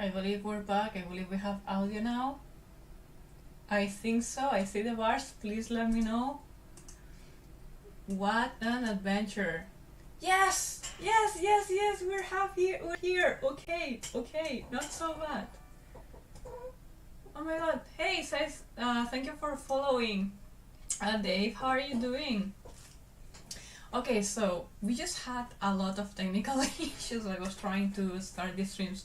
I believe we're back. I believe we have audio now. I think so. I see the bars. Please let me know. What an adventure. Yes! Yes, yes, yes! We're happy. We're here. Okay, okay. Not so bad. Oh my god. Hey, says, thank you for following. Dave, how are you doing? Okay, so we just had a lot of technical issues. I was trying to start these streams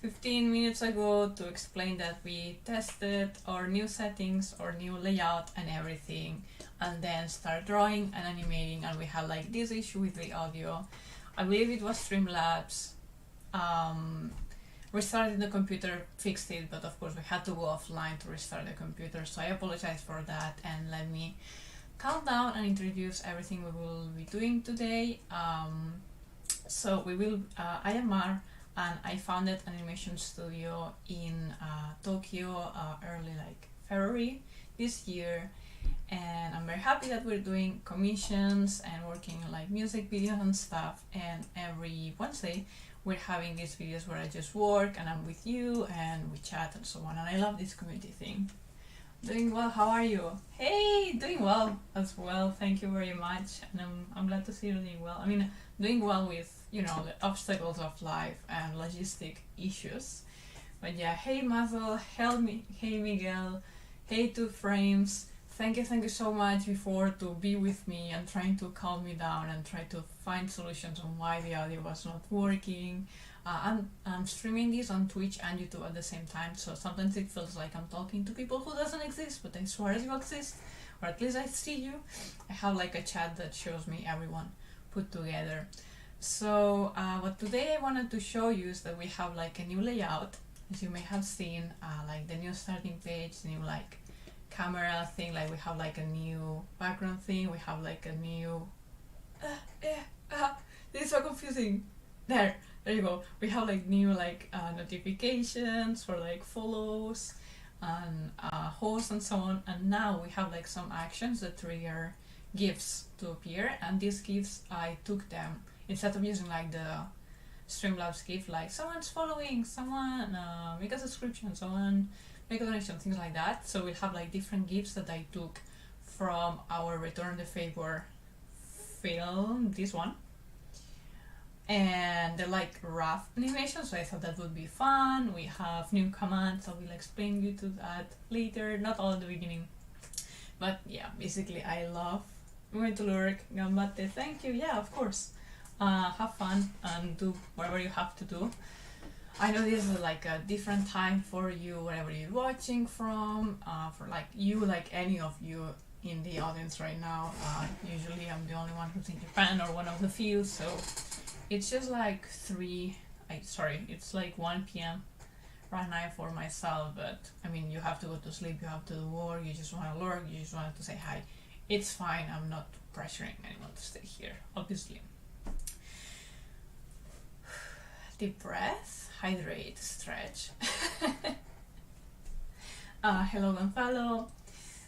15 minutes ago to explain that we tested our new settings, our new layout and everything, and then start drawing and animating, and we had like this issue with the audio. I believe it was Streamlabs. Restarting the computer fixed it, but of course we had to go offline to restart the computer, so I apologize for that, and let me calm down and introduce everything we will be doing today. So we will, I am Mar, and I founded an animation studio in Tokyo early February this year, and I'm very happy that we're doing commissions and working like music videos and stuff, and every Wednesday we're having these videos where I just work and I'm with you and we chat and so on, and I love this community thing. Doing well, how are you? Hey, doing well as well, thank you very much, and I'm glad to see you doing well. I mean, doing well with, you know, the obstacles of life and logistic issues. But yeah, hey Mazel, hey Miguel, hey Two Frames, thank you so much before to be with me and trying to calm me down and try to find solutions on why the audio was not working. I'm streaming this on Twitch and YouTube at the same time, so sometimes it feels like I'm talking to people who doesn't exist, but I swear you exist, or at least I see you. I have like a chat that shows me everyone put together. So what today I wanted to show you is that we have like a new layout, as you may have seen, like the new starting page, the new like camera thing, like we have like a new background thing, we have like a new this is so confusing. There you go. We have like new like notifications for like follows and hosts and so on, and now we have like some actions that trigger GIFs to appear, and these GIFs I took them instead of using like the Streamlabs GIF, like someone's following, someone make a subscription, someone make a donation, things like that. So we'll have like different GIFs that I took from our Return the Favor film, this one, and they're like rough animations, so I thought that would be fun. We have new commands, I will explain you to that later, not all at the beginning, but yeah, basically I love going to lurk, gambate, thank you, yeah, of course. Have fun and do whatever you have to do. I know this is like a different time for you, wherever you're watching from, for like you, like any of you in the audience right now. Usually I'm the only one who's in Japan, or one of the few, so it's just like it's like 1 p.m. right now for myself, but I mean, you have to go to sleep, you have to do work, you just want to lurk, you just want to say hi. It's fine, I'm not pressuring anyone to stay here, obviously. Deep breath, hydrate, stretch. Hello Gonzalo.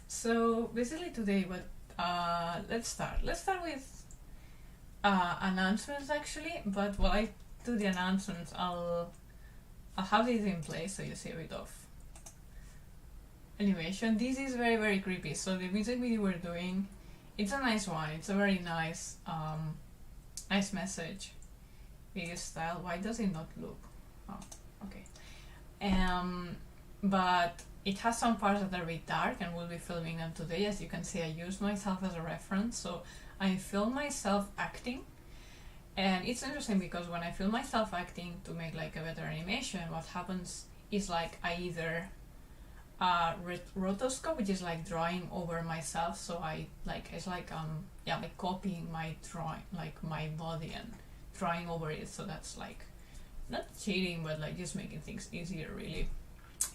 So basically today, let's start with announcements actually, but while I do the announcements, I'll have this in place so you see a bit of animation. This is very, very creepy. So the music video we're doing, it's a nice one, it's a very nice nice message video style. Why does it not look? Oh, okay. But it has some parts that are a bit dark, and we'll be filming them today. As you can see, I use myself as a reference, so I film myself acting, and it's interesting because when I film myself acting to make like a better animation, what happens is like I either rotoscope, which is like drawing over myself, so I like it's like yeah, like copying my drawing, like my body, and drawing over it, so that's like not cheating, but like just making things easier really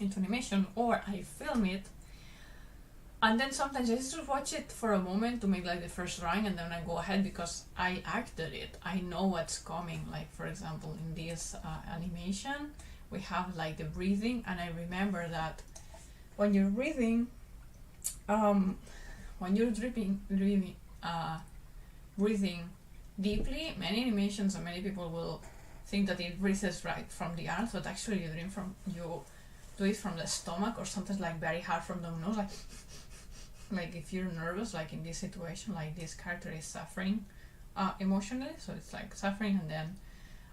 into animation. Or I film it and then sometimes I just watch it for a moment to make like the first drawing, and then I go ahead because I acted it, I know what's coming. Like for example in this animation we have like the breathing, and I remember that when you're breathing, when you're breathing deeply, many animations and many people will think that it breathes right from the arms, but actually you do it from the stomach, or something like very hard from the nose, like if you're nervous, like in this situation, like this character is suffering emotionally, so it's like suffering. And then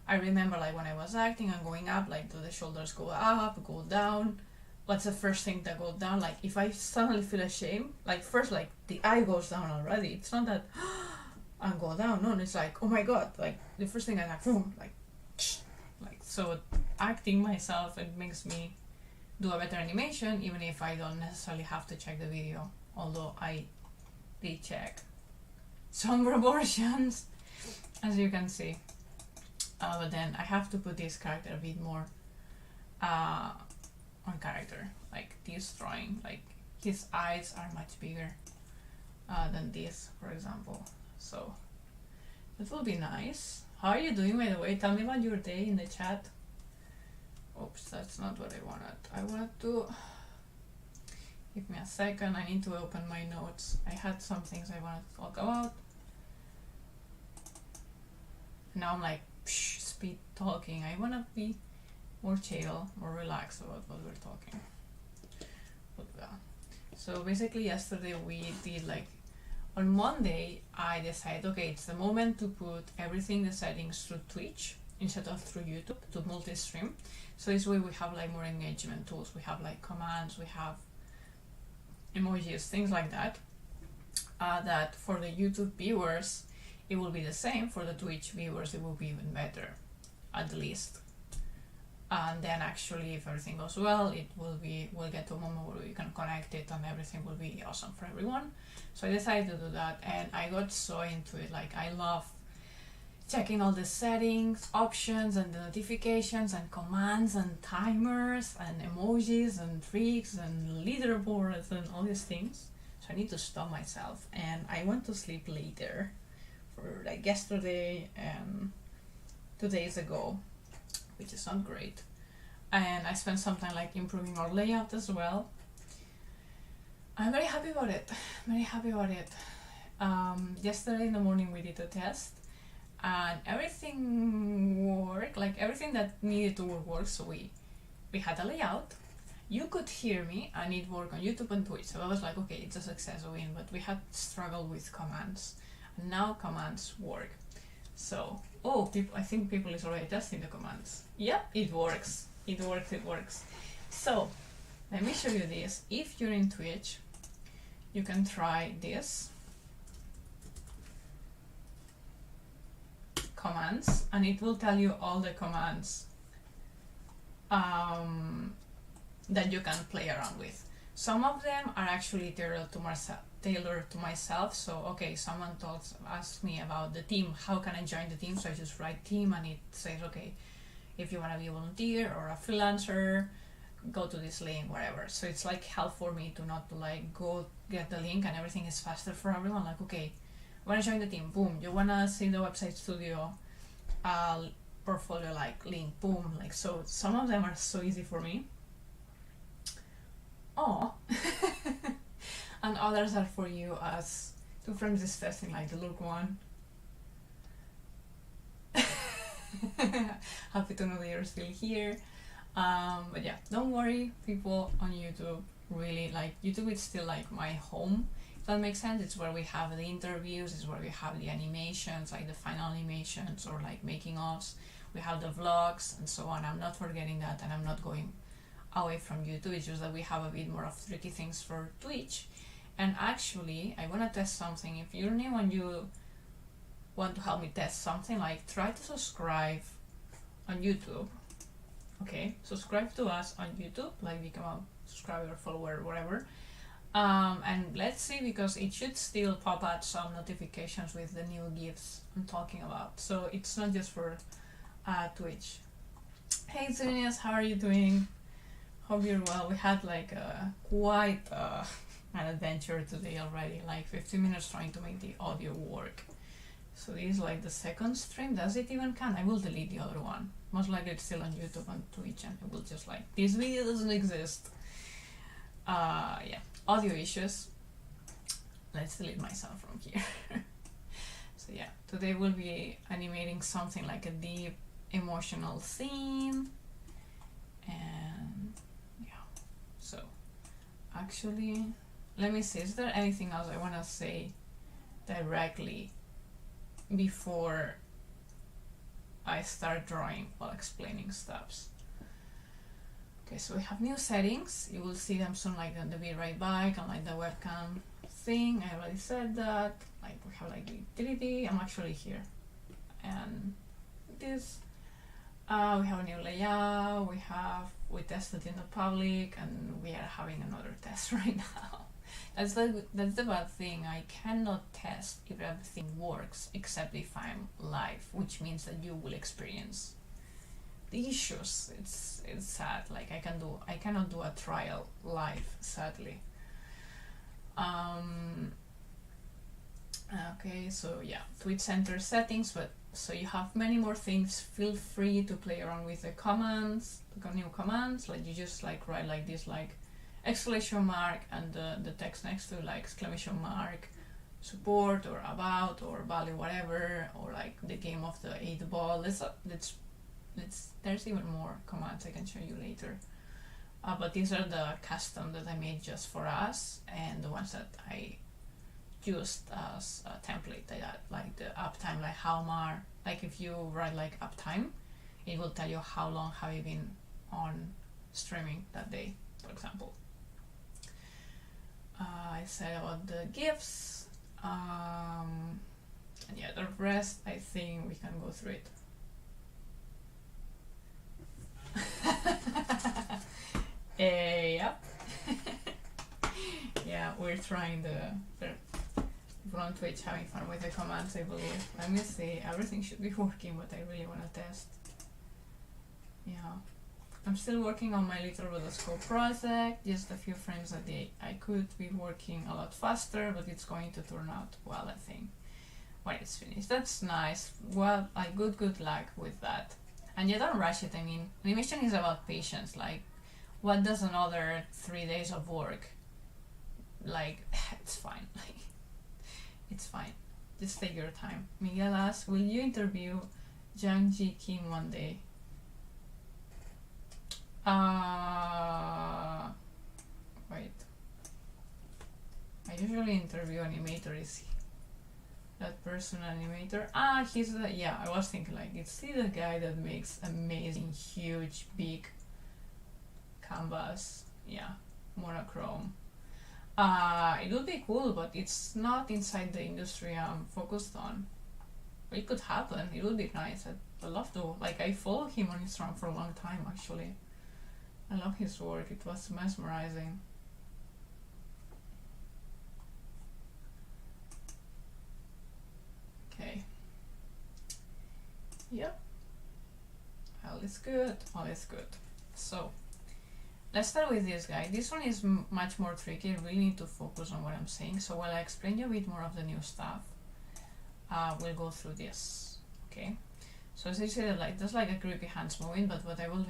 I remember like when I was acting and going up, like do the shoulders go up, go down, what's the first thing that goes down? Like if I suddenly feel ashamed, like first like the eye goes down already. It's not that and go down, no, it's like, oh my god, like the first thing I like, boom, like so acting myself, it makes me do a better animation, even if I don't necessarily have to check the video, although I did check some proportions, as you can see. But then I have to put this character a bit more on character, like this drawing, like his eyes are much bigger than this, for example. So that will be nice. How are you doing, by the way? Tell me about your day in the chat. Oops, that's not what I wanted. I wanted to... Give me a second, I need to open my notes. I had some things I wanted to talk about. Now I'm like, speed talking. I want to be more chill, more relaxed about what we're talking. But yeah. So basically yesterday we did like, on Monday I decided, okay, it's the moment to put everything, the settings, through Twitch instead of through YouTube, to multi-stream. So this way we have like more engagement tools. We have like commands, we have emojis, things like that. That for the YouTube viewers it will be the same. For the Twitch viewers it will be even better, at least. And then actually, if everything goes well, we'll get to a moment where we can connect it and everything will be awesome for everyone. So I decided to do that, and I got so into it. Like, I love checking all the settings, options, and the notifications, and commands, and timers, and emojis, and tricks, and leaderboards, and all these things. So I need to stop myself, and I went to sleep later, for like yesterday and 2 days ago, which is not great. And I spent some time like improving our layout as well. I'm very happy about it. Very happy about it. Yesterday in the morning we did a test, and everything worked. Like everything that needed to work. So we had a layout. You could hear me, and it worked on YouTube and Twitch. So I was like, okay, it's a success, a win. But we had struggled with commands, and now commands work. So, I think people is already testing the commands. Yep, it works. It works. So, let me show you this. If you're in Twitch, you can try this. Commands, and it will tell you all the commands that you can play around with. Some of them are actually tailored to myself. So okay, someone asked me about the team, how can I join the team? So I just write team, and it says, okay, if you want to be a volunteer or a freelancer, go to this link, whatever. So it's like help for me to not like go get the link, and everything is faster for everyone. Like, okay, I want to join the team, boom. You want to see the website studio portfolio, like link, boom. Like, so some of them are so easy for me. And others are for you, as two friends is testing, like the look one. Happy to know that you're still here. But yeah, don't worry, people on YouTube. Really, like, YouTube is still like my home, if that makes sense. It's where we have the interviews, it's where we have the animations, like the final animations or like making ofs. We have the vlogs and so on. I'm not forgetting that, and I'm not going away from YouTube. It's just that we have a bit more of tricky things for Twitch. And actually, I want to test something. If you're new and you want to help me test something, like, try to subscribe on YouTube. Okay, subscribe to us on YouTube, like become a subscriber, follower, whatever. And let's see, because it should still pop out some notifications with the new gifts I'm talking about. So it's not just for Twitch. Hey Zunius, how are you doing? Hope you're well. We had like quite an adventure today already, like 15 minutes trying to make the audio work. So this is like the second stream. Does it even count? I will delete the other one. Most likely it's still on YouTube and Twitch, and it will just like, this video doesn't exist. Yeah, audio issues. Let's delete myself from here. So yeah, today we'll be animating something like a deep emotional scene. And yeah, so actually, let me see, is there anything else I want to say directly before I start drawing while explaining steps? Okay, so we have new settings. You will see them soon, like on the Be Right Back and like the webcam thing. I already said that. Like we have like the utility. I'm actually here. And this, we have a new layout. We tested in the public, and we are having another test right now. That's the bad thing. I cannot test if everything works except if I'm live, which means that you will experience the issues. It's sad. Like I cannot do a trial live, sadly. Okay, so yeah, Twitch Center settings, but so you have many more things. Feel free to play around with the commands, the new commands. Like you just like write like this, like exclamation mark and the text next to like exclamation mark, support or about or value whatever, or like the game of the 8 ball. There's even more commands I can show you later. But these are the custom that I made just for us, and the ones that I used as a template, like the uptime, like how much, like if you write like uptime, it will tell you how long have you been on streaming that day, for example. I said about the GIFs, and yeah, the rest I think we can go through it. Yep. Yeah, we're trying people on Twitch having fun with the commands, I believe. Let me see, everything should be working, but I really want to test. Yeah, I'm still working on my little rotoscope project, just a few frames a day. I could be working a lot faster, but it's going to turn out well, I think, when it's finished. That's nice. Well, like good luck with that. And you don't rush it. I mean, animation is about patience. Like, what does another 3 days of work? Like, it's fine. Like, it's fine. Just take your time. Miguel asks, will you interview Jang Ji Kim one day? Wait. I usually interview animator. Is he that person animator? He's the, yeah, I was thinking like, is he the guy that makes amazing, huge, big canvas? Yeah, monochrome. It would be cool, but it's not inside the industry I'm focused on. It could happen. It would be nice. I'd love to. Like, I follow him on Instagram for a long time, actually. I love his work. It was mesmerizing. Okay. Yep. All is good. All is good. So, let's start with this guy. This one is much more tricky. I really need to focus on what I'm saying. So while I explain you a bit more of the new stuff, we'll go through this. Okay. So as I said, like there's like a creepy hands moving, but what I will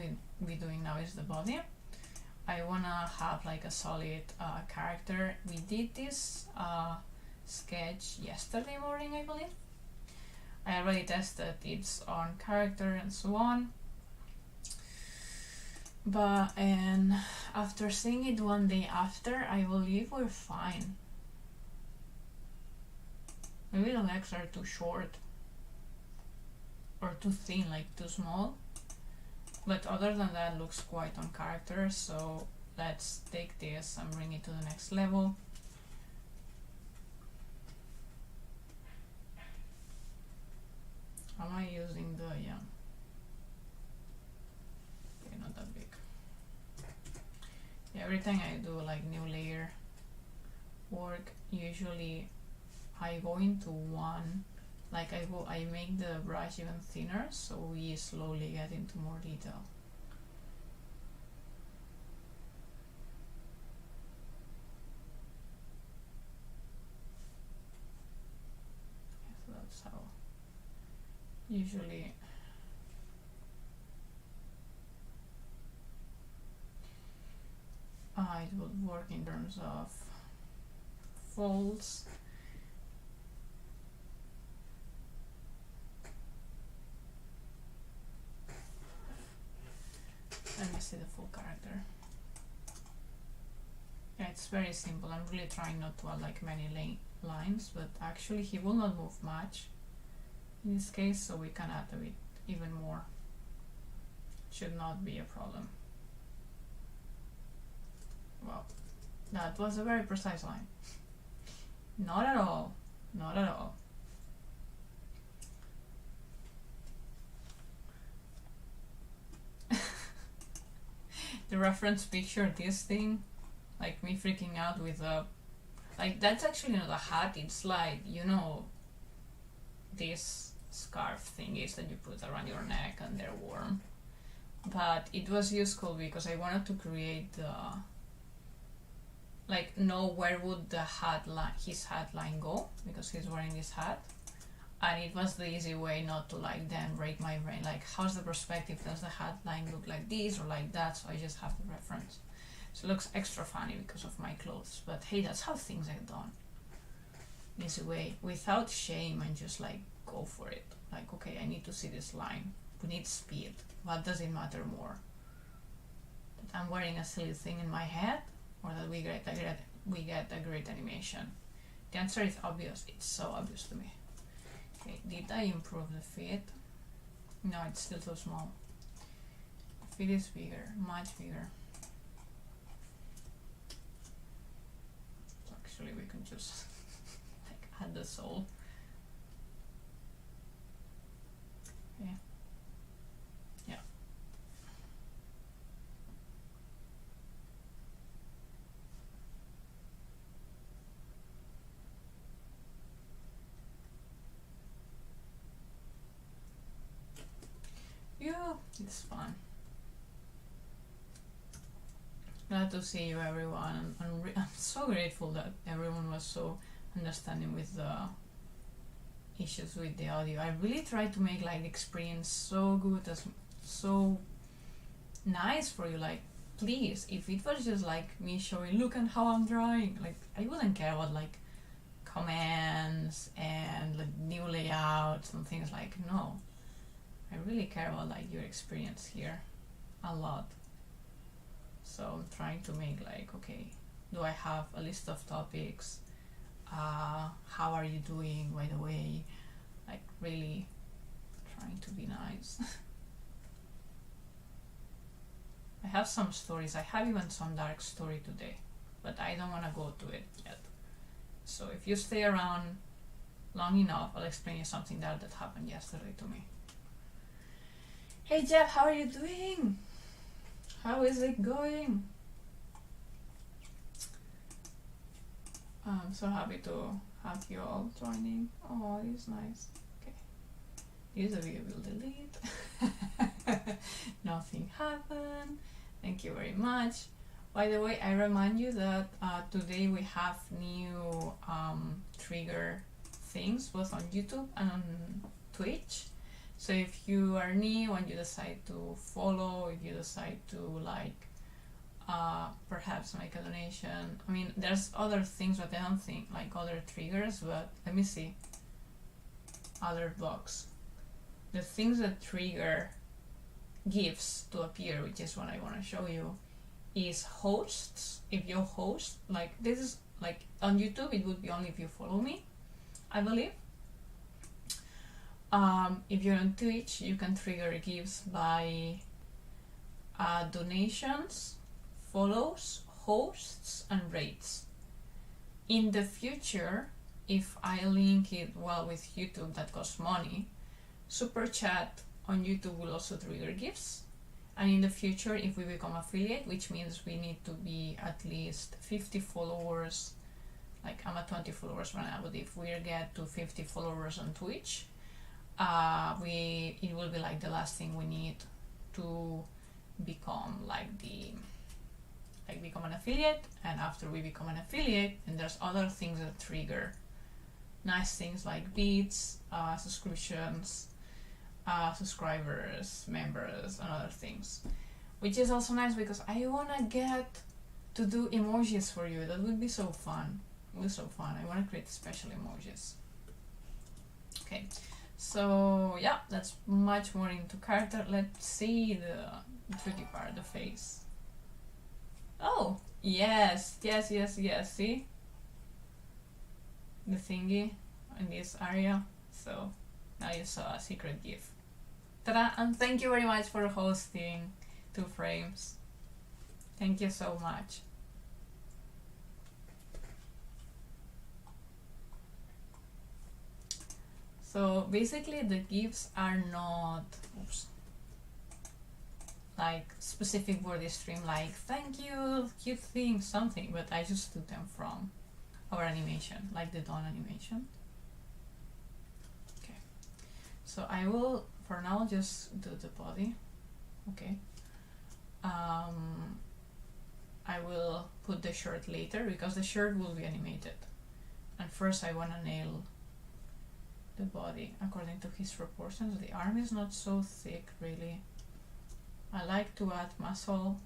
be doing now is the body. I wanna have like a solid character. We did this sketch yesterday morning, I believe. I already tested it's on character and so on. But and after seeing it one day after, I believe we're fine. Maybe the legs are too short or too thin, like too small. But other than that, looks quite on character. So let's take this and bring it to the next level. Am I using the, yeah. Okay, not that big. Yeah, every time I do like new layer work, usually I go into one, like I make the brush even thinner, so we slowly get into more detail. So that's how usually it would work in terms of folds. see the full character. Yeah, it's very simple. I'm really trying not to add like many lines, but actually he will not move much in this case, so we can add a bit even more. Should not be a problem. Wow, that was a very precise line. Not at all, not at all. The reference picture, this thing, like me freaking out with a, like that's actually not a hat, it's like, you know, this scarf thingies that you put around your neck and they're warm. But it was useful because I wanted to create the, like, know where would the hat line, his hat line go, because he's wearing this hat. And it was the easy way not to like then break my brain, like how's the perspective, does the hat line look like this or like that, so I just have the reference. So it looks extra funny because of my clothes, but hey, that's how things are done. Easy way, without shame, and just like go for it. Like, okay, I need to see this line, we need speed, what does it matter more? That I'm wearing a silly thing in my head, or that we get a great animation? The answer is obvious, it's so obvious to me. Okay, did I improve the fit? No, it's still too small. The fit is bigger, much bigger. So actually we can just like add the sole. Okay. Yeah. Yeah, it's fun. Glad to see you, everyone. I'm so grateful that everyone was so understanding with the issues with the audio. I really tried to make like the experience so good, so nice for you. Like, please, if it was just like me showing, look at how I'm drawing, like I wouldn't care about like comments and like new layouts and things. Like, no, I really care about like your experience here a lot. So I'm trying to make like, okay, do I have a list of topics? How are you doing, by the way? Like, really trying to be nice. I have some stories. I have even some dark story today, but I don't want to go to it yet. So if you stay around long enough, I'll explain you something that happened yesterday to me. Hey Jeff, how are you doing? How is it going? I'm so happy to have you all joining. Oh, it's nice. Okay. User view will delete. Nothing happened. Thank you very much. By the way, I remind you that today we have new trigger things both on YouTube and on Twitch. So if you are new and you decide to follow, if you decide to like perhaps make a donation, I mean there's other things, but I don't think like other triggers, but let me see other blocks. The things that trigger gifts to appear, which is what I want to show you, is hosts. If you host, like this is like on YouTube, it would be only if you follow me, I believe. If you're on Twitch, you can trigger gifts by donations, follows, hosts, and rates. In the future, if I link it well with YouTube, that costs money, Super Chat on YouTube will also trigger gifts. And in the future, if we become affiliate, which means we need to be at least 50 followers, like I'm at 20 followers right now, but if we get to 50 followers on Twitch, it will be like the last thing we need to become become an affiliate. And after we become an affiliate, and there's other things that trigger nice things like beats, subscriptions, subscribers, members, and other things, which is also nice because I wanna get to do emojis for you. That would be so fun. It was so fun. I want to create special emojis. Okay. So yeah, that's much more into character. Let's see the tricky part, the face. Oh, yes, yes, yes, yes, see? The thingy in this area. So now you saw a secret GIF. Ta-da! And thank you very much for hosting 2 frames. Thank you so much. So basically the GIFs are not, oops, like specific for this stream, like thank you, cute thing, something, but I just took them from our animation, like the dawn animation. Okay, so I will for now just do the body. Okay, I will put the shirt later because the shirt will be animated, and first I want to nail the body according to his proportions. The arm is not so thick really. I like to add muscle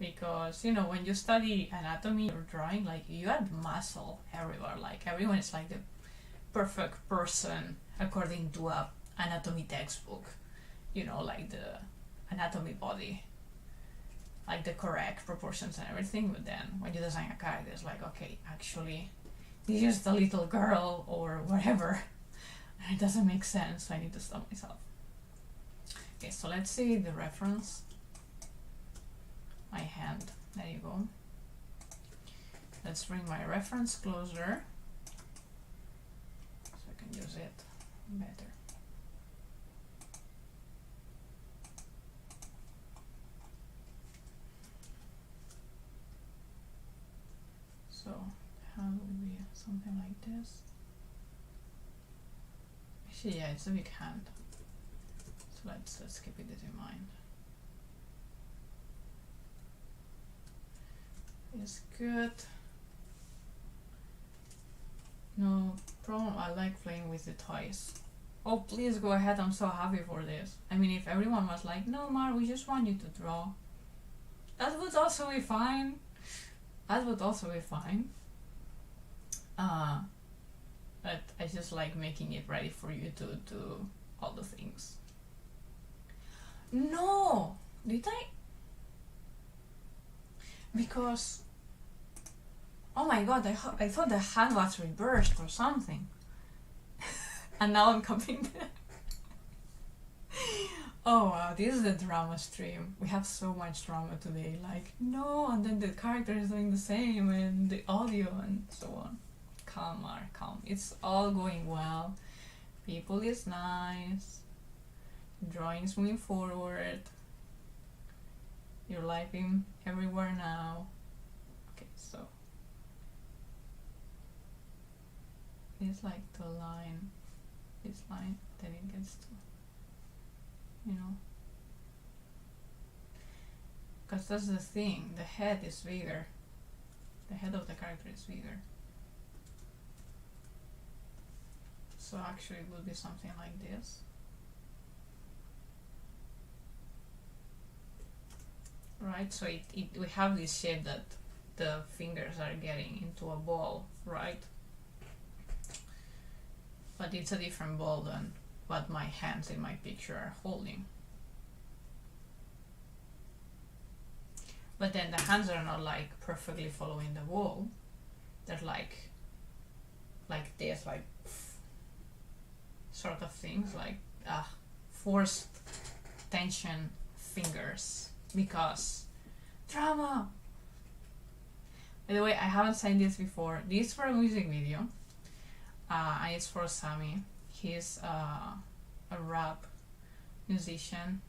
because, you know, when you study anatomy or drawing, like you add muscle everywhere, like everyone is like the perfect person according to a anatomy textbook, you know, like the anatomy body, like the correct proportions and everything. But then when you design a character, it's like, okay, actually this is just a little girl or whatever. It doesn't make sense, so I need to stop myself. Okay, so let's see the reference. My hand, there you go. Let's bring my reference closer so I can use it better. So how would be something like this? Actually, yeah, it's a big hand. So let's keep it in mind. It's good. No problem. I like playing with the toys. Oh, please go ahead. I'm so happy for this. I mean, if everyone was like, no, Mar, we just want you to draw, that would also be fine. That would also be fine. But I just like making it ready for you to do all the things. No! Did I? Because, oh my god, I thought the hand was reversed or something. And now I'm copying that. Oh wow, this is a drama stream. We have so much drama today. Like, no, and then the character is doing the same, and the audio, and so on. Calm, Mark, calm. It's all going well. People is nice. Drawing's moving forward. You're liking everywhere now. Okay, so it's like the line, this line, then it gets to, you know, because that's the thing, the head is bigger, the head of the character is bigger, so actually it would be something like this, right? So we have this shape that the fingers are getting into a ball, right? But it's a different ball than what my hands in my picture are holding. But then the hands are not like perfectly following the wall. They're like this, like sort of things, like forced tension fingers because drama. By the way, I haven't said this before. This is for a music video. And it's for Sammy. He's a rap musician,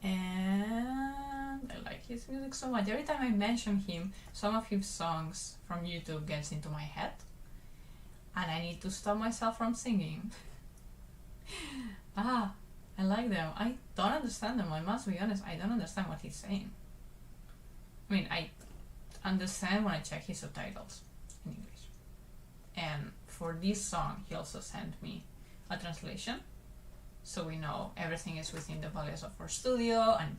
and I like his music so much. Every time I mention him, some of his songs from YouTube gets into my head, and I need to stop myself from singing. I like them. I don't understand them. I must be honest. I don't understand what he's saying. I mean, I understand when I check his subtitles in English. And for this song, he also sent me a translation, so we know everything is within the values of our studio, and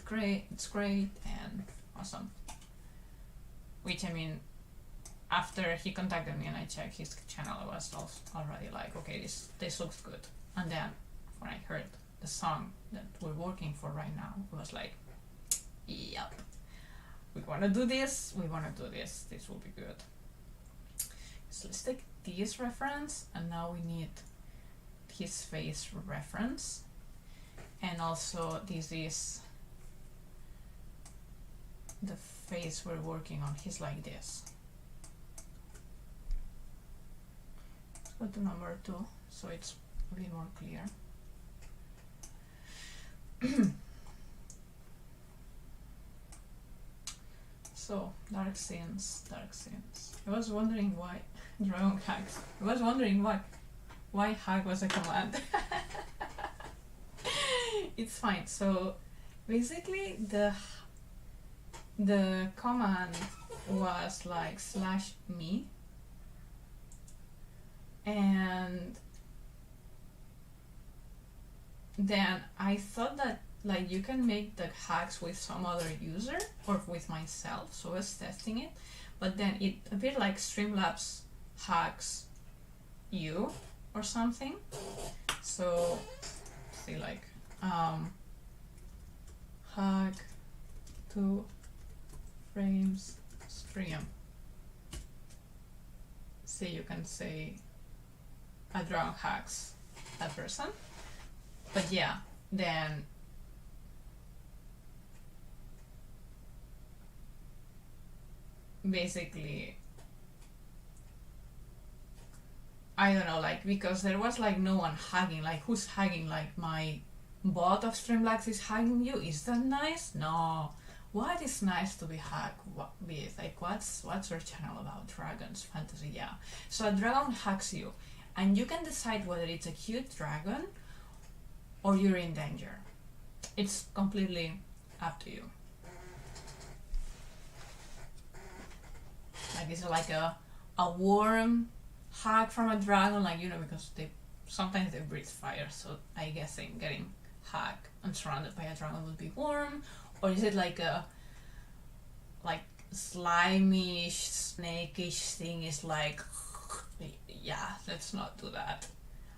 it's great and awesome. Which, I mean, after he contacted me and I checked his channel, I was already like, okay, this looks good. And then when I heard the song that we're working for right now. It was like, yep, we want to do this, this will be good. So let's take this reference, and now we need his face reference, and also this is the face we're working on. He's like this. Let's go to number 2 so it's a bit more clear. So, dark scenes. I was wondering why dragon hacks. I was wondering why hack was a command. It's fine. So basically the command was like /me, and then I thought that like you can make the hacks with some other user or with myself, so I was testing it, but then it a bit like Streamlabs hacks you or something. So say like hack 2 frames stream. Say you can say a dragon hacks that person, but yeah, then basically I don't know, like, because there was like no one hugging, like who's hugging, like my bot of Streamlabs is hugging you, is that nice? No. What is nice to be hugged with? Like, what's your channel about? Dragons, fantasy, yeah. So a dragon hugs you, and you can decide whether it's a cute dragon or you're in danger. It's completely up to you. Like, is it like a warm hug from a dragon? Like, you know, because sometimes they breathe fire, so I guess getting hugged and surrounded by a dragon would be warm. Or is it like a slimy, snakish thing? Is like, yeah, let's not do that.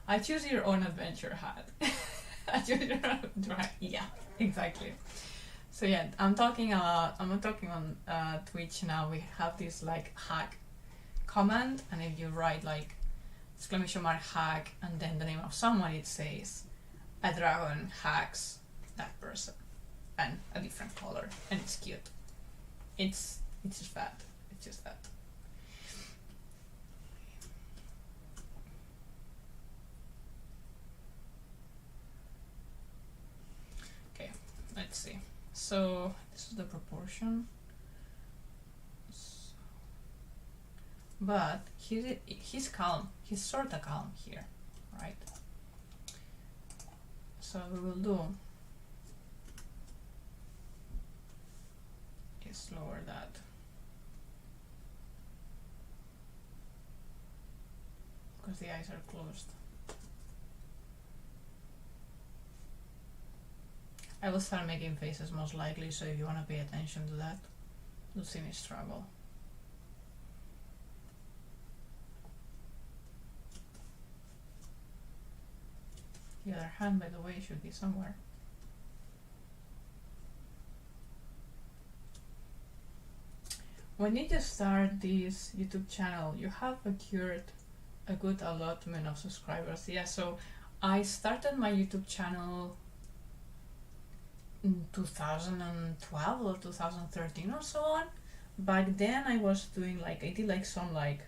I choose your own adventure hat. I choose your own yeah, exactly. So yeah, I'm talking on Twitch now. We have this like hack command, and if you write like !hack and then the name of someone, it says a dragon hacks that person. And a different color, and it's cute. It's just that. It's just that. Okay, let's see. So this is the proportion. But he's calm. He's sort of calm here, right? So we will do. Lower that. Because the eyes are closed. I will start making faces most likely, so if you want to pay attention to that, you'll see me struggle. The other hand, by the way, should be somewhere. When did you start this YouTube channel? You have accrued a good allotment of subscribers. Yeah, so I started my YouTube channel in 2012 or 2013 or so on. Back then I was doing like, I did like some like,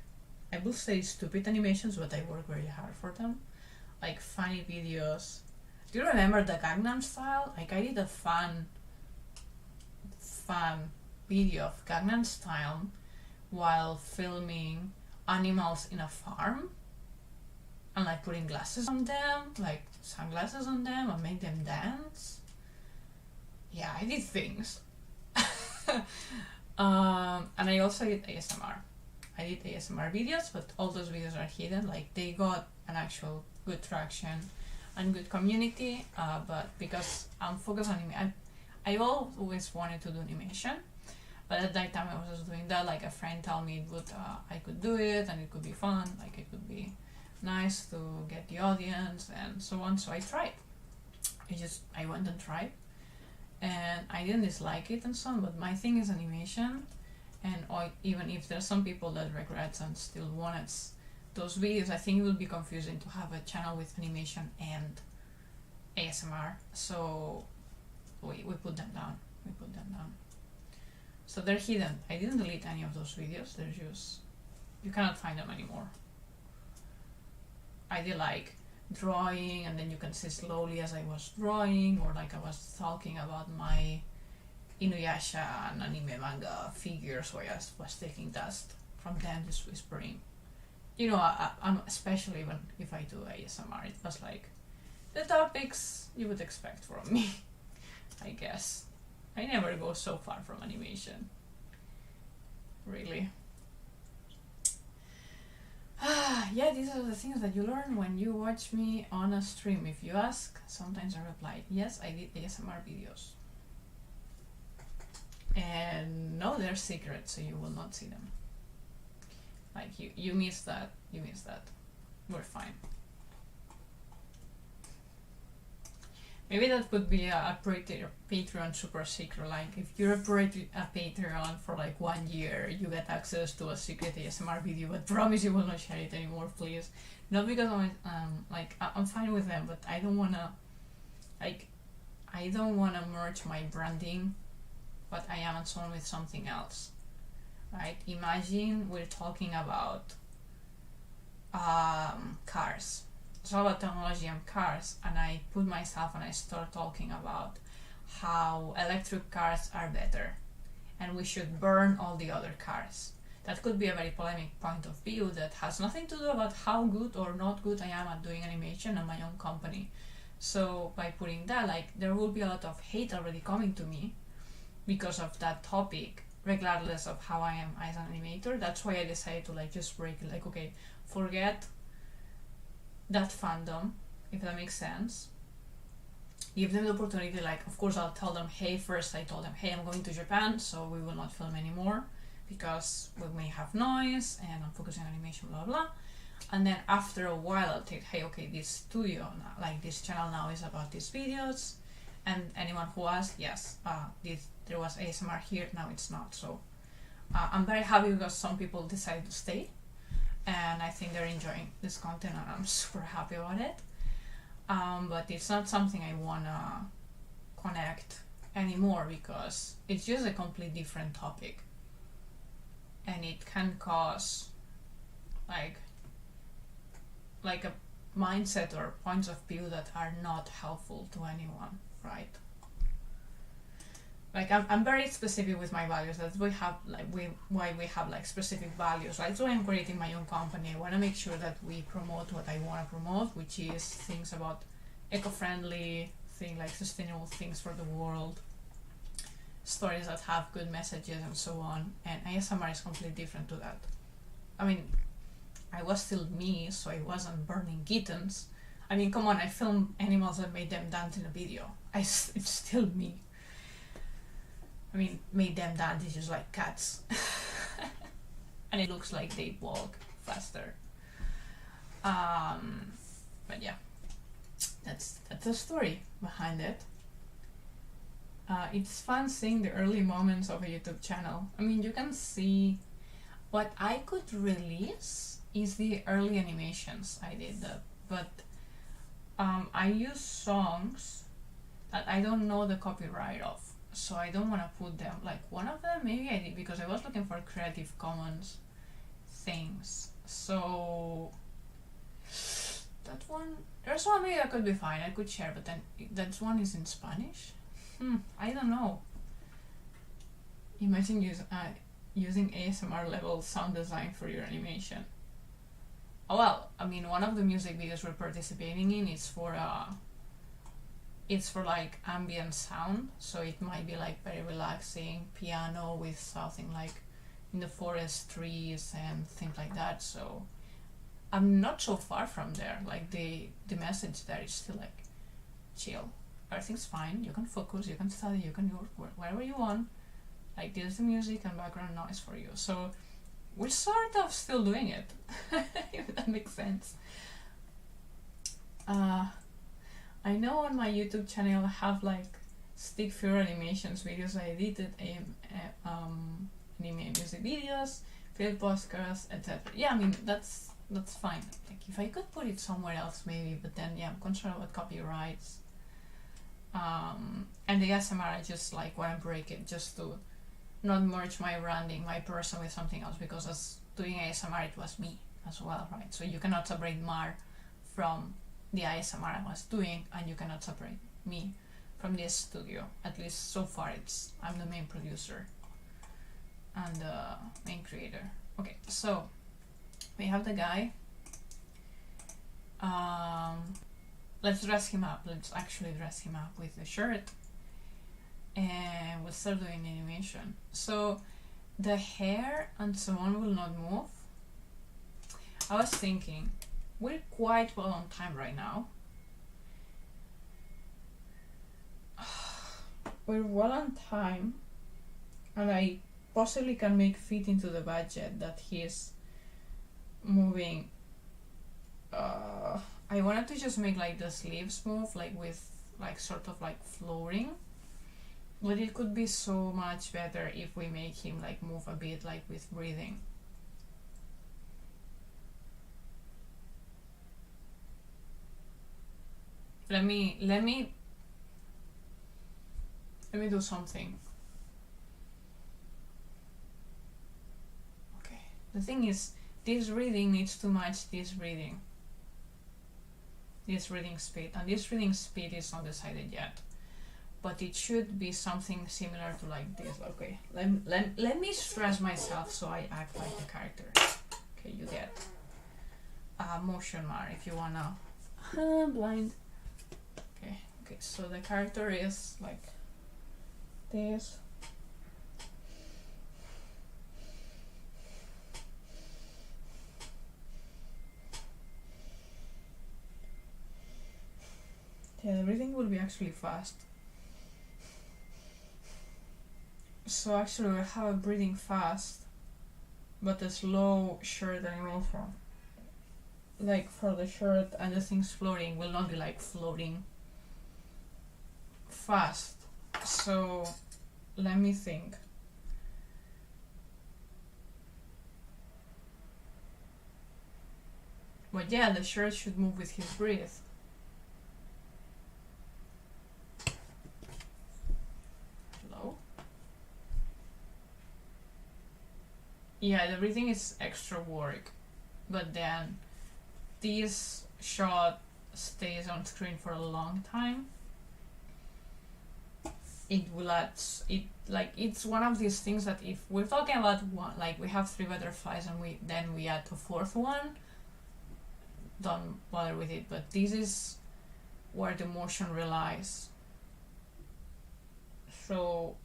I will say stupid animations, but I work very hard for them. Like funny videos. Do you remember the Gangnam Style? Like I did a fun video of Gangnam Style while filming animals in a farm and like putting glasses on them, like sunglasses on them, and make them dance. Yeah, I did things. And I also did ASMR. I did ASMR videos, but all those videos are hidden. Like they got an actual good traction and good community, but because I'm focused on animation, I always wanted to do animation. But at that time I was just doing that, like a friend told me I could do it and it could be fun, like it could be nice to get the audience and so on, so I tried. I went and tried, and I didn't dislike it and so on, but my thing is animation, and even if there's some people that regrets and still wanted those videos, I think it would be confusing to have a channel with animation and ASMR, so we put them down. So they're hidden. I didn't delete any of those videos, they're just, you cannot find them anymore. I did like drawing, and then you can see slowly as I was drawing, or like I was talking about my Inuyasha and anime manga figures, where I was taking dust from them, just whispering. You know, I'm especially if I do ASMR, it was like the topics you would expect from me, I guess. I never go so far from animation, really. Yeah, these are the things that you learn when you watch me on a stream. If you ask, sometimes I reply, yes, I did ASMR videos. And no, they're secret, so you will not see them. Like, you missed that, we're fine. Maybe that could be a Patreon super secret, like if you're a Patreon for like 1 year, you get access to a secret ASMR video, but promise you will not share it anymore, please. Not because I'm fine with them, but I don't wanna merge my branding, what I am and so on, with something else, right? Imagine we're talking about cars. It's all about technology and cars, and I put myself and I start talking about how electric cars are better and we should burn all the other cars. That could be a very polemic point of view that has nothing to do about how good or not good I am at doing animation and my own company. So by putting that, like, there will be a lot of hate already coming to me because of that topic, regardless of how I am as an animator. That's why I decided to like just break it, like, okay, forget that fandom, if that makes sense. Give them the opportunity, like, of course I'll tell them, hey, first I told them, hey, I'm going to Japan, so we will not film anymore because we may have noise and I'm focusing on animation, blah blah. And then after a while I'll take, hey, okay, this studio now, like this channel now is about these videos, and anyone who asks, yes, there was ASMR here, now it's not. So I'm very happy because some people decided to stay, and I think they're enjoying this content, and I'm super happy about it. But it's not something I wanna connect anymore because it's just a completely different topic, and it can cause like a mindset or points of view that are not helpful to anyone, right? Like, I'm very specific with my values. That's why we have like specific values. Right? That's why I'm creating my own company. I want to make sure that we promote what I want to promote, which is things about eco-friendly, things like sustainable things for the world, stories that have good messages and so on. And ASMR is completely different to that. I mean, I was still me, so I wasn't burning kittens. I mean, come on, I filmed animals and made them dance in a video. It's still me. I mean, made them dance, it's just like cats. And it looks like they walk faster. But yeah, that's the story behind it. It's fun seeing the early moments of a YouTube channel. I mean, you can see what I could release is the early animations I did, but I use songs that I don't know the copyright of, so I don't want to put them. Like, one of them maybe I did because I was looking for Creative Commons things. So that one, there's one maybe that could be fine, I could share, but then that one is in Spanish. I don't know. Imagine using ASMR level sound design for your animation. Oh well, I mean, one of the music videos we're participating in is for like ambient sound, so it might be like very relaxing piano with something like in the forest, trees and things like that. So I'm not so far from there. Like the message there is still like chill, everything's fine, you can focus, you can study, you can work wherever you want. Like, there's the music and background noise for you. So we're sort of still doing it, if that makes sense. I know on my YouTube channel I have like stick figure animations videos I edited, anime music videos, field postcards, etc. Yeah, I mean that's fine. Like if I could put it somewhere else maybe, but then yeah, I'm concerned about copyrights. And the ASMR, I just like want to break it just to not merge my branding, my person with something else, because as doing ASMR it was me as well, right? So you cannot separate Mar from the ASMR I was doing, and you cannot separate me from this studio. At least so far I'm the main producer and the main creator. Okay, so we have the guy. Let's dress him up. Let's actually dress him up with the shirt, and we'll start doing animation. So the hair and so on will not move. I was thinking, we're quite well on time right now. We're well on time, and I possibly can make fit into the budget that he's moving. I wanted to just make like the sleeves move, like with like sort of like flooring, but it could be so much better if we make him like move a bit like with breathing. Let me do something. Okay, the thing is, this reading needs to match this reading speed, and this reading speed is not decided yet, but it should be something similar to like this. Okay, let me stress myself so I act like the character. Okay, you get motion Mar if you wanna. Blind. Okay, so the character is like this. Yeah, everything will be actually fast. So actually we have a breathing fast, but a slow shirt animation. Like for the shirt and the things floating will not be like floating fast. So let me think. But yeah, the shirt should move with his breath. Hello? Yeah, the breathing is extra work, but then this shot stays on screen for a long time. It will add it, like it's one of these things that if we're talking about one, like we have 3 butterflies and we add a 4th one, don't bother with it. But this is where the motion relies. So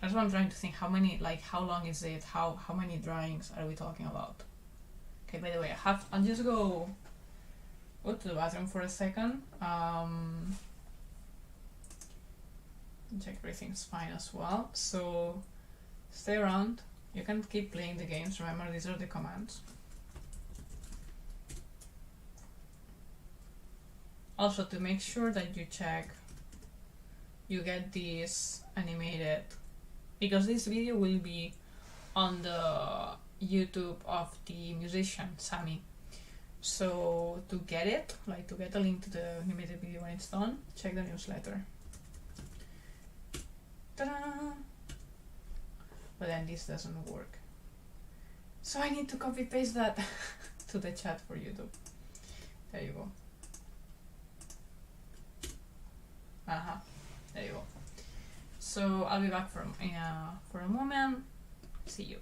that's what I'm trying to think. How many, like how long is it? How many drawings are we talking about? Okay, by the way, I'll just go to the bathroom for a second. Check everything's fine as well. So stay around. You can keep playing the games. Remember, these are the commands. Also, to make sure that you check, you get this animated, because this video will be on the YouTube of the musician Sammy. So to get it, like to get a link to the animated video when it's done, check the newsletter. Ta-da! But then this doesn't work. So I need to copy paste that to the chat for YouTube. There you go. There you go. So I'll be back for a moment. See you.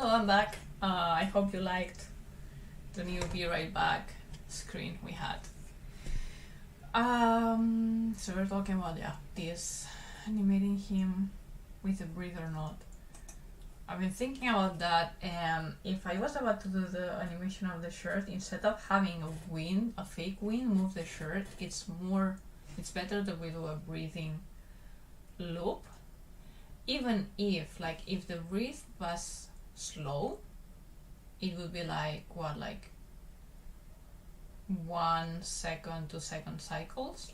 Hello, I'm back. I hope you liked the new Be Right Back screen we had. So we're talking about this animating him with a breathe or not. I've been thinking about that, and if I was about to do the animation of the shirt, instead of having a fake wind move the shirt, it's better that we do a breathing loop. Even if the breathe was slow, it would be like 1 second, 2 second cycles,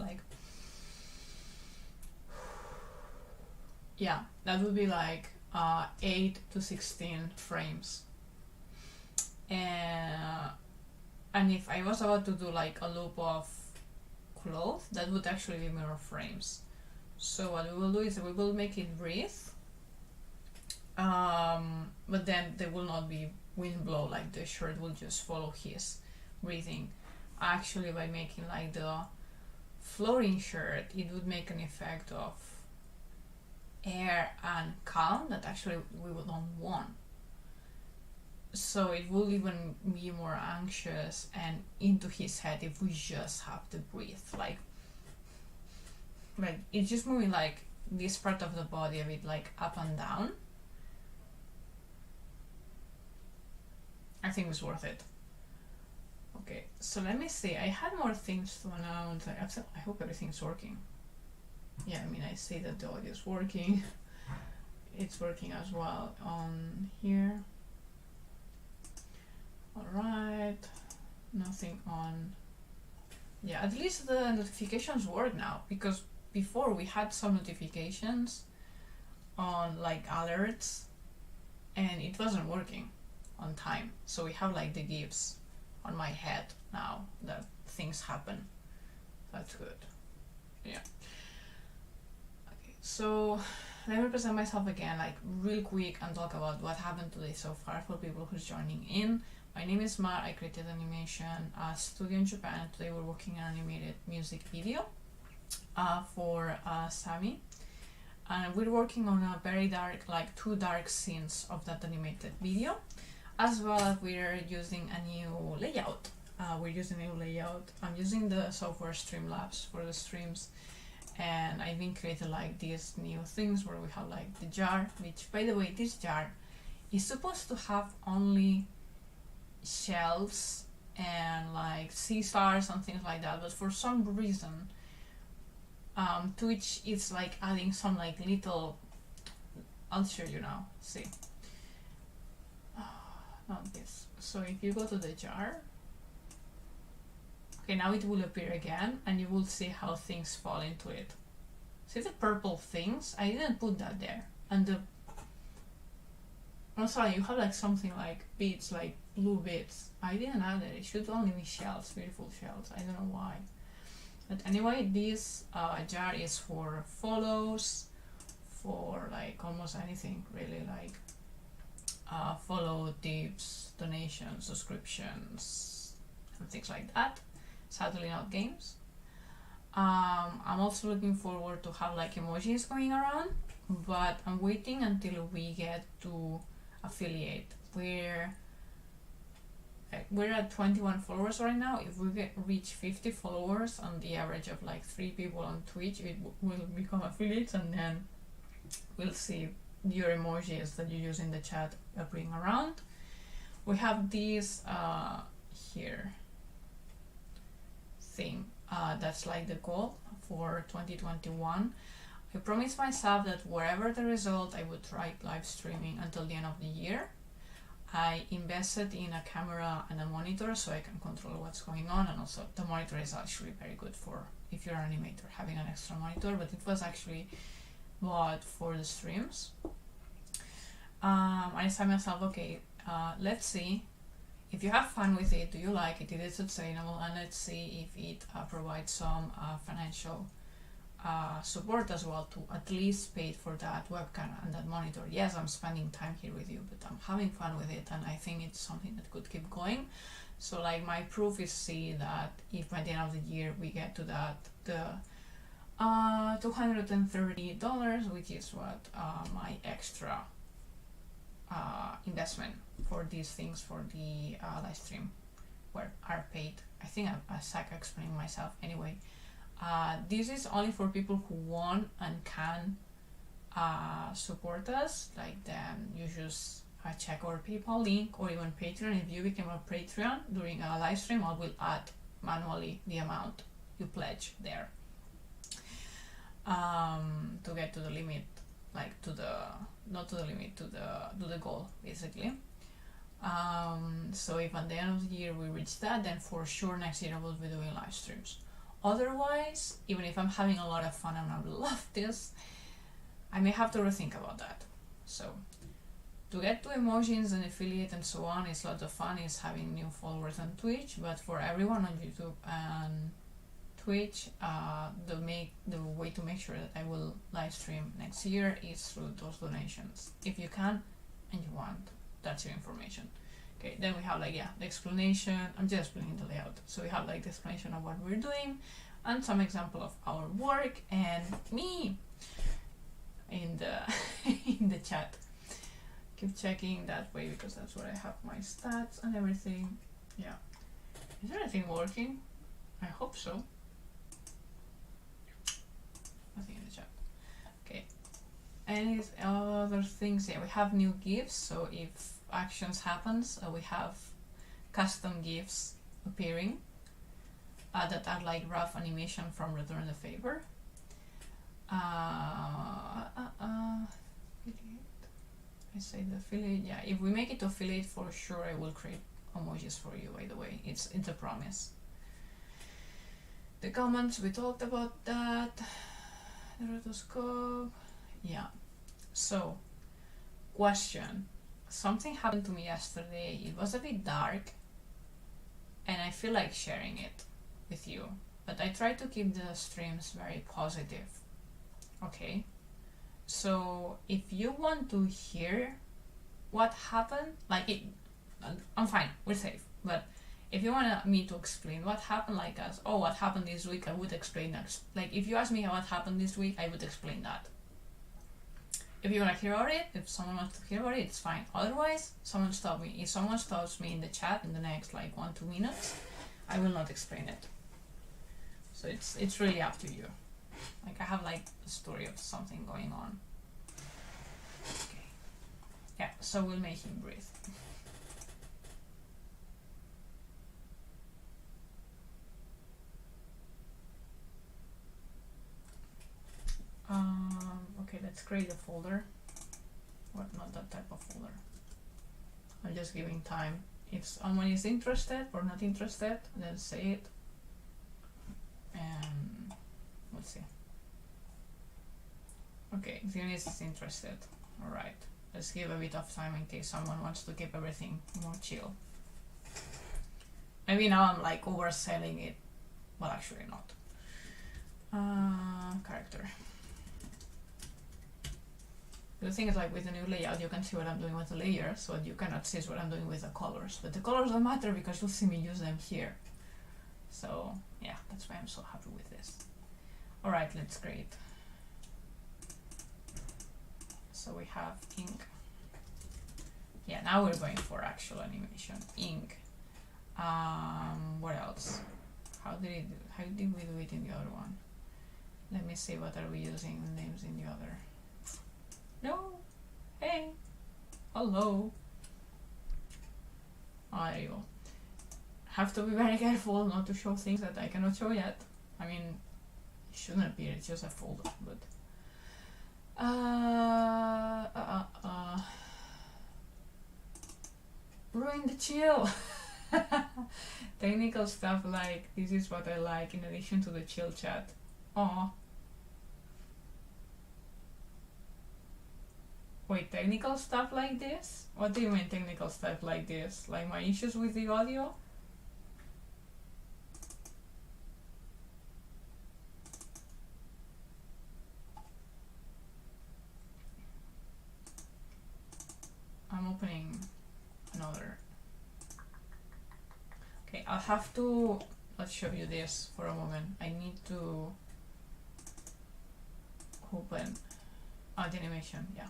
that would be 8 to 16 frames. And if I was about to do a loop of cloth, that would actually be more frames. So what we will do is we will make it breathe, but then there will not be wind blow, the shirt will just follow his breathing. Actually, by making the floating shirt, it would make an effect of air and calm that actually we don't want. So it will even be more anxious and into his head if we just have to breathe. It's just moving this part of the body a bit up and down. I think it's worth it. Okay, so let me see. I had more things to announce. I hope everything's working. Yeah, I see that the audio is working. It's working as well on here. Alright, nothing on. Yeah, at least the notifications work now, because before we had some notifications on alerts and it wasn't working on time. So we have the GIFs on my head now that things happen. That's good. Yeah. Okay, so let me present myself again real quick and talk about what happened today so far for people who's joining in. My name is Mar. I created animation studio in Japan. Today we're working on an animated music video for Sami, and we're working on a very dark, 2 dark scenes of that animated video, as well as we're using a new layout. I'm using the software Streamlabs for the streams, and I've been creating these new things where we have the jar, which, by the way, this jar is supposed to have only shells and sea stars and things like that, but for some reason Twitch is adding some little, I'll show you now, see. Not this. So if you go to the jar, okay, now it will appear again and you will see how things fall into it. See the purple things? I didn't put that there. And I'm sorry, you have something beads, blue beads. I didn't add it. It should only be shells, beautiful shells. I don't know why. But anyway, this jar is for follows, for almost anything really, follow, tips, donations, subscriptions, and things like that. Sadly not games. I'm also looking forward to have emojis going around, but I'm waiting until we get to affiliate. We're at 21 followers right now. If we reach 50 followers on the average of 3 people on Twitch, it will become affiliates, and then we'll see your emojis that you use in the chat appearing around. We have this here thing that's the goal for 2021. I promised myself that wherever the result, I would try live streaming until the end of the year. I invested in a camera and a monitor so I can control what's going on, and also the monitor is actually very good for if you're an animator having an extra monitor, but it was actually bought for the streams. I said myself, okay, let's see if you have fun with it, do you like it, is it sustainable, and let's see if it provides some financial support as well to at least pay for that webcam and that monitor. Yes, I'm spending time here with you, but I'm having fun with it, and I think it's something that could keep going. So my proof is see that if by the end of the year we get to that, the $230, which is what my extra investment for these things for the live stream where are paid. I think I suck explaining myself anyway. This is only for people who want and can support us. Like then you just check our PayPal link or even Patreon. If you become a Patreon during a live stream, I will add manually the amount you pledge there to get to the limit, like to the not to the limit, to the goal basically. So if at the end of the year we reach that, then for sure next year I will be doing live streams. Otherwise, even if I'm having a lot of fun and I love this, I may have to rethink about that. So to get to emojis and affiliate and so on, it's a lot of fun. It's having new followers on Twitch, but for everyone on YouTube and Twitch, the way to make sure that I will live stream next year is through those donations. If you can and you want, that's your information. Okay, then we have like the explanation. I'm just explaining the layout. So we have like the explanation of what we're doing and some example of our work and me in the in the chat. Keep checking that way because that's where I have my stats and everything. Yeah. Is there anything working? I hope so. Nothing in the chat. Okay. Any other things? Yeah, we have new GIFs. So if actions happens, we have custom GIFs appearing that are like rough animation from Return the Favor. I say the affiliate. Yeah, if we make it to affiliate, for sure I will create emojis for you. By the way, it's a promise. The comments, we talked about that. The rotoscope. Yeah. So, question. Something happened to me yesterday. It was a bit dark, and I feel like sharing it with you. But I try to keep the streams very positive. Okay. So if you want to hear what happened, like I'm fine, we're safe. But if you want me to explain what happened, like what happened this week, I would explain that. Like if you ask me what happened this week, I would explain that. If you want to hear about it, if someone wants to hear about it, it's fine. Otherwise, someone stop me. If someone stops me in the chat in the next like 1-2 minutes, I will not explain it. So it's really up to you. Like I have like a story of something going on. Okay. Yeah, so we'll make him breathe. Okay, let's create a folder. What, not that type of folder. I'm just giving time. If someone is interested or not interested, then say it. And let's see. Okay, Dionys is interested. Alright, let's give a bit of time in case someone wants to keep everything more chill. Maybe now I'm like overselling it. Well, actually not. Character. The thing is, like with the new layout, you can see what I'm doing with the layers, so you cannot see what I'm doing with the colors. But the colors don't matter because you'll see me use them here. So yeah, that's why I'm so happy with this. Alright, let's create. So we have ink. Yeah, now we're going for actual animation. Ink. What else? How did we do it in the other one? Let me see, what are we using the names in the other? No. Hey. Hello. There you go. Have to be very careful not to show things that I cannot show yet. I mean, it shouldn't appear, it's just a folder, but ruin the chill. Technical stuff like this is what I like in addition to the chill chat. Aww. Wait, technical stuff like this? What do you mean technical stuff like this? Like my issues with the audio? I'm opening another. Okay, I'll have to, let's show you this for a moment. I need to open the animation, yeah.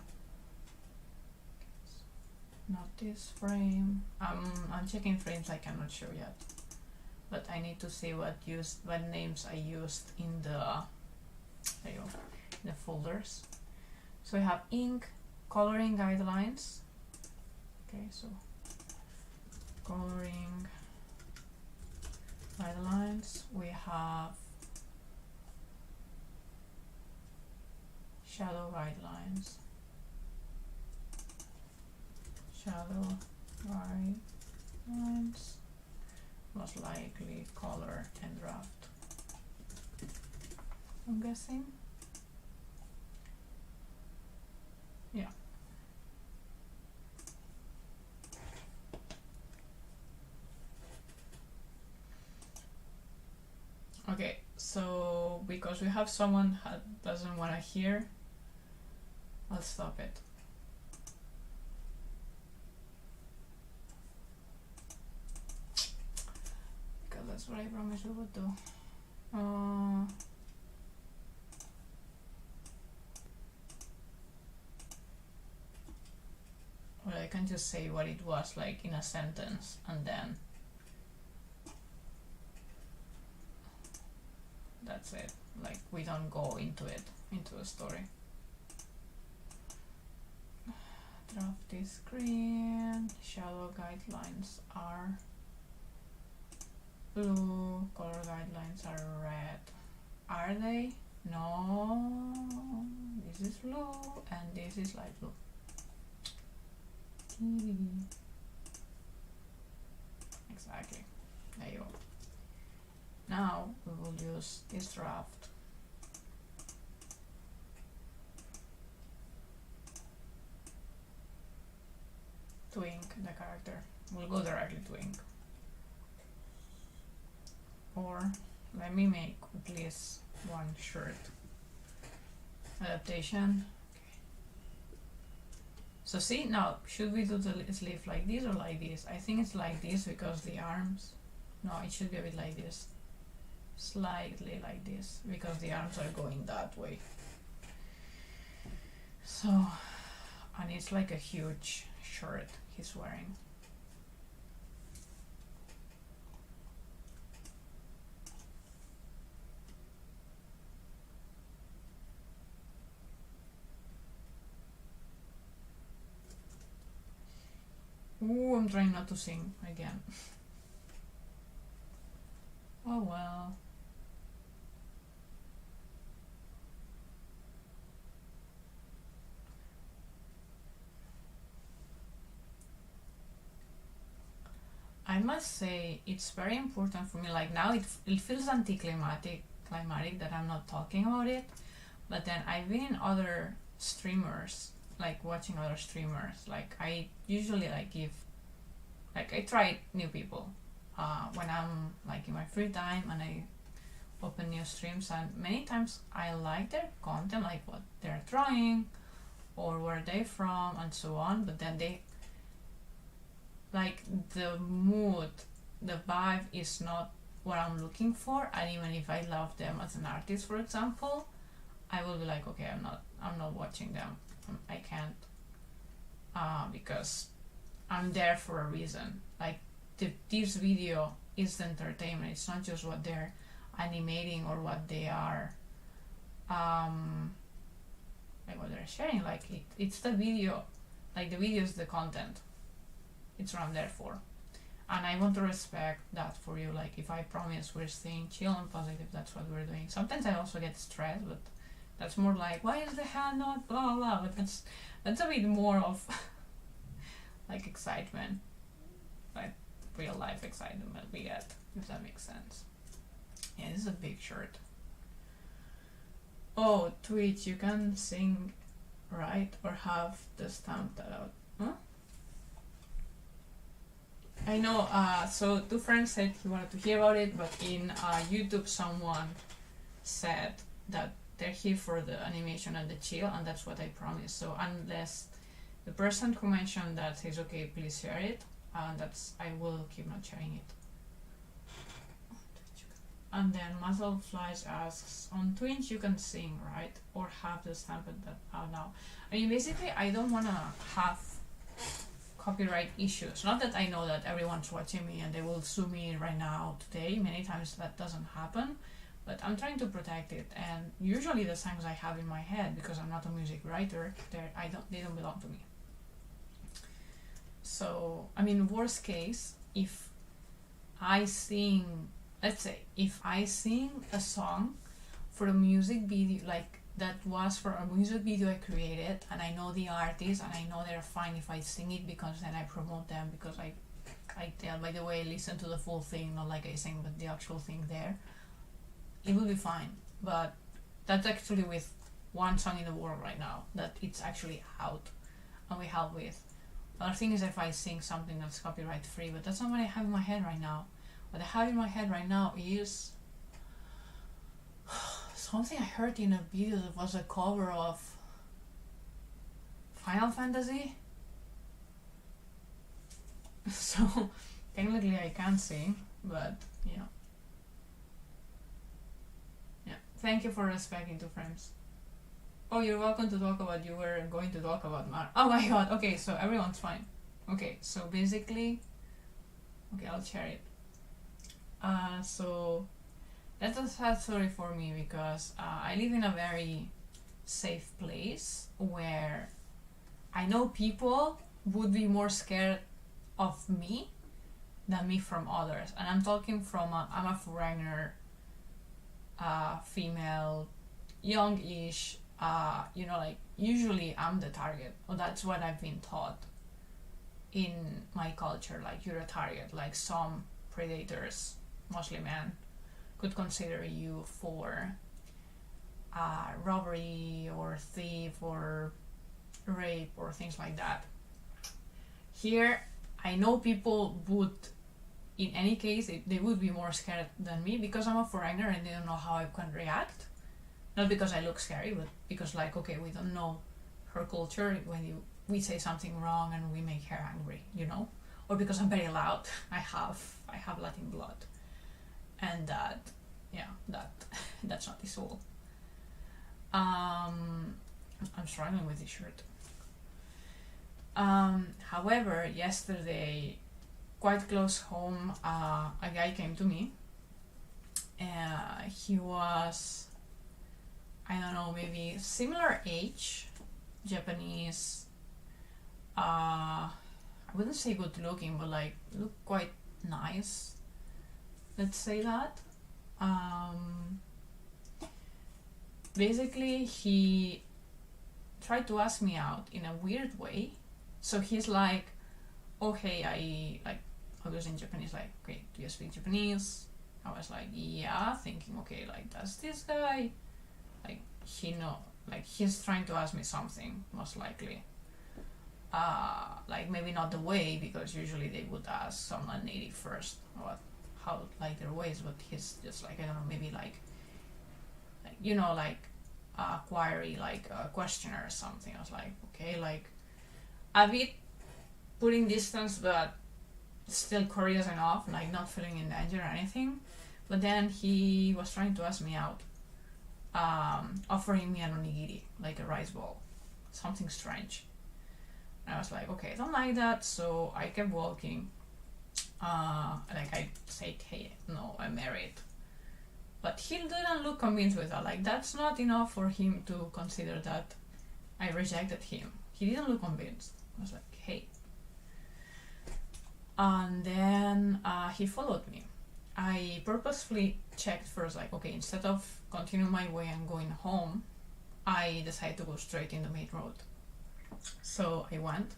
not this frame. I'm checking frames like I'm not sure yet, but I need to see what names I used in the folders. So we have ink, coloring guidelines. Okay, so coloring guidelines. We have shadow guidelines. Shadow guidelines. Most likely color and draft, I'm guessing. Yeah. Okay, so because we have someone that doesn't want to hear, I'll stop it. Because that's what I promised we would do. Well, I can just say what it was like in a sentence and then that's it. Like we don't go into the story. Draft this screen. Shadow guidelines are blue. Color guidelines are red. Are they? No. This is blue and this is light blue. Exactly. There you go. Now we will use this draft to ink the character. We'll go directly to ink. Or let me make at least one shirt adaptation. So see, now, should we do the sleeve like this or like this? I think it's like this because the arms, no, it should be a bit like this. Slightly like this because the arms are going that way. So, and it's like a huge shirt he's wearing. Ooh, I'm trying not to sing again. Oh well. I must say it's very important for me. Like now it feels anticlimactic that I'm not talking about it, but then I've been in other streamers, like watching other streamers. Like I usually I try new people when I'm like in my free time and I open new streams, and many times I like their content, like what they're drawing or where they're from and so on, but then they like the mood, the vibe is not what I'm looking for, and even if I love them as an artist, for example, I will be like, okay, I'm not watching them. I can't because I'm there for a reason. Like this video is the entertainment. It's not just what they're animating or what they are like what they're sharing. Like it's the video. Like the video is the content. It's what I'm there for, and I want to respect that for you. Like if I promise we're staying chill and positive, that's what we're doing. Sometimes I also get stressed, but that's more like, why is the hand not blah blah blah. But that's a bit more of like excitement, like real life excitement that we get, if that makes sense. Yeah, this is a big shirt. Oh, Twitch, you can sing, right? Or have the stamp that out. Huh? I know, so two friends said he wanted to hear about it, but in YouTube someone said that they're here for the animation and the chill, and that's what I promised. So unless the person who mentioned that says, okay, please share it, I will keep not sharing it. And then Muzzle Flies asks, on Twitch you can sing, right? Or have the stamp that now. I mean, basically, I don't want to have copyright issues. Not that I know that everyone's watching me and they will sue me right now today. Many times that doesn't happen, but I'm trying to protect it. And usually the songs I have in my head, because I'm not a music writer, they don't belong to me. So I mean, worst case, if I sing, let's say, if I sing a song for a music video, like that was for a music video I created, and I know the artist and I know they're fine if I sing it, because then I promote them, because I tell, by the way, listen to the full thing, not like I sing but the actual thing there, it will be fine. But that's actually with one song in the world right now that it's actually out and we help with. Other thing is if I sing something that's copyright free, but that's not what I have in my head right now. What I have in my head right now is something I heard in a video that was a cover of Final Fantasy. So technically I can't sing, but yeah. Thank you for respecting 2 frames. Oh, you're welcome to talk about, you were going to talk about oh my god, okay, so everyone's fine. Okay, so basically, okay, I'll share it. So that's a sad story for me, because I live in a very safe place where I know people would be more scared of me than me from others. And I'm talking from, I'm a foreigner, female, young-ish, like usually I'm the target, or that's what I've been taught in my culture, like you're a target, like some predators, mostly men, could consider you for robbery or thief or rape or things like that. Here, I know people would, in any case, they would be more scared than me, because I'm a foreigner and they don't know how I can react. Not because I look scary, but because, like, okay, we don't know her culture, when we say something wrong and we make her angry, or because I'm very loud. I have Latin blood, and that's not this all. I'm struggling with this shirt. However, yesterday, quite close home, a guy came to me. He was, I don't know, maybe similar age, Japanese. I wouldn't say good looking, but like look quite nice. Let's say that. Basically, he tried to ask me out in a weird way. So he's like, oh hey, I was in Japanese, like, okay, do you speak Japanese? I was like, yeah, thinking, okay, like, does this guy, like, he's trying to ask me something, most likely. Like, maybe not the way, because usually they would ask someone native first, or how, like, their ways, but he's just like, I don't know, maybe a query, like a questioner or something. I was like, okay, like, a bit putting distance, but still curious enough, like not feeling in danger or anything. But then he was trying to ask me out, offering me an onigiri, like a rice ball, something strange. And I was like, okay, I don't like that, so I kept walking. Like I said, hey, no, I'm married. But he didn't look convinced with that. Like, that's not enough for him to consider that I rejected him. He didn't look convinced. I was like, hey. And then he followed me. I purposefully checked first, like, okay, instead of continuing my way and going home, I decided to go straight in the main road. So I went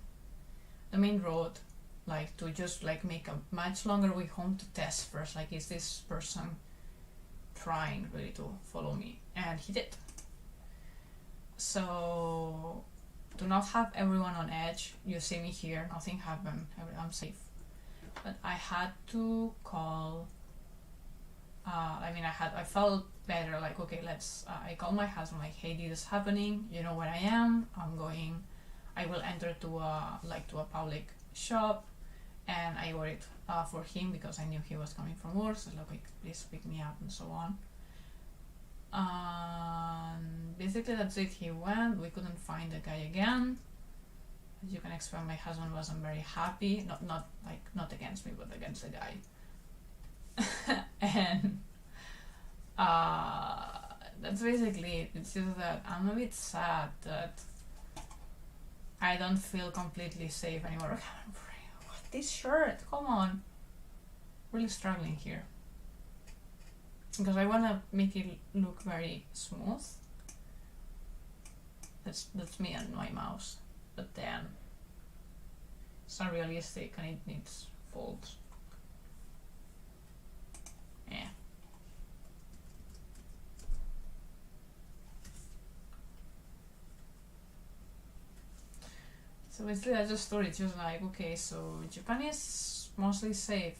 the main road, like, to just like make a much longer way home to test first, like, is this person trying really to follow me? And he did. So do not have everyone on edge. You see me here, nothing happened, I'm safe. But I had to call, I felt better, like, okay, I called my husband, like, hey, this is happening, you know where I am, I will enter to a public shop, and I waited for him because I knew he was coming from work, so like, okay, please pick me up and so on. Basically that's it. He went, we couldn't find the guy again, As you can expect, my husband wasn't very happy. Not against me, but against the guy. And that's basically it. It's just that I'm a bit sad that I don't feel completely safe anymore. What, this shirt? Come on. Really struggling here. Because I want to make it look very smooth. That's me and my mouse. But then it's not realistic and it needs folds. Yeah. So basically that's the story. It's just like, okay, so Japan is mostly safe,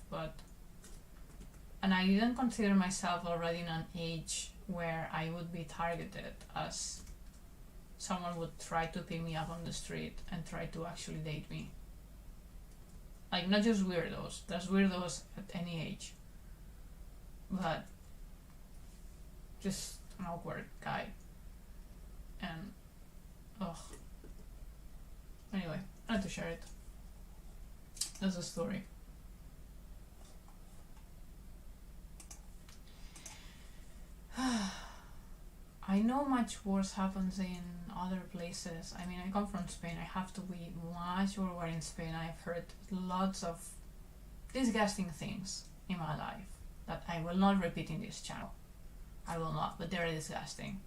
and I didn't consider myself already in an age where I would be targeted, as someone would try to pick me up on the street and try to actually date me. Like, not just weirdos, there's weirdos at any age, but just an awkward guy. And ugh. Anyway, I had to share it. That's a story. I know much worse happens in other places. I mean, I come from Spain. I have to be much more aware in Spain. I've heard lots of disgusting things in my life that I will not repeat in this channel. I will not, but they're disgusting.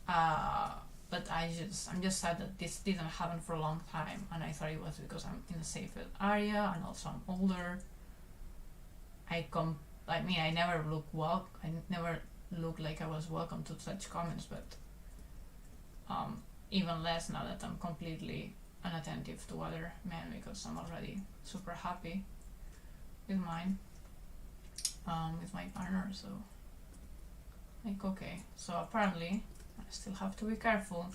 But I'm just sad that this didn't happen for a long time, and I thought it was because I'm in a safer area and also I'm older. I never looked like I was welcome to such comments, but even less now that I'm completely unattentive to other men, because I'm already super happy with mine, with my partner. So, like, okay, so apparently I still have to be careful,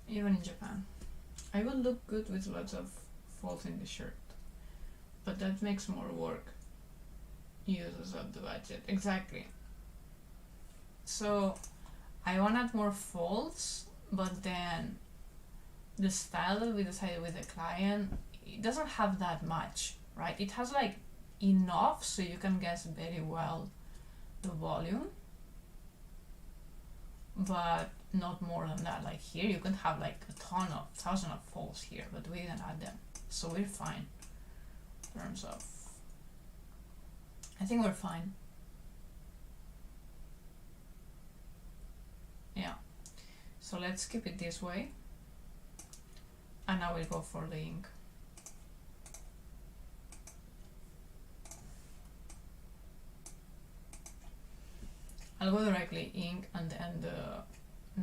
even in Japan. I will look good with lots of folds in the shirt, but that makes more work. Uses up the budget. Exactly. So I wanted more folds, but then the style that we decided with the client, it doesn't have that much, right? It has like enough so you can guess very well the volume, but not more than that. Like here you can have like thousand of folds here, but we didn't add them, so we're fine in terms of, I think we're fine. Yeah, so let's keep it this way, and now we'll go for the ink. I'll go directly ink, and then the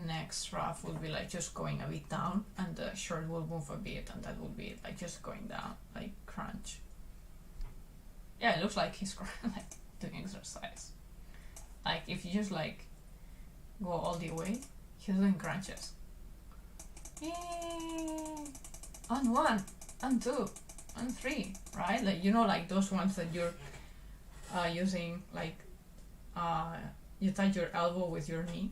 next rough will be like just going a bit down, and the shirt will move a bit, and that will be like just going down, like crunch. Yeah, it looks like he's like doing exercise. Like if you just like go all the way, he's doing crunches. Yay! On 1, on 2, on 3, right? Like, you know, like those ones that you're using, like you touch your elbow with your knee.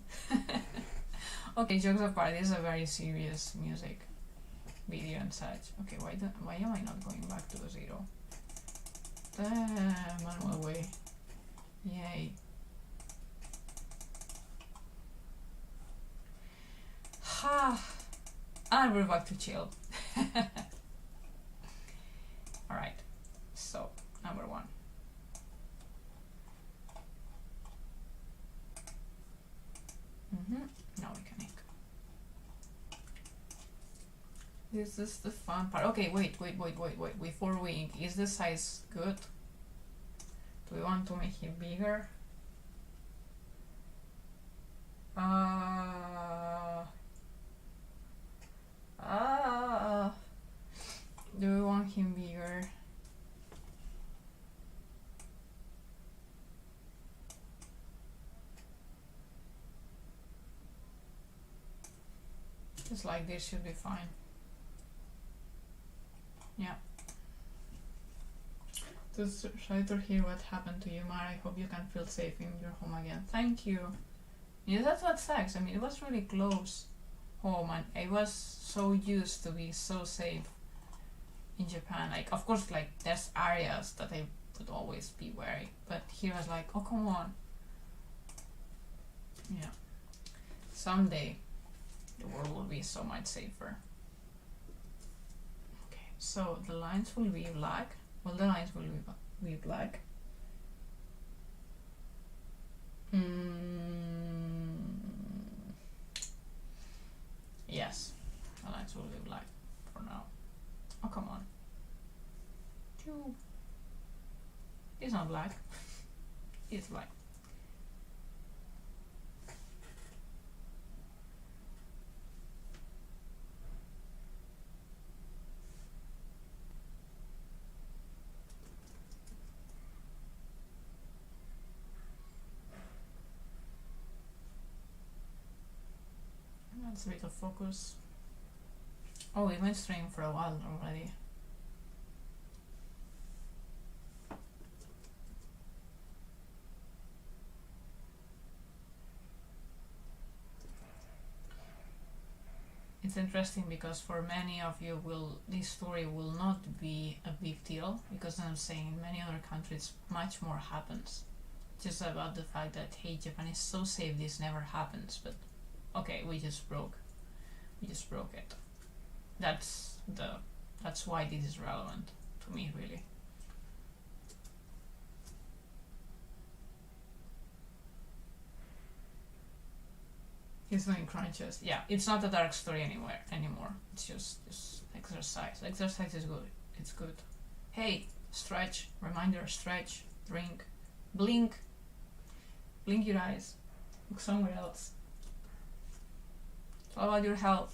Okay, jokes apart, this is a very serious music video and such. Okay, why am I not going back to 0? Manual way. Yay. And we're back to chill. Alright, so number 1. Now we can ink. This is the fun part. Okay, wait. Before we ink, is the size good? Do we want to make it bigger? Do we want him bigger? Just like this should be fine. Yeah. Just try to hear what happened to you, Mara. I hope you can feel safe in your home again. Thank you. Yeah, that's what sucks. I mean, it was really close. Oh man, I was so used to be so safe in Japan. Like, of course, like there's areas that I would always be wary, but here I was like, oh come on. Yeah. Someday the world will be so much safer. Okay, so the lines will be black. Well, the lines will be black. Yes, the lines will be black for now. Oh, come on. It's not black. It's black. That's a bit of focus. Oh, we've been streaming for a while already. It's interesting because for many of you this story will not be a big deal, because I'm saying in many other countries much more happens. Just about the fact that, hey, Japan is so safe, this never happens, but okay, we just broke it. That's why this is relevant to me, really. He's doing crunches. Yeah, it's not a dark story anymore. It's just exercise. Exercise is good. It's good. Hey, stretch. Reminder, stretch. Drink. Blink. Blink your eyes. Look somewhere else. It's all about your health.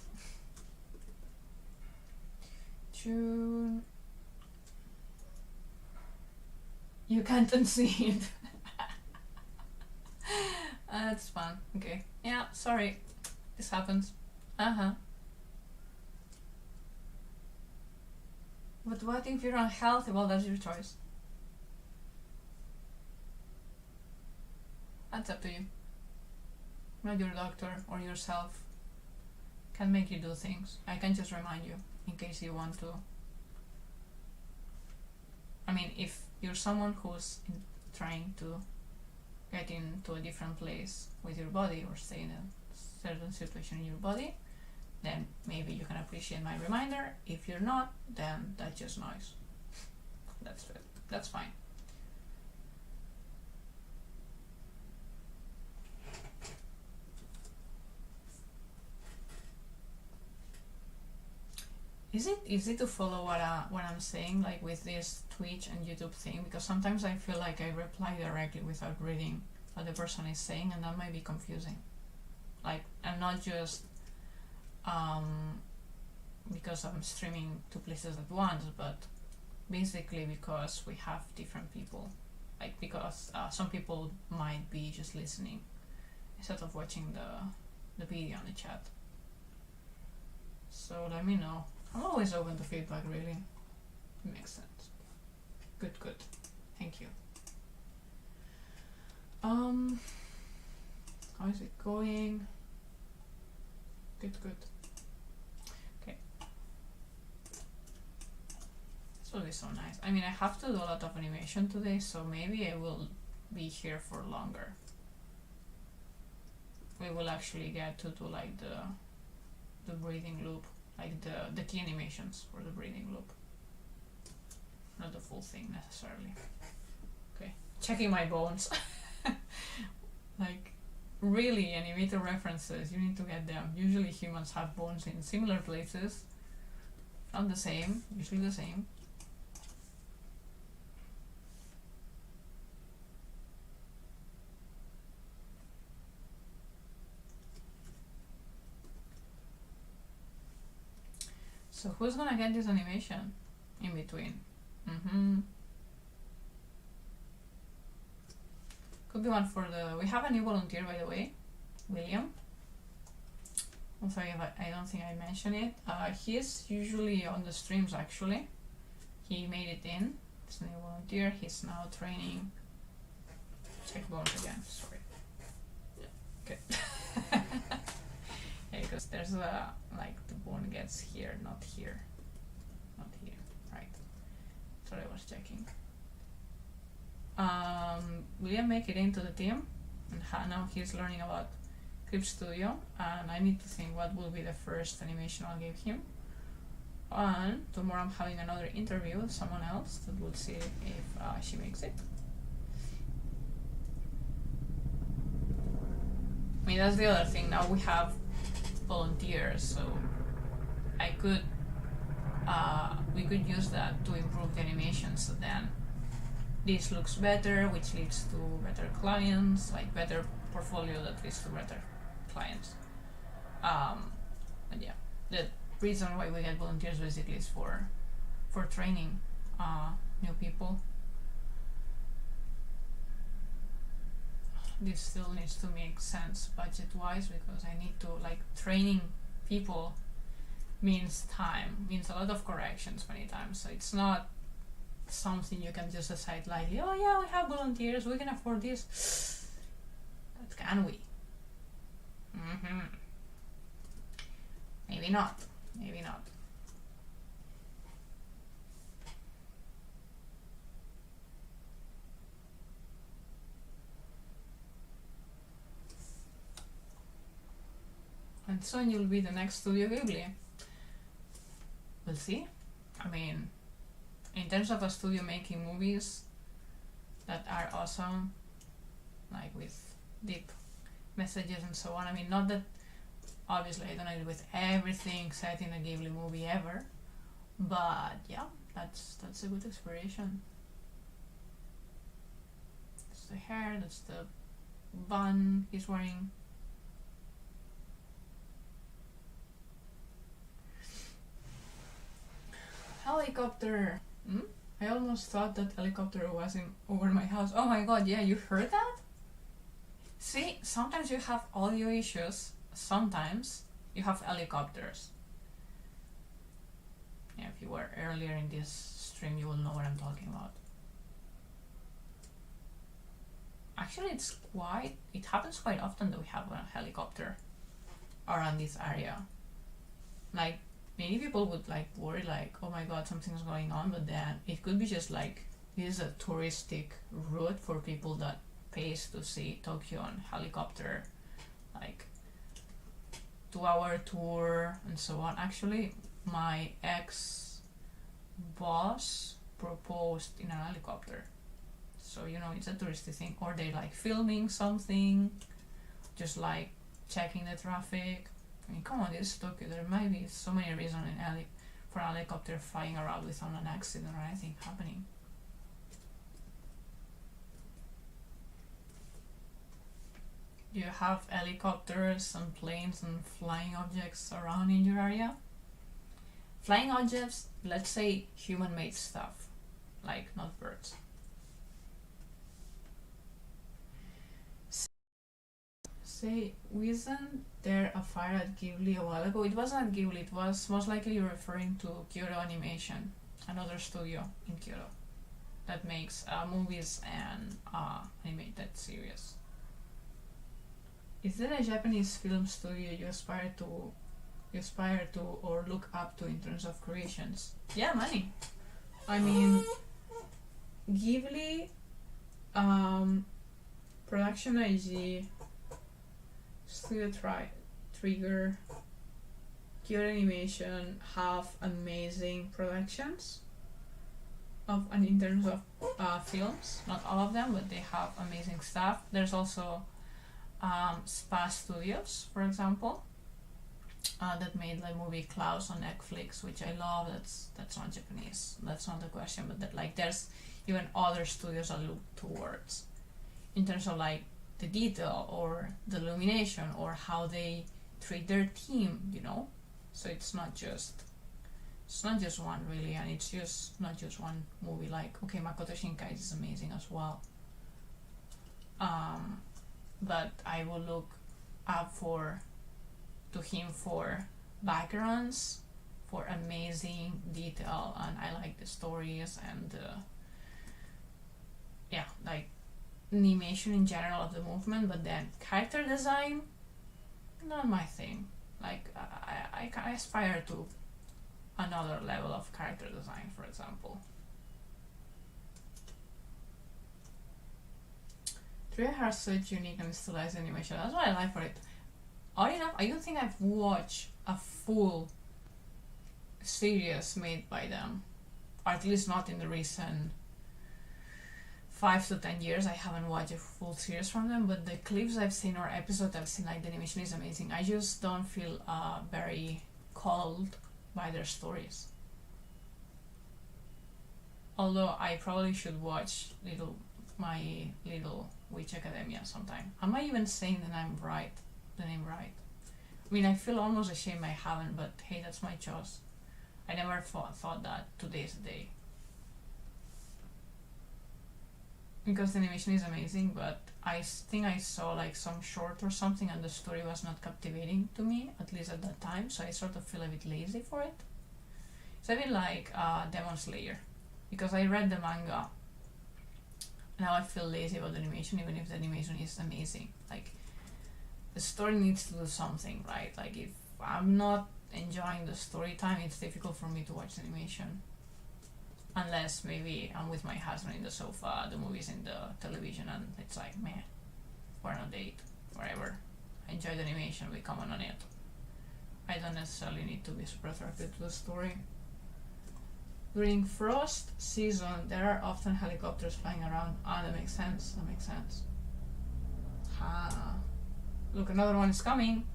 June. You can't unsee it. That's fun. Okay. Yeah, sorry. This happens. But what if you're unhealthy? Well, that's your choice. That's up to you. Not your doctor or yourself can make you do things. I can just remind you in case you want to. I mean, if you're someone who's trying to get into a different place with your body or stay in a certain situation in your body, then maybe you can appreciate my reminder. If you're not, then that's just noise. That's it. That's fine. Is it easy to follow what I'm saying, like with this Twitch and YouTube thing? Because sometimes I feel like I reply directly without reading what the person is saying, and that might be confusing. Like, I'm not just because I'm streaming two places at once, but basically because we have different people. Like, because some people might be just listening instead of watching the video on the chat. So let me know. I'm always open to feedback, really. It makes sense. Good. Thank you. How is it going? Good. Okay. This will be so nice. I mean, I have to do a lot of animation today, so maybe I will be here for longer. We will actually get to do like the breathing loop. Like the key animations for the breathing loop. Not the full thing necessarily. Okay, checking my bones. Like, really, animator references, you need to get them. Usually humans have bones in similar places. Not the same, usually the same. So who's gonna get this animation in between? Could be one for the... We have a new volunteer, by the way, William. I'm sorry if I don't think I mentioned it. He's usually on the streams, actually. He made it in. He's a new volunteer. He's now training. Check bones again, sorry. Yeah, okay. Yeah, because there's like the bone gets here, not here. Not here, right. Sorry, I was checking. William make it into the team, and now he's learning about Clip Studio, and I need to think what will be the first animation I'll give him. And tomorrow I'm having another interview with someone else that will see if she makes it. I mean, that's the other thing. Now we have volunteers, so I could we could use that to improve the animation. So then this looks better, which leads to better clients, like better portfolio that leads to better clients. But yeah, the reason why we get volunteers basically is for training new people. This still needs to make sense budget-wise, because I need to, like, training people means time, means a lot of corrections many times, so it's not something you can just decide lightly, oh yeah, we have volunteers, we can afford this. But can we? Maybe not. Maybe not. And soon you'll be the next Studio Ghibli. We'll see. I mean, in terms of a studio making movies that are awesome, like with deep messages and so on. I mean, not that, obviously I don't agree with everything set in a Ghibli movie ever, but yeah, that's a good inspiration. That's the hair, that's the bun he's wearing. Helicopter! I almost thought that helicopter was over my house. Oh my god, yeah, you heard that? See, sometimes you have audio issues, sometimes you have helicopters. Yeah, if you were earlier in this stream, you will know what I'm talking about. Actually, it happens quite often that we have a helicopter around this area. Like, many people would like worry like, oh my god, something's going on, but then it could be just like, this is a touristic route for people that pays to see Tokyo on helicopter, like 2-hour tour and so on. Actually, my ex-boss proposed in a helicopter, so you know, it's a touristy thing. Or they like filming something, just like checking the traffic. I mean, come on, this is Tokyo. There might be so many reasons for a helicopter flying around without an accident or anything happening. Do you have helicopters and planes and flying objects around in your area? Flying objects, let's say human-made stuff, like not birds. Say, wasn't there a fire at Ghibli a while ago? It wasn't at Ghibli, it was most likely referring to Kyoto Animation, another studio in Kyoto that makes movies and animated series. Is there a Japanese film studio you aspire to or look up to in terms of creations? Yeah, many. I mean, Ghibli, Production IG, Studio Trigger, Kyoto Animation have amazing productions in terms of films. Not all of them, but they have amazing stuff. There's also Spa Studios, for example, that made the movie Klaus on Netflix, which I love. That's not Japanese. That's not the question, but there's even other studios I look towards in terms of like the detail or the illumination or how they treat their team, you know. So it's not just one really, and it's just not just one movie. Like, okay, Makoto Shinkai is amazing as well, but I will look up to him for backgrounds, for amazing detail, and I like the stories and yeah, like animation in general of the movement. But then character design, not my thing. Like I aspire to another level of character design, for example. Three has such unique and stylized animation. That's what I like for it. Oddly enough, I don't think I've watched a full series made by them, or at least not in the recent 5 to 10 years. I haven't watched a full series from them, but the clips I've seen or episodes I've seen, like, the animation is amazing. I just don't feel very called by their stories. Although I probably should watch my Little Witch Academia sometime. Am I even saying the name right? I mean, I feel almost ashamed I haven't, but hey, that's my choice. I never thought that today's the day. Because the animation is amazing, but I think I saw like some short or something and the story was not captivating to me, at least at that time, so I sort of feel a bit lazy for it. It's a bit like Demon Slayer, because I read the manga. Now I feel lazy about the animation, even if the animation is amazing. Like, the story needs to do something, right? Like, if I'm not enjoying the story time, it's difficult for me to watch the animation. Unless maybe I'm with my husband in the sofa, the movie's in the television, and it's like, man, we're on a date, whatever. I enjoy the animation, we comment on it. I don't necessarily need to be super attracted to the story. During frost season, there are often helicopters flying around. That makes sense. Look, another one is coming.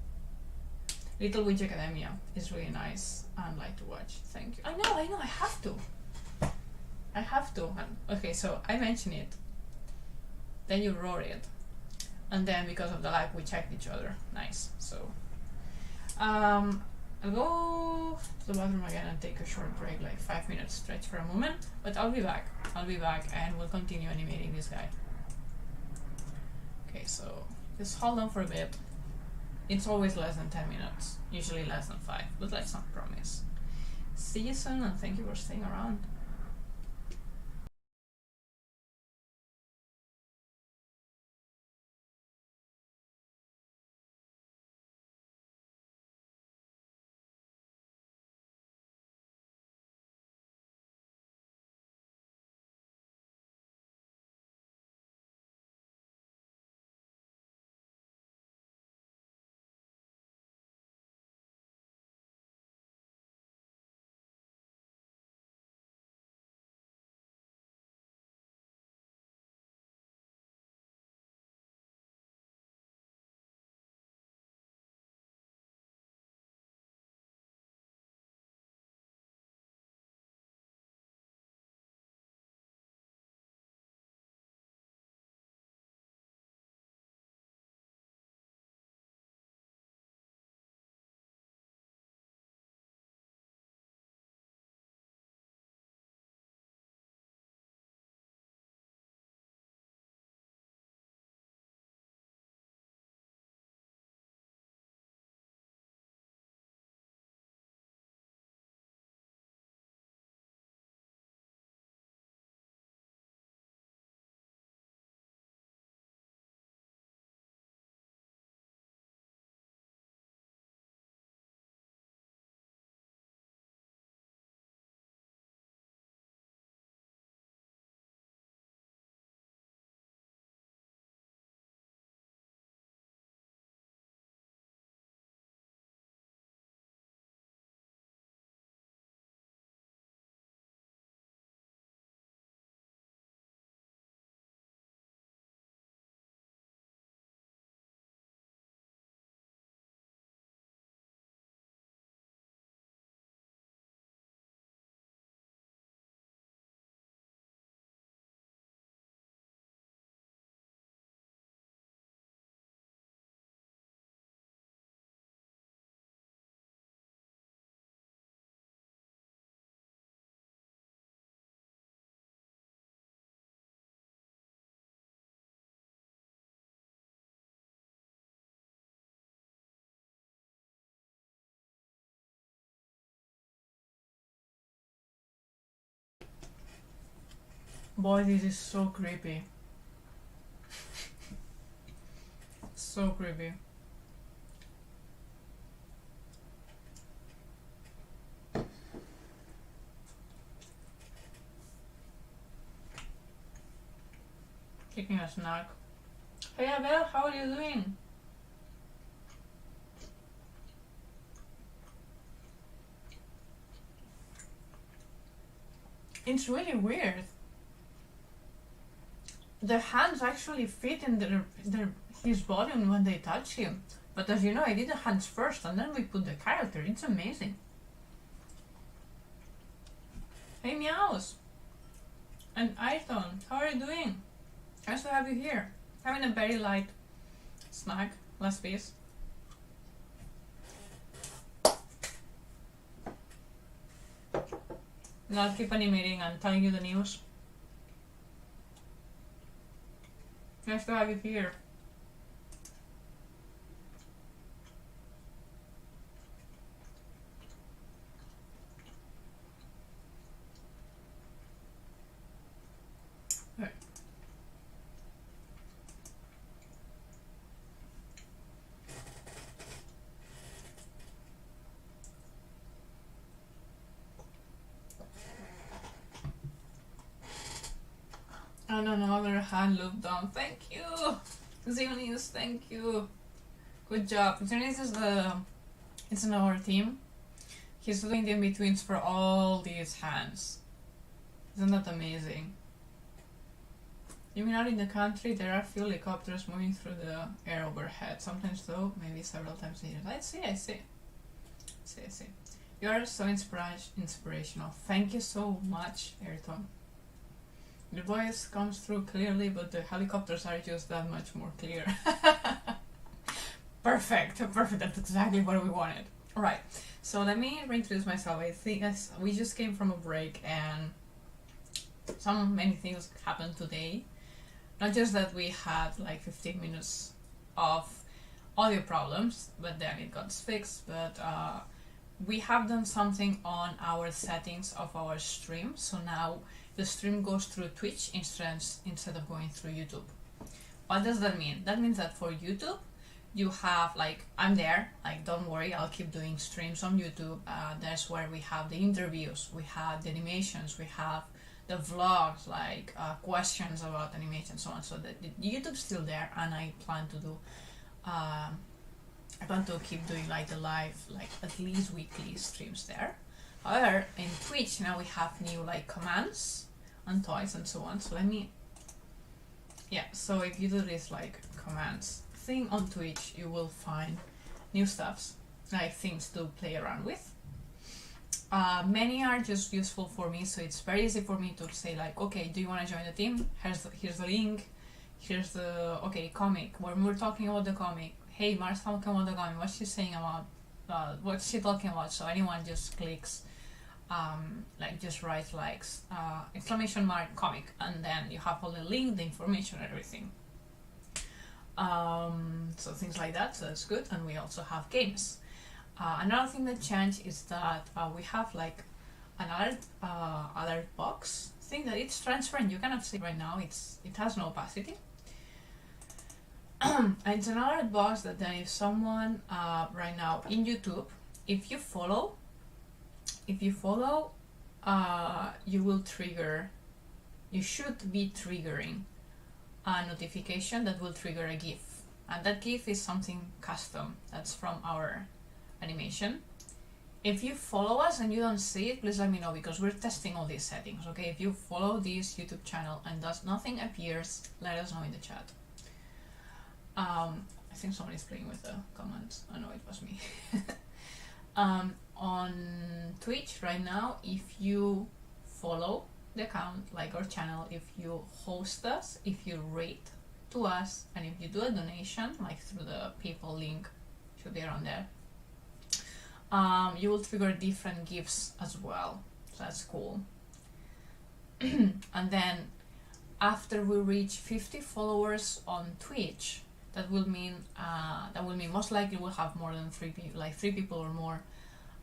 Little Witch Academia is really nice and like to watch. Thank you. I know, I have to. Okay, so I mentioned it. Then you wrote it. And then because of the lag, we checked each other. Nice. So, I'll go to the bathroom again and take a short break, like 5 minutes stretch for a moment. But I'll be back and we'll continue animating this guy. Okay, so just hold on for a bit. It's always less than 10 minutes, usually less than 5, but let's not promise. See you soon and thank you for staying around. Boy, this is so creepy. So creepy. taking a snack. Hey Abel, how are you doing? It's really weird. The hands actually fit in his body when they touch him. But as you know, I did the hands first and then we put the character. It's amazing. Hey Meows! And Ayrton, how are you doing? Nice to have you here. Having a very light snack, last piece. Now I'll keep animating and telling you the news. Nice to have you here. Right. And another hand loop down. Thank you! Zionis, thank you! Good job. Zionis it's in our team. He's doing the in-betweens for all these hands. Isn't that amazing? Even out in the country, there are few helicopters moving through the air overhead. Sometimes though, maybe several times a year. I see. You are so inspirational. Thank you so much, Ayrton. The voice comes through clearly, but the helicopters are just that much more clear. Perfect. That's exactly what we wanted. Alright, so let me reintroduce myself. I think we just came from a break and many things happened today. Not just that we had like 15 minutes of audio problems, but then it got fixed, but we have done something on our settings of our stream, so now the stream goes through Twitch instead of going through YouTube. What does that mean? That means that for YouTube, you have like, I'm there, like don't worry, I'll keep doing streams on YouTube. That's where we have the interviews, we have the animations, we have the vlogs, like questions about animation and so on. So the YouTube's still there, and I plan to keep doing like the live, like at least weekly streams there. However, in Twitch now we have new like commands and toys and so on. So so if you do this like commands thing on Twitch, you will find new stuffs, like things to play around with. Many are just useful for me, so it's very easy for me to say like, okay, do you want to join the team? Here's the link. Here's the comic. When we're talking about the comic, hey, Mar's talking about the comic. What's she saying about? What's she talking about? So anyone just clicks, just writes likes, exclamation mark comic, and then you have all the link, the information, and everything. So things like that. So that's good, and we also have games. Another thing that changed is that we have like an alert box thing that it's transparent. You cannot see right now. It has no opacity. And it's an alert box that then if someone right now in YouTube, if you follow, you will trigger. You should be triggering a notification that will trigger a GIF, and that GIF is something custom that's from our animation. If you follow us and you don't see it, please let me know, because we're testing all these settings. Okay, if you follow this YouTube channel and nothing appears, let us know in the chat. I think someone is playing with the comments. Oh no, it was me. On Twitch right now, if you follow the account, like our channel, if you host us, if you rate to us, and if you do a donation, like through the PayPal link, should be around there, you will trigger different GIFs as well. So that's cool. And then after we reach 50 followers on Twitch, that will mean most likely we'll have more than 3 people, like 3 people or more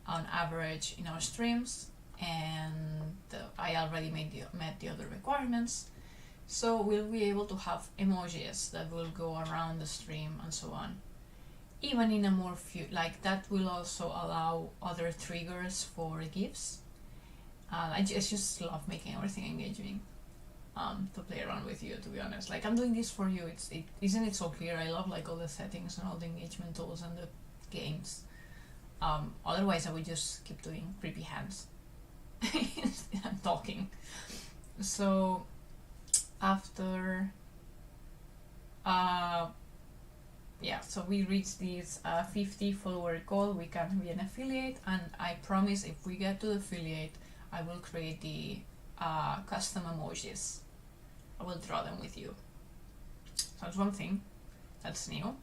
on average in our streams, and I already met the other requirements, so we'll be able to have emojis that will go around the stream and so on. Even in a more few, like that will also allow other triggers for GIFs. I just love making everything engaging. to play around with you, to be honest. Like, I'm doing this for you. Isn't it so clear? I love like all the settings and all the engagement tools and the games. Otherwise I would just keep doing creepy hands and talking. So after yeah, so we reached this 50 follower goal, we can be an affiliate, and I promise if we get to the affiliate, I will create the custom emojis. I will draw them with you. So that's one thing that's new.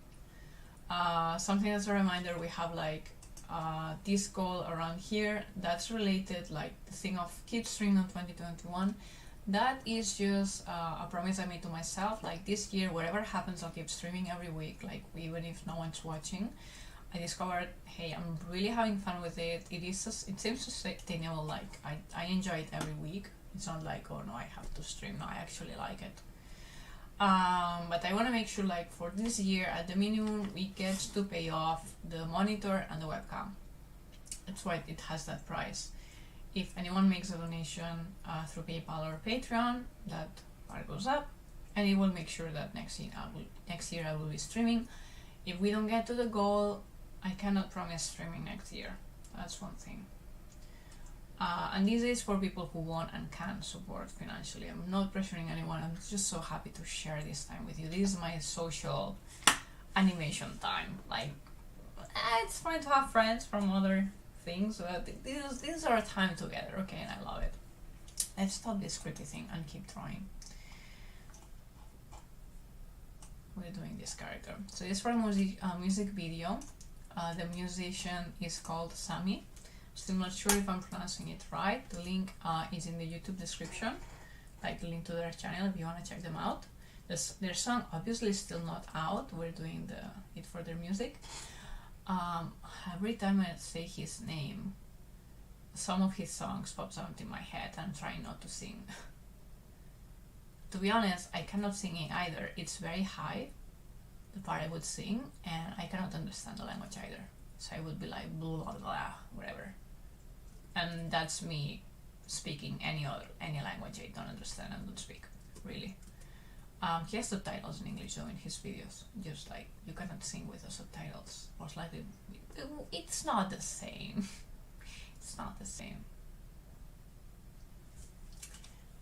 Something as a reminder, we have like this goal around here that's related, like the thing of keep streaming on 2021. That is just a promise I made to myself. Like this year, whatever happens, I'll keep streaming every week, like even if no one's watching. I discovered, hey, I'm really having fun with it. It seems sustainable. Like I enjoy it every week. It's not like, oh no, I have to stream. No, I actually like it. But I want to make sure, like for this year, at the minimum, we get to pay off the monitor and the webcam. That's why it has that price. If anyone makes a donation through PayPal or Patreon, that part goes up, and it will make sure that next year I will be streaming. If we don't get to the goal, I cannot promise streaming next year. That's one thing. And this is for people who want and can support financially. I'm not pressuring anyone. I'm just so happy to share this time with you. This is my social animation time. Like, it's fun to have friends from other things, but this is our time together, okay, and I love it. Let's stop this creepy thing and keep drawing. We're doing this character. So this is for a music video. The musician is called Sammy. Still not sure if I'm pronouncing it right. The link is in the YouTube description, like the link to their channel if you want to check them out. Their song obviously is still not out. We're doing it for their music. Every time I say his name, some of his songs pops out in my head. I'm trying not to sing. To be honest, I cannot sing it either. It's very high, the part I would sing, and I cannot understand the language either. So I would be like blah blah blah, whatever. And that's me speaking any language I don't understand and don't speak, really. He has subtitles in English though in his videos, just like you cannot sing with the subtitles, or slightly. It's not the same. It's not the same.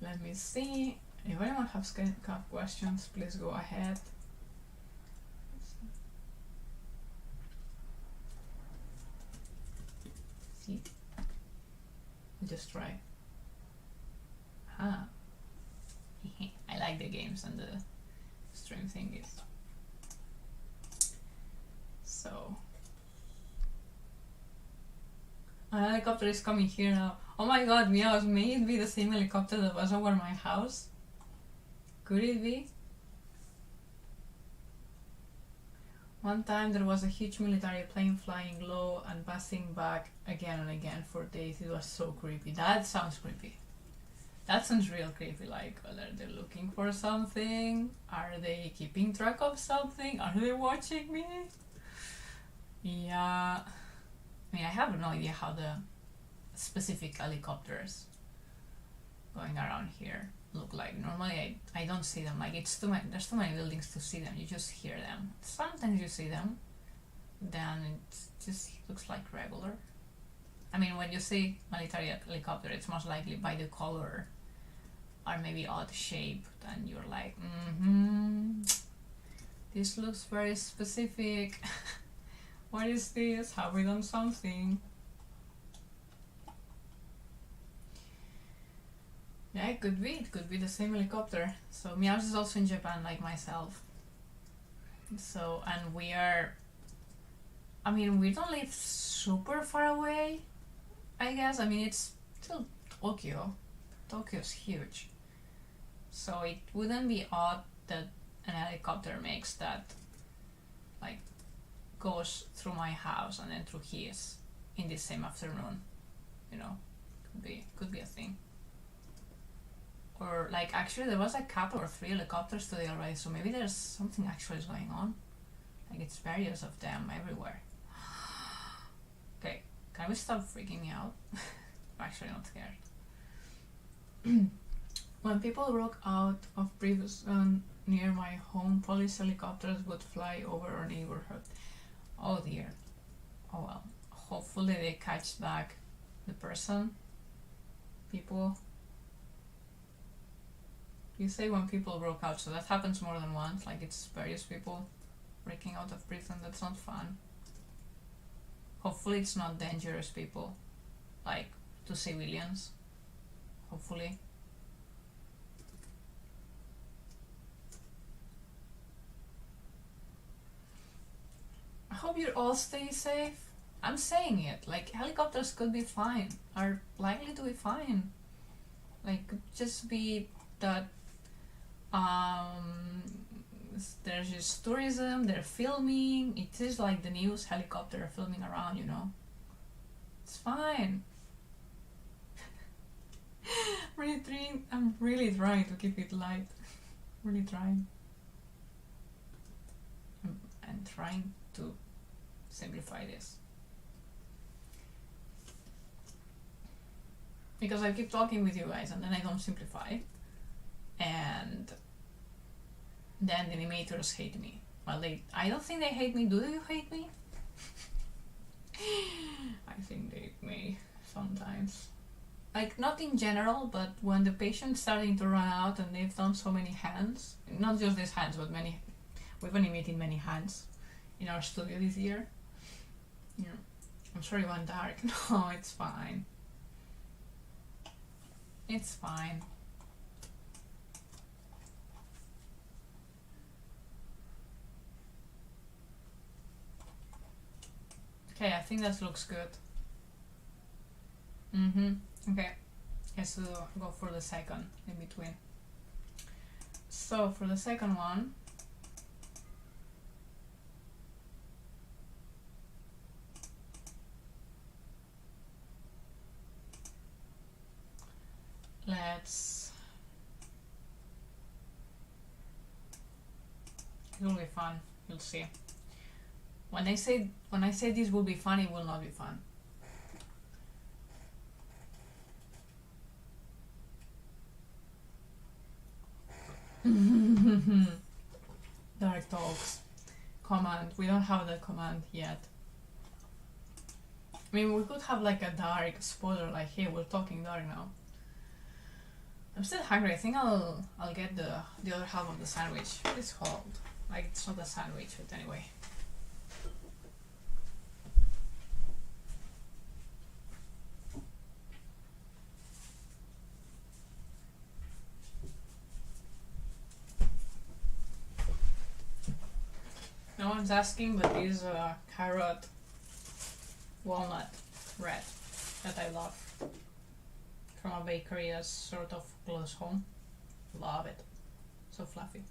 Let me see. If anyone has questions, please go ahead. See? Just try. Ah. I like the games and the stream thingies. So a helicopter is coming here now. Oh my god, meows, may it be the same helicopter that was over my house? Could it be? One time there was a huge military plane flying low and passing back again and again for days. It was so creepy. That sounds creepy. That sounds real creepy, like, are they looking for something? Are they keeping track of something? Are they watching me? Yeah. I mean, I have no idea how the specific helicopters going around here look like. Normally I don't see them, like there's too many buildings to see them, you just hear them. Sometimes you see them, then it just looks like regular. I mean, when you see military helicopter, it's most likely by the color or maybe odd shape, and you're like, this looks very specific. What is this? Have we done something? Yeah, it could be the same helicopter. So Meows is also in Japan, like myself. So, and we don't live super far away, I guess. I mean, it's still Tokyo. Tokyo's huge. So it wouldn't be odd that an helicopter makes that, like, goes through my house and then through his in the same afternoon. You know, could be a thing. Or, like, actually there was a couple or 3 helicopters today already, so maybe there's something actually is going on. Like, it's various of them everywhere. Okay, can we stop freaking me out? I'm actually not scared. When people broke out of prison near my home, police helicopters would fly over our neighborhood. Oh dear. Oh well. Hopefully they catch back the person. People. You say when people broke out, so that happens more than once, like it's various people breaking out of prison. That's not fun. Hopefully it's not dangerous people, like to civilians. Hopefully. I hope you all stay safe. I'm saying it, like helicopters could be fine, are likely to be fine. Like could just be that there's just tourism, they're filming, it is like the news helicopter filming around, you know. It's fine. I'm really trying to keep it light. Really trying. I'm trying to simplify this. Because I keep talking with you guys and then I don't simplify. And then the animators hate me. Well, I don't think they hate me. Do you hate me? I think they may sometimes. Like, not in general, but when the patient's starting to run out and they've done so many hands, not just these hands, but many, we've animated many hands in our studio this year. Yeah. I'm sorry, went dark. No, it's fine. It's fine. Okay, I think that looks good. Okay, let's go for the second in between. So for the second one, it will be fun, you'll see. When I say this will be fun, it will not be fun. Dark talks. Command. We don't have that command yet. I mean, we could have like a dark spoiler, like, hey, we're talking dark now. I'm still hungry. I think I'll get the other half of the sandwich. Please hold. Like, it's not a sandwich, but anyway. No one's asking, but this is a carrot walnut bread that I love from a bakery that's sort of close home. Love it. So fluffy.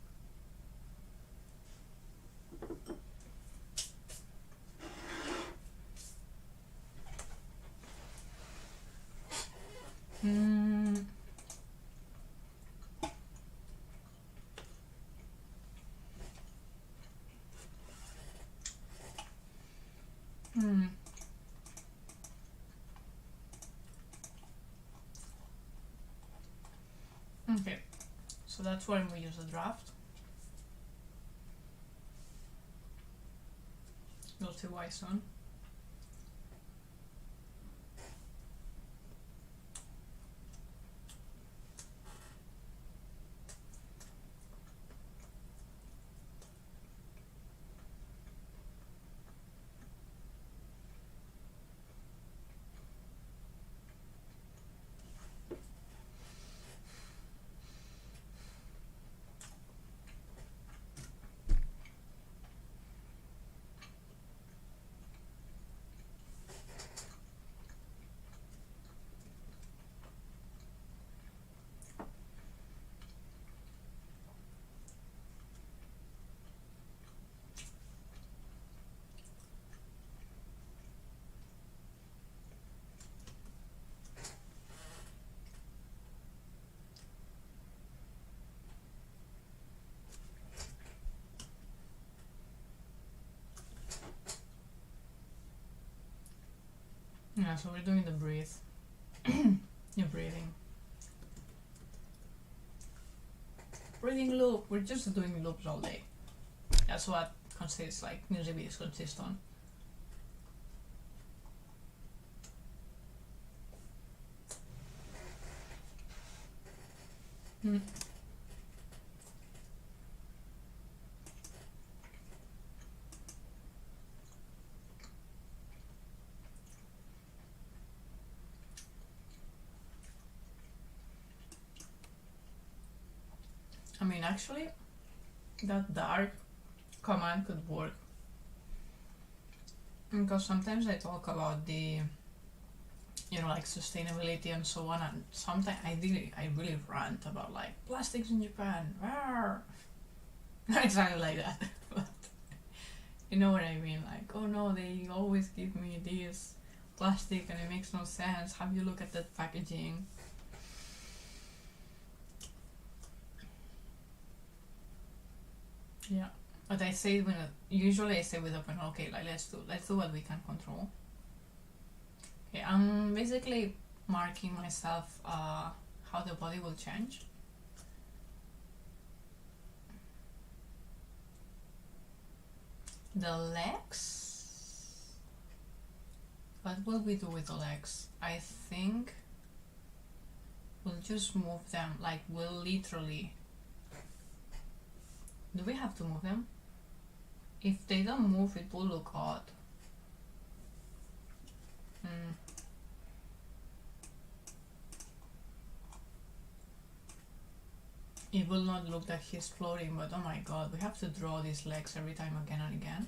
Okay, so that's when we use the draft. You'll see why soon. Yeah, so we're doing the breathe. You're breathing. reading loop. We're just doing loops all day. That's what consists, like, music videos consist on. I mean, actually, that dark command could work, because sometimes I talk about the, you know, like sustainability and so on, and sometimes I really rant about like plastics in Japan. Not exactly like that, but you know what I mean. Like, oh no, they always give me this plastic and it makes no sense. Have you look at that packaging? Yeah, but I say when usually I say with open, okay, like let's do what we can control. Okay, I'm basically marking myself how the body will change. The legs. What will we do with the legs? I think we'll just move them. Like, we'll literally. Do we have to move them? If they don't move, it will look odd. It will not look like he's floating, but oh my god, we have to draw these legs every time again and again.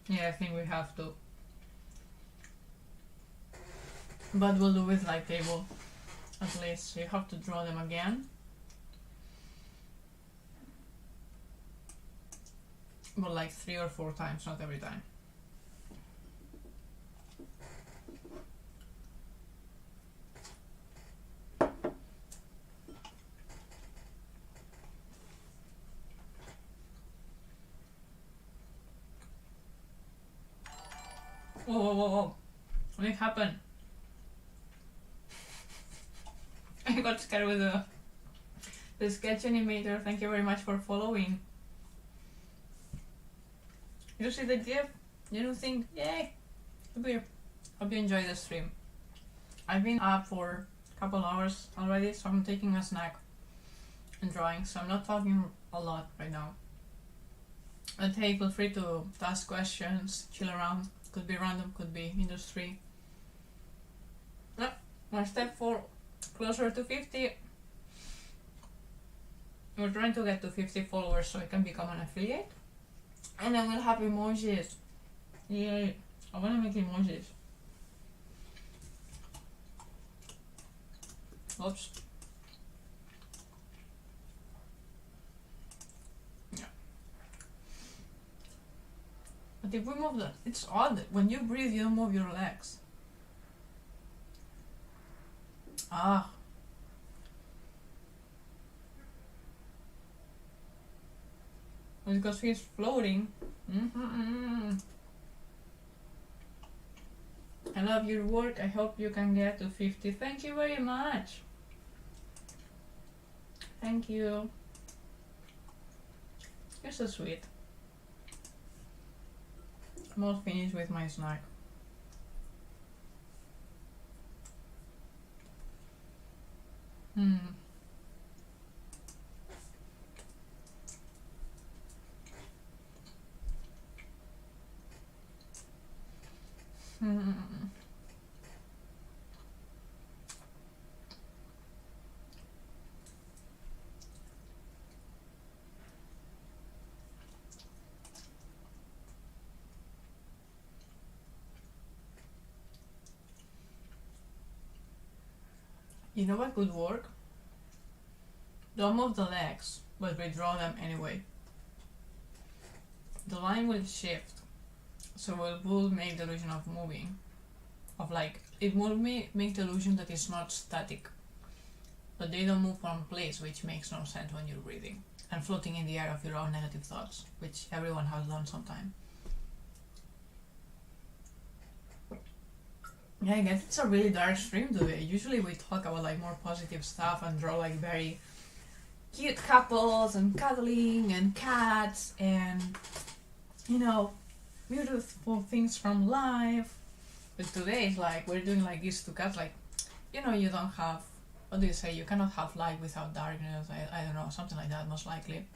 Yeah, I think we have to. But we'll do it like table, at least. So you have to draw them again. But like 3 or 4 times, not every time. Whoa. What happened? I got scared with the sketch animator. Thank you very much for following. You see the GIF? You don't think, yay! Hope you enjoy the stream. I've been up for a couple hours already, so I'm taking a snack and drawing, so I'm not talking a lot right now. But hey, feel free to ask questions, chill around. Could be random, could be industry. Yep, one step closer to 50. We're trying to get to 50 followers so I can become an affiliate. And then we'll have emojis. Yay, I wanna make emojis. Oops. Yeah. But if we move it's odd. When you breathe, you don't move your legs. Ah. Because he's floating. I love your work. I hope you can get to 50. Thank you very much. Thank you. You're so sweet. I'm all finished with my snack. You know what could work? Don't move the legs, but redraw them anyway. The line will shift, So it will make the illusion of moving, of like, it will make the illusion that it's not static, but they don't move from place, which makes no sense when you're breathing and floating in the air of your own negative thoughts, which everyone has done sometime. Yeah, I guess it's a really dark stream today. Usually we talk about like more positive stuff and draw like very cute couples and cuddling and cats and, you know, beautiful things from life. But today it's like we're doing like these two cats, like, you know, you don't have, what do you say, you cannot have light without darkness, I don't know, something like that most likely.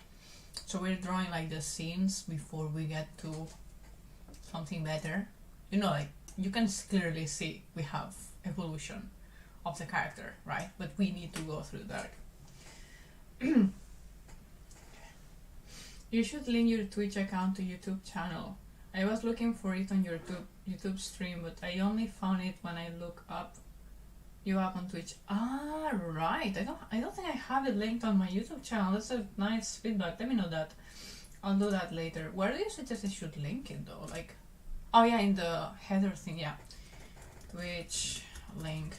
So we're drawing like the scenes before we get to something better. You know, like, you can clearly see we have evolution of the character, right? But we need to go through that. You should link your Twitch account to YouTube channel. I was looking for it on your YouTube stream, but I only found it when I look up you up on Twitch. Ah, right. I don't think I have it linked on my YouTube channel. That's a nice feedback. Let me know that. I'll do that later. Where do you suggest I should link it though? Like, oh yeah, in the header thing, yeah. Twitch link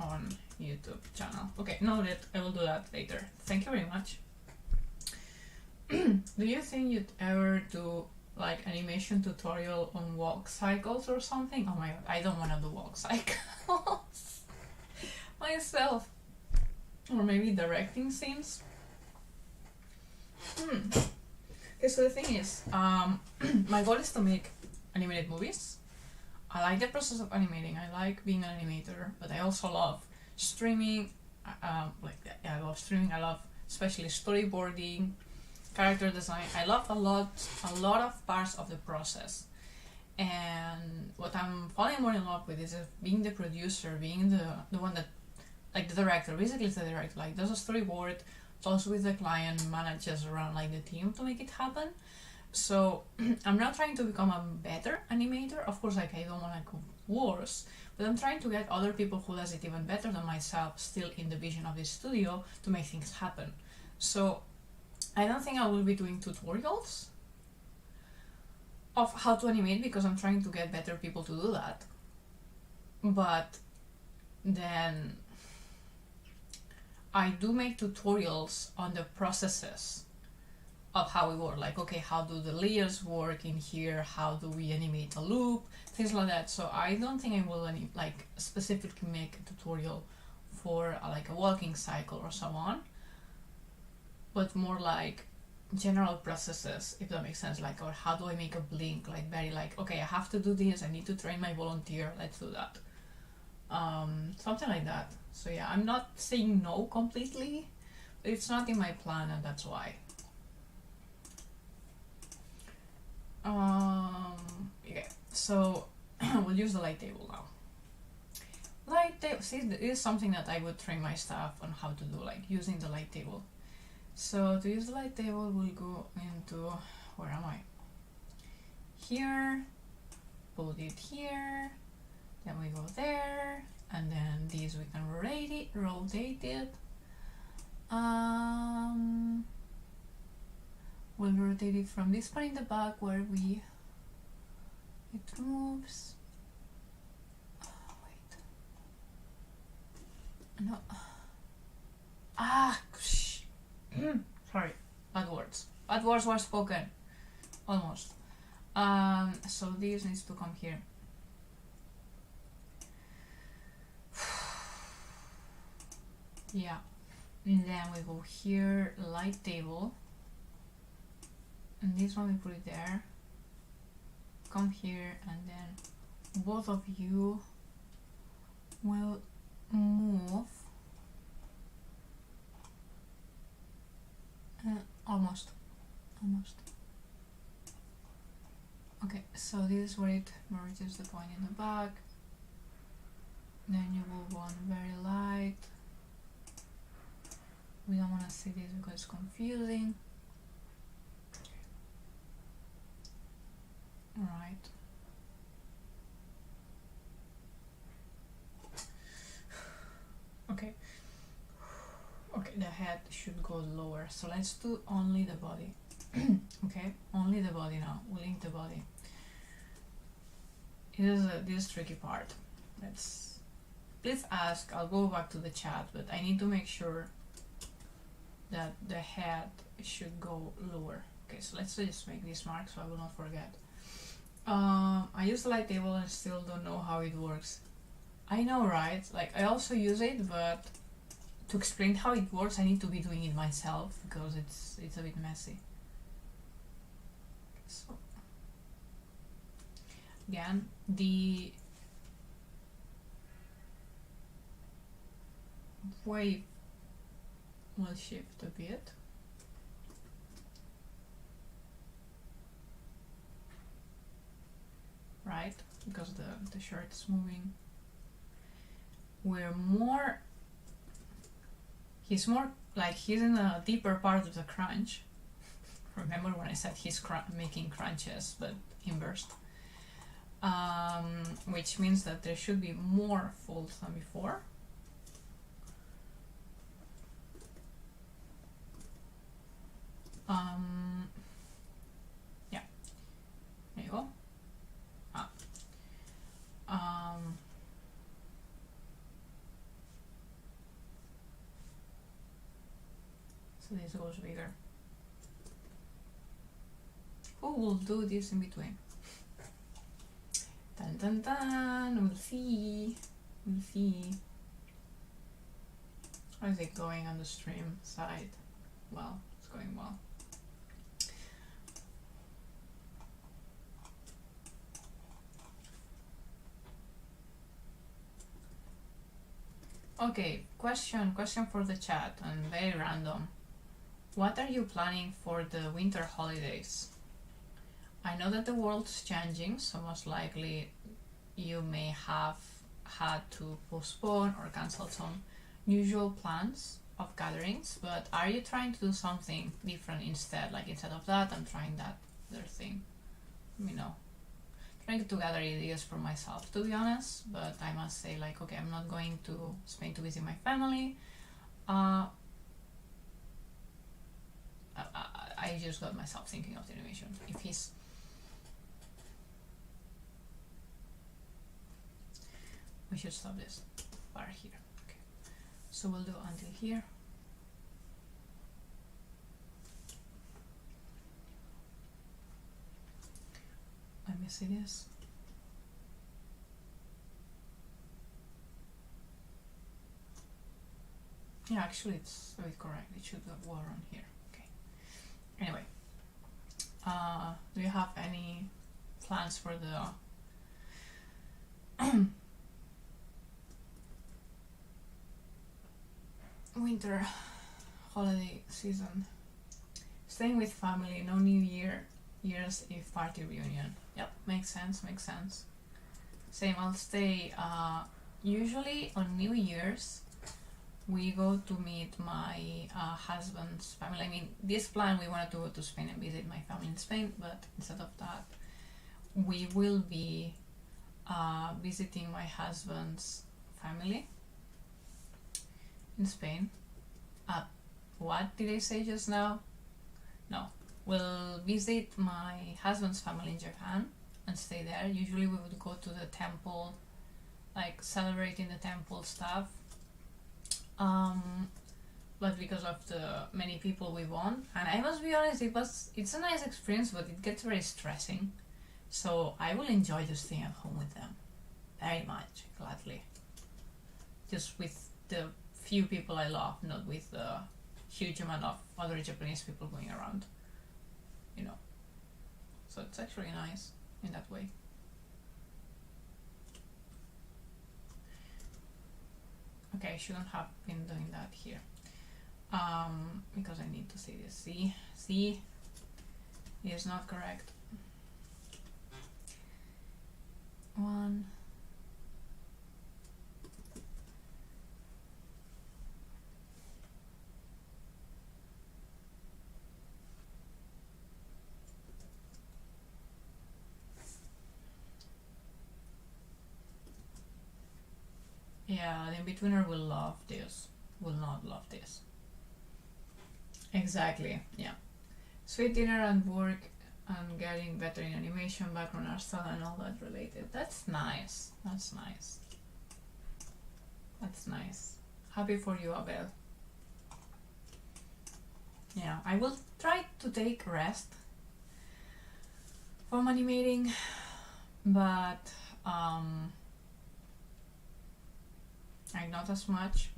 on YouTube channel. Okay, noted. I will do that later. Thank you very much. Do you think you'd ever do like animation tutorial on walk cycles or something? Oh my god, I don't want to do walk cycles myself. Or maybe directing scenes. Okay, so the thing is, my goal is to make animated movies. I like the process of animating. I like being an animator, but I also love streaming. I love streaming. I love especially storyboarding, character design. I love a lot of parts of the process. And what I'm falling more in love with is being the producer, being the one that, like the director, basically it's the director, like does a storyboard, talks with the client, manages around like the team to make it happen. So I'm not trying to become a better animator. Of course, like I don't want to go worse, but I'm trying to get other people who does it even better than myself still in the vision of the studio to make things happen. So I don't think I will be doing tutorials of how to animate because I'm trying to get better people to do that. But then I do make tutorials on the processes of how we work, like, okay, how do the layers work in here, how do we animate a loop, things like that. So I don't think I will like specifically make a tutorial for like a walking cycle or so on, but more like general processes, if that makes sense, like, or how do I make a blink, like very like, okay, I have to do this, I need to train my volunteer, let's do that. Something like that. So yeah, I'm not saying no completely, but it's not in my plan, and that's why. Okay, so we'll use the light table now. Light table, see, this is something that I would train my staff on how to do, like using the light table. So to use the light table, we'll go into, where am I? Here, put it here, then we go there, and then these we can rotate it. We'll rotate it from this part in the back where it moves. Oh, wait. No. Sorry, bad words. Bad words were spoken. Almost. So this needs to come here. Yeah. And then we go here, light table. And this one we put it there. Come here, and then both of you will move. Almost. Okay, so this is where it merges the point in the back. Then you will want very light. We don't want to see this because it's confusing. Alright. Okay. Okay, the head should go lower. So let's do only the body. Okay, only the body now. We'll link the body. this tricky part. Please ask. I'll go back to the chat, but I need to make sure that the head should go lower. Okay, so let's just make this mark so I will not forget. I use the light table and still don't know how it works. I know, right? Like, I also use it, but to explain how it works, I need to be doing it myself because it's a bit messy. So again, the wave will shift a bit. Right? Because the shirt is moving. He's more like he's in a deeper part of the crunch. Remember when I said he's making crunches, but inversed. Which means that there should be more folds than before. Yeah, there you go. So this goes bigger. Who will do this in between? Dun dun dun, we'll see. We'll see. How is it going on the stream side? Well, it's going well. Okay, question for the chat, and very random. What are you planning for the winter holidays? I know that the world's changing, so most likely you may have had to postpone or cancel some usual plans of gatherings, but are you trying to do something different instead? Like, instead of that, I'm trying that other thing. You know, trying to gather ideas for myself, to be honest, but I must say, like, okay, I'm not going to Spain to visit my family. I just got myself thinking of the animation. If he's... We should stop this part here. Okay. So we'll do until here. Let me see this. Yeah, actually it's a bit correct. It should go over on here. Anyway, do you have any plans for the winter holiday season? Staying with family, no New Year's Eve party reunion. Yep, makes sense. Same, I'll stay. Usually on New Year's we go to meet my husband's family. I mean, this plan, we wanted to go to Spain and visit my family in Spain, but instead of that, we will be visiting my husband's family in Spain. What did I say just now? No, we'll visit my husband's family in Japan and stay there. Usually we would go to the temple, like celebrating the temple stuff. But because of the many people we want, and I must be honest, it's a nice experience, but it gets very stressing. So I will enjoy just staying at home with them, very much, gladly. Just with the few people I love, not with the huge amount of other Japanese people going around, you know. So it's actually nice in that way. Okay, I shouldn't have been doing that here. Because I need to see this. See? It is not correct. One. Yeah, the in-betweener will love this. Will not love this. Exactly, yeah. Sweet dinner and work and getting better in animation, background art style, and all that related. That's nice. That's nice. That's nice. Happy for you, Abel. Yeah, I will try to take rest from animating, but I'm not as much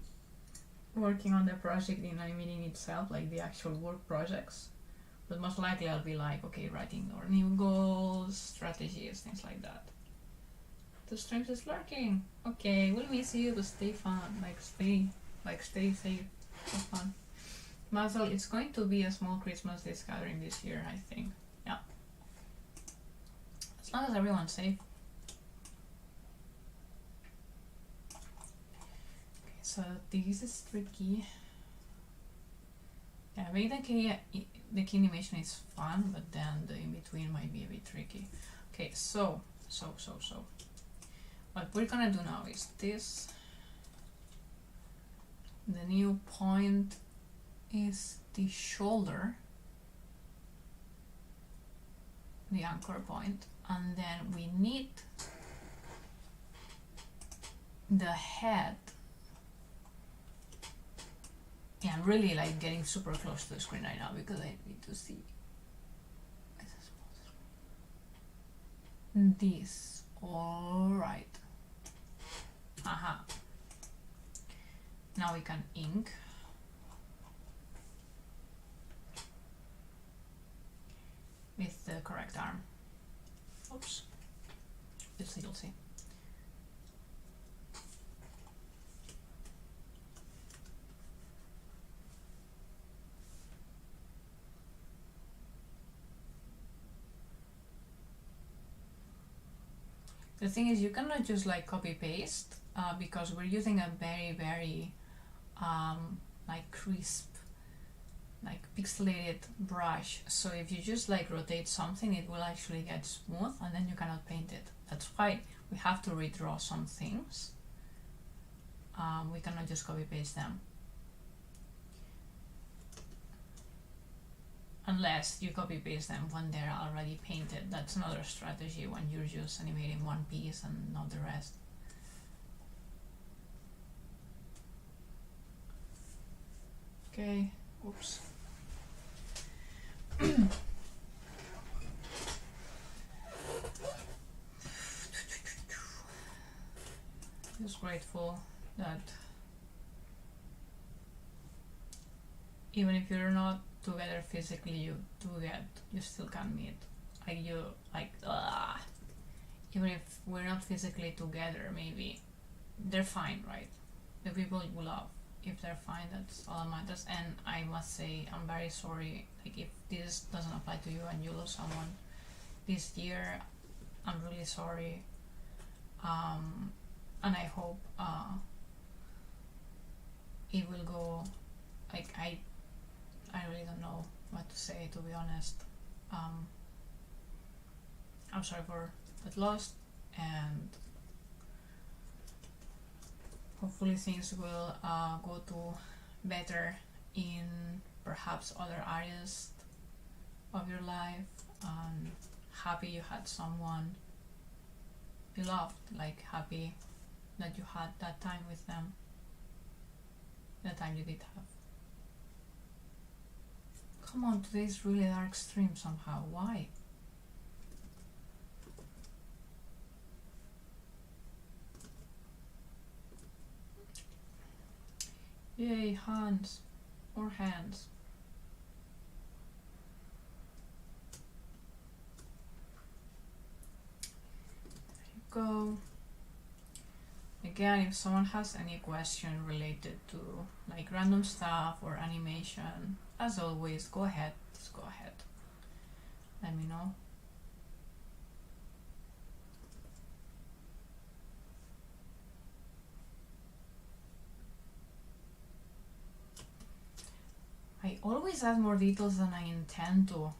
working on the project in animating itself, like the actual work projects. But most likely I'll be like, okay, writing our new goals, strategies, things like that. The streams is lurking. Okay, we'll miss you, but stay fun. Stay safe. Have fun. Mazel, it's going to be a small Christmas this gathering this year, I think. Yeah. As long as everyone's safe. Okay, so this is tricky. Yeah, maybe the key animation is fun, but then the in-between might be a bit tricky. Okay, so. What we're gonna do now is this. The new point is the shoulder, the anchor point, and then we need the head. Yeah, I'm really like getting super close to the screen right now because I need to see this. All right. Aha. Now we can ink. With the correct arm. Oops. You'll see. The thing is, you cannot just like copy paste because we're using a very like crisp, like pixelated brush. So if you just like rotate something, it will actually get smooth, and then you cannot paint it. That's why we have to redraw some things. We cannot just copy paste them. Unless you copy paste them when they're already painted. That's another strategy when you're just animating one piece and not the rest. Okay, oops. Just grateful that even if you're not together physically, you still can meet. Even if we're not physically together, maybe they're fine, right? The people you love, if they're fine, that's all that matters. And I must say, I'm very sorry, like if this doesn't apply to you and you lose someone this year, I'm really sorry. And I hope it will go, like I really don't know what to say, to be honest. I'm sorry for that loss, and hopefully things will go to better in perhaps other areas of your life. Happy you had someone you loved, like happy that you had that time with them, the time you did have. Come on, today's really dark stream somehow. Why? Yay, hands. More hands. There you go. Again, if someone has any question related to like random stuff or animation, as always, go ahead. Just go ahead. Let me know. I always add more details than I intend to.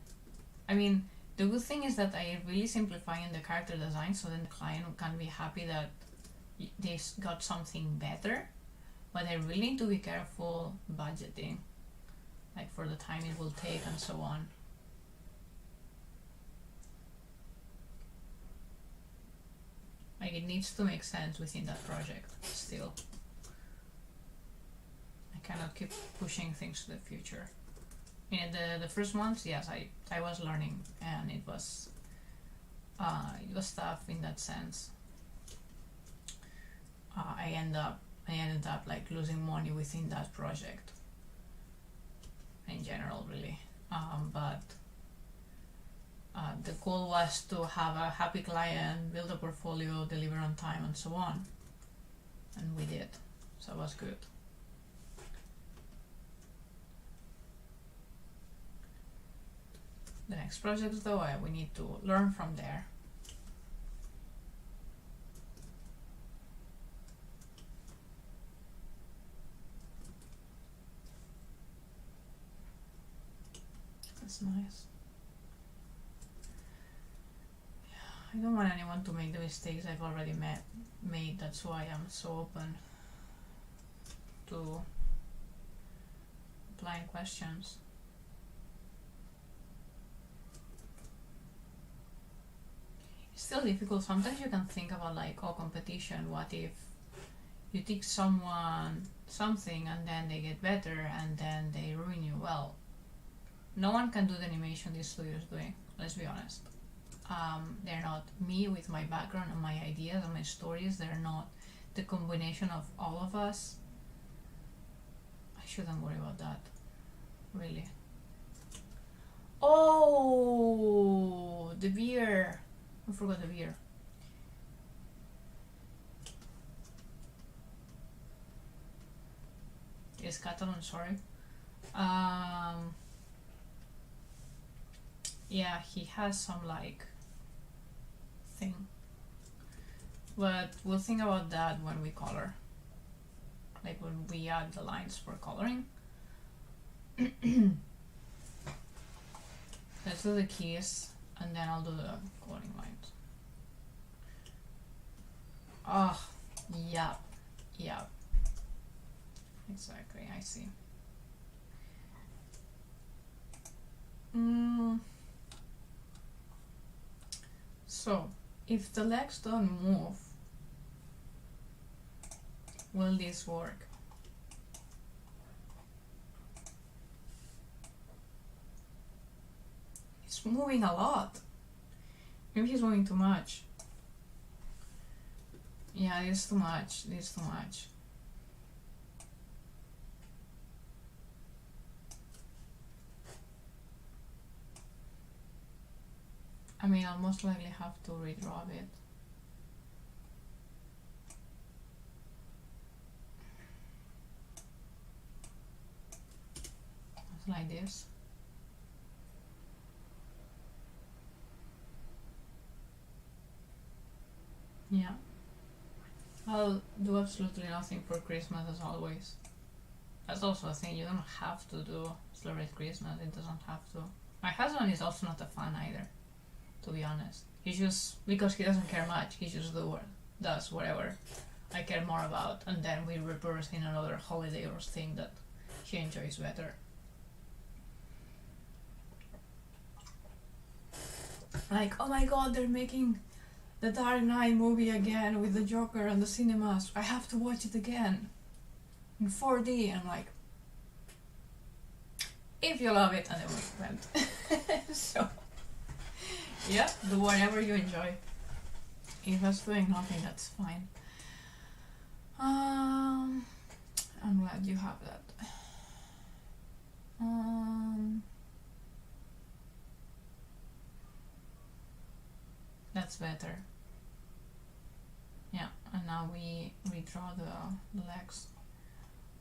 I mean, the good thing is that I really simplify in the character design, so then the client can be happy that they got something better, but I really need to be careful budgeting, like for the time it will take and so on. Like, it needs to make sense within that project still. I cannot keep pushing things to the future. In the first months, yes, I was learning, and it was tough in that sense. I ended up like losing money within that project in general, really. But the goal was to have a happy client, build a portfolio, deliver on time, and so on. And we did, so it was good. The next projects, though, we need to learn from there. That's nice. I don't want anyone to make the mistakes I've already made. That's why I'm so open to applying questions. It's still difficult. Sometimes you can think about like, oh, competition, what if you teach someone something and then they get better and then they ruin you? Well, no one can do the animation this studio is doing, let's be honest. They're not me with my background and my ideas and my stories. They're not the combination of all of us. I shouldn't worry about that, really. Oh, the beer. I forgot the beer. Yes, Catalan, sorry. Yeah, he has some like thing, but we'll think about that when we color, like when we add the lines for coloring. Let's do the keys and then I'll do the coloring lines. Oh, yep, exactly, I see. So, if the legs don't move, will this work? It's moving a lot. Maybe he's moving too much. Yeah, this is too much. I mean, I'll most likely have to redraw it. Like this. Yeah. I'll do absolutely nothing for Christmas as always. That's also a thing, you don't have to do Celebrate Christmas, it doesn't have to. My husband is also not a fan either, to be honest. He just, because he doesn't care much, he just does whatever I care more about, and then we reverse in another holiday or thing that he enjoys better. Like, oh my god, they're making the Dark Knight movie again with the Joker and the cinemas. I have to watch it again in 4D. I'm like, if you love it, and then we went. So, yeah, do whatever you enjoy. If that's doing nothing, that's fine. I'm glad you have that. That's better. Yeah, and now we redraw the legs.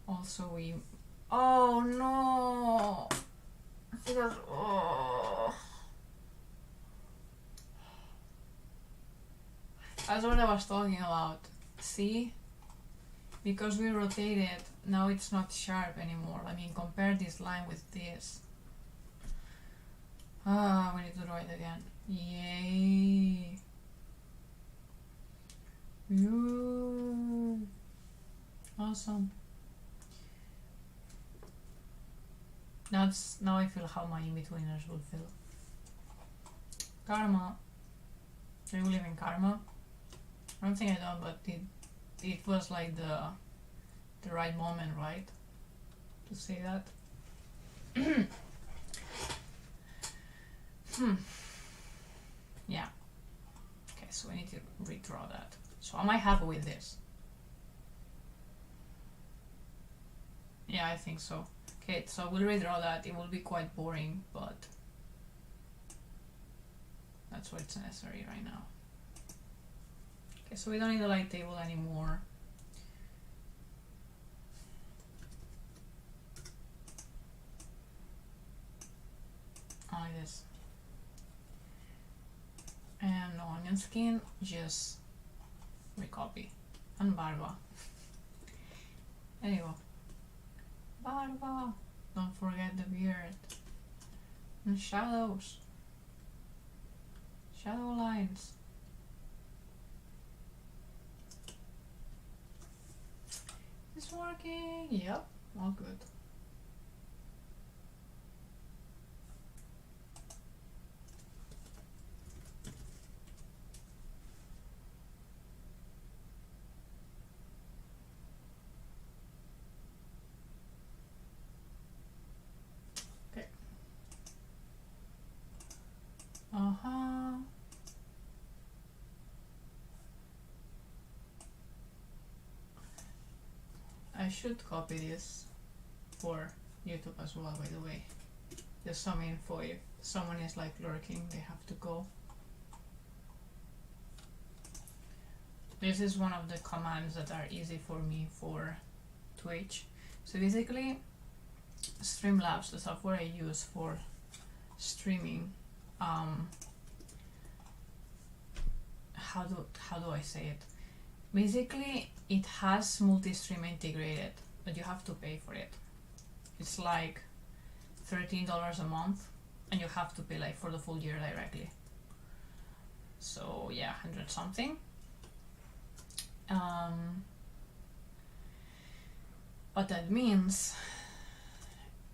Also we... Oh no! Because, oh. That's what I was talking about. See? Because we rotated, now it's not sharp anymore. I mean, compare this line with this. Ah, we need to draw it again. Yay! Ooh. Awesome. Now I feel how my in-betweeners will feel. Karma. Do you believe in karma? I don't think I don't, but it was like the right moment, right? To say that. Yeah. Okay, so I need to redraw that. So am I happy with this? Yeah, I think so. Okay, so we'll redraw that. It will be quite boring, but that's what's necessary right now. Okay, so we don't need a light table anymore. Like this. And no onion skin, just recopy. And barba. There you go. Barba. Don't forget the beard. And shadows. Shadow lines. It's working. Yep, all good. Okay. I should copy this for YouTube as well, by the way. Just some info, if someone is like lurking, they have to go. This is one of the commands that are easy for me for Twitch. So basically, Streamlabs, the software I use for streaming, how do I say it? Basically, it has multi-stream integrated, but you have to pay for it. It's like $13 a month, and you have to pay like for the full year directly. So yeah, 100 something. What that means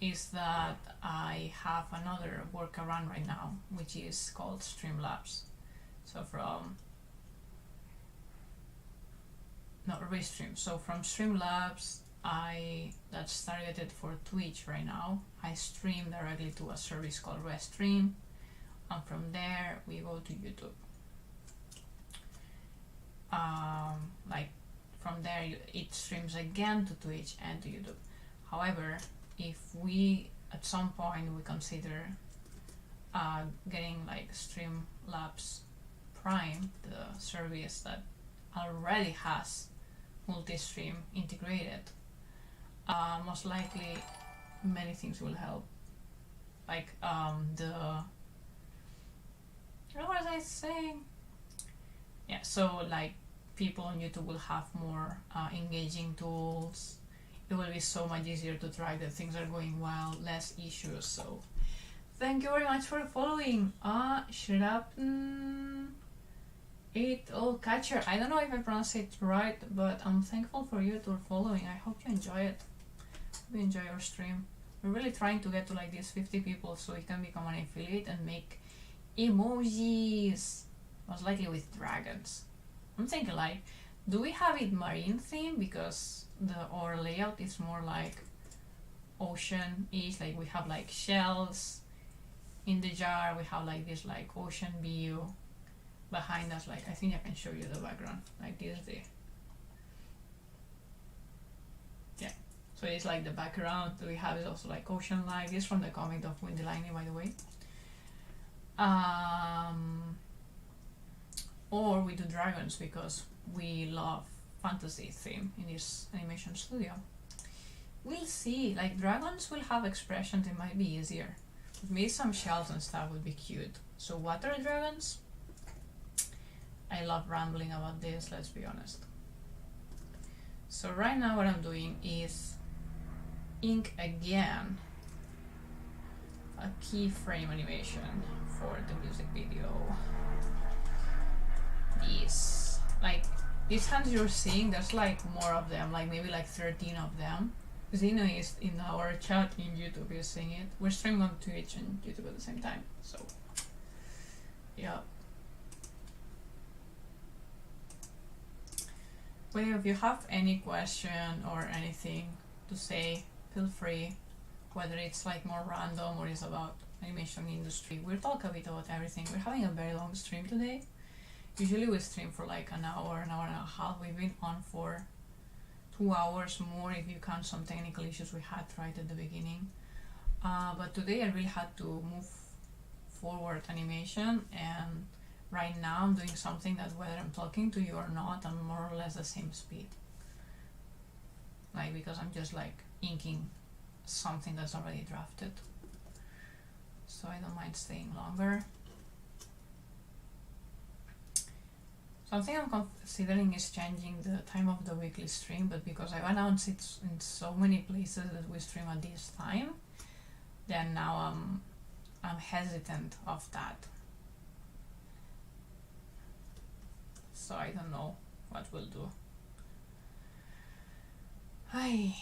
is that I have another workaround right now, which is called Streamlabs. So from Restream. So from Streamlabs, that's targeted for Twitch right now. I stream directly to a service called Restream, and from there we go to YouTube. Like from there it streams again to Twitch and to YouTube. However, if we at some point we consider getting like Streamlabs Prime, the service that already has multi-stream integrated, most likely many things will help, like what was I saying? Yeah, so like people on YouTube will have more engaging tools. It will be so much easier to track that things are going well, less issues. So thank you very much for following. Shorturl.at. Catcher. I don't know if I pronounced it right, but I'm thankful for you for following. I hope you enjoy it. Hope you enjoy your stream. We're really trying to get to like these 50 people so we can become an affiliate and make emojis. Most likely with dragons. I'm thinking like, do we have it marine theme, because our layout is more like ocean-ish, like we have like shells in the jar, we have like this like ocean view behind us. Like I think I can show you the background, like this is the, yeah, so it's like the background that we have is also like ocean like this, from the comic of Windy Lightning, by the way. Or we do dragons because we love fantasy theme in this animation studio. We'll see, like dragons will have expressions, it might be easier. With maybe some shells and stuff would be cute. So water dragons, I love rambling about this, let's be honest. So right now what I'm doing is ink again a keyframe animation for the music video. These, like these hands you're seeing, there's like more of them, like maybe like 13 of them. Zeno is in our chat in YouTube, is seeing it. We're streaming on Twitch and YouTube at the same time, so yeah. But if you have any question or anything to say, feel free, whether it's like more random or it's about animation industry. We'll talk a bit about everything. We're having a very long stream today. Usually we stream for like an hour and a half. We've been on for 2 hours more if you count some technical issues we had right at the beginning. But today I really had to move forward animation, and right now I'm doing something that whether I'm talking to you or not, I'm more or less the same speed. Like, because I'm just like inking something that's already drafted. So I don't mind staying longer. Something I'm considering is changing the time of the weekly stream, but because I've announced it in so many places that we stream at this time, then now I'm hesitant of that. So I don't know what we'll do. I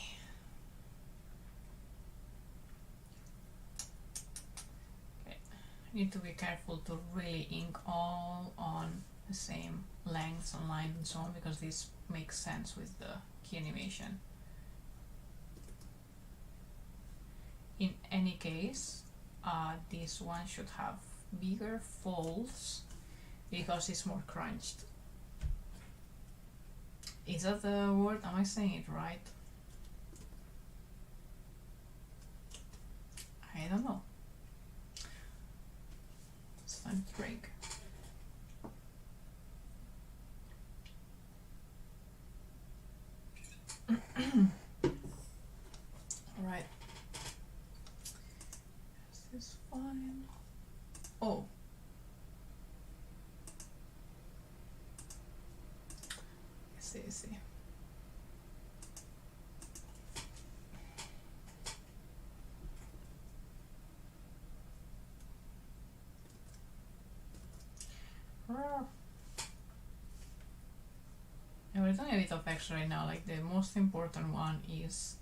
need to be careful to really ink all on the same lengths and lines and so on, because this makes sense with the key animation. In any case, this one should have bigger folds because it's more crunched. Is that the word? Am I saying it right? I don't know. It's time to drink. Alright. Is this fine? Oh. I see. We're doing a bit of extra right now. Like, the most important one is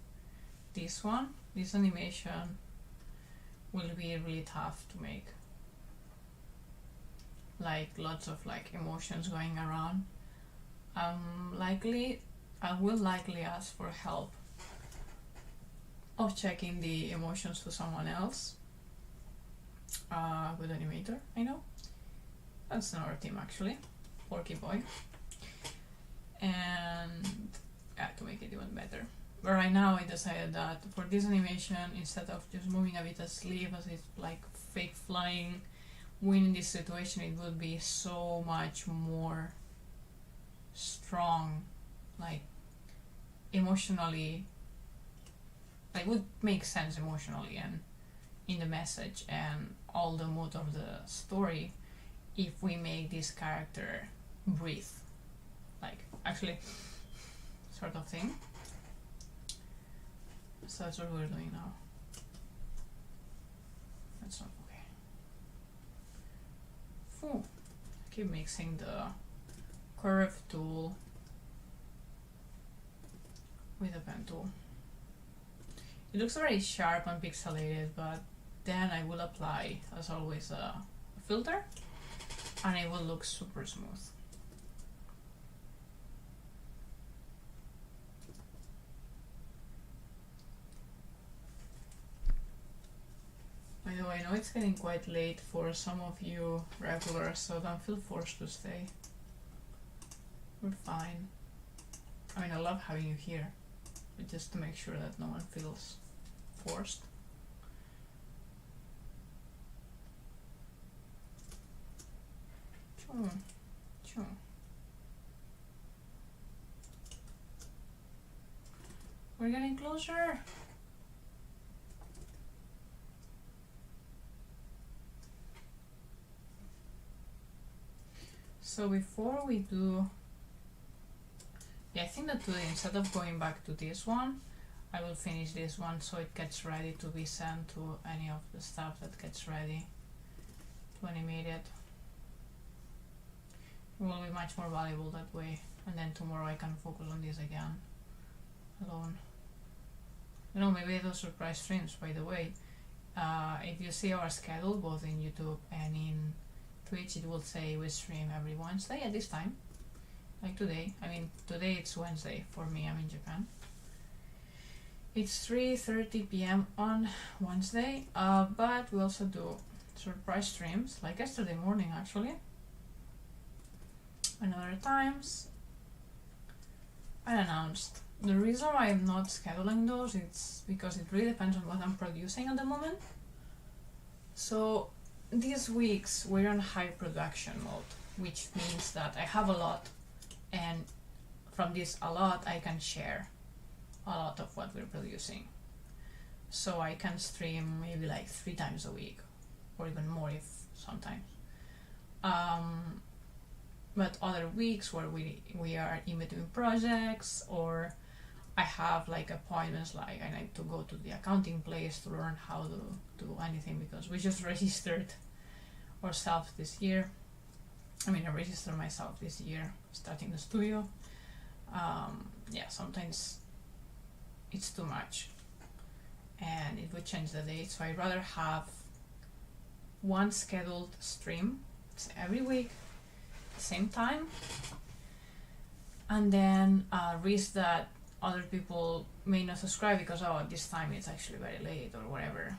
this one. This animation will be really tough to make. Like, lots of like emotions going around. I will likely ask for help of checking the emotions to someone else. Good animator, I know. That's another team actually. Porky Boy. And to make it even better. But right now I decided that for this animation, instead of just moving a bit of sleeve as it's like fake flying wind in this situation, it would be so much more strong, like emotionally, like would make sense emotionally and in the message and all the mood of the story if we make this character breathe, like actually sort of thing. So that's what we're doing now. That's not okay. Phew. I keep mixing the curve tool with the pen tool. It looks very sharp and pixelated, but then I will apply, as always, a filter and it will look super smooth. By the way, I know it's getting quite late for some of you regulars, so don't feel forced to stay. We're fine. I mean, I love having you here, but just to make sure that no one feels forced. Choo. We're getting closer. So before we do, I think that today, instead of going back to this one, I will finish this one so it gets ready to be sent to any of the stuff that gets ready to animate it. It will be much more valuable that way, and then tomorrow I can focus on this again alone. You know, maybe those surprise streams, by the way. If you see our schedule both in YouTube and in Twitch, it will say we stream every Wednesday at this time. like today. I mean, today it's Wednesday for me, I'm in Japan. It's 3:30 p.m. on Wednesday, but we also do surprise streams, like yesterday morning actually, and other times. I announced. The reason why I'm not scheduling those is because it really depends on what I'm producing at the moment. So these weeks we're on high production mode, which means that I have a lot, and from this a lot I can share a lot of what we're producing. So I can stream maybe like 3 times a week, or even more if sometimes. But other weeks where we are in between projects, or I have like appointments, like I need to go to the accounting place to learn how to do anything, because we just registered ourselves this year. I mean, I registered myself this year starting the studio. Yeah, sometimes it's too much and it would change the date, so I'd rather have one scheduled stream every week, same time, and then risk that other people may not subscribe because, oh, at this time it's actually very late or whatever.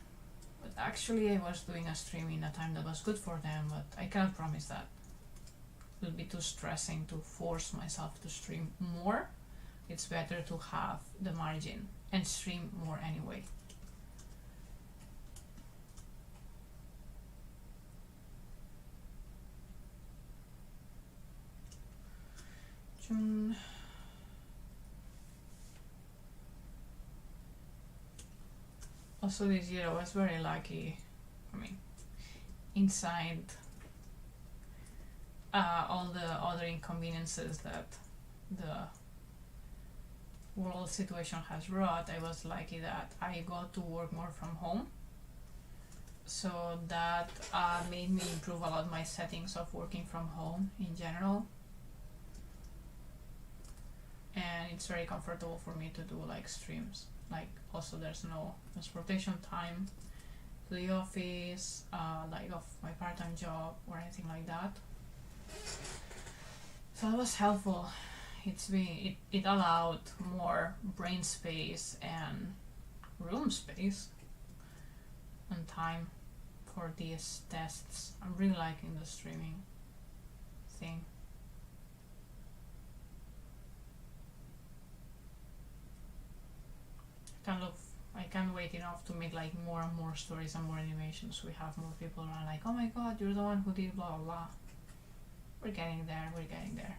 But actually I was doing a stream in a time that was good for them, but I cannot promise that. It will be too stressing to force myself to stream more. It's better to have the margin and stream more anyway. June. Also this year I was very lucky, I mean, inside all the other inconveniences that the world situation has brought, I was lucky that I got to work more from home. So that made me improve a lot my settings of working from home in general. And it's very comfortable for me to do like streams. Like also there's no transportation time to the office, like of my part-time job or anything like that. So that was helpful. It allowed more brain space and room space and time for these tests. I'm really liking the streaming thing. I can't wait enough to make like more and more stories and more animations. We have more people around like, oh my god, you're the one who did blah blah blah. We're getting there, we're getting there.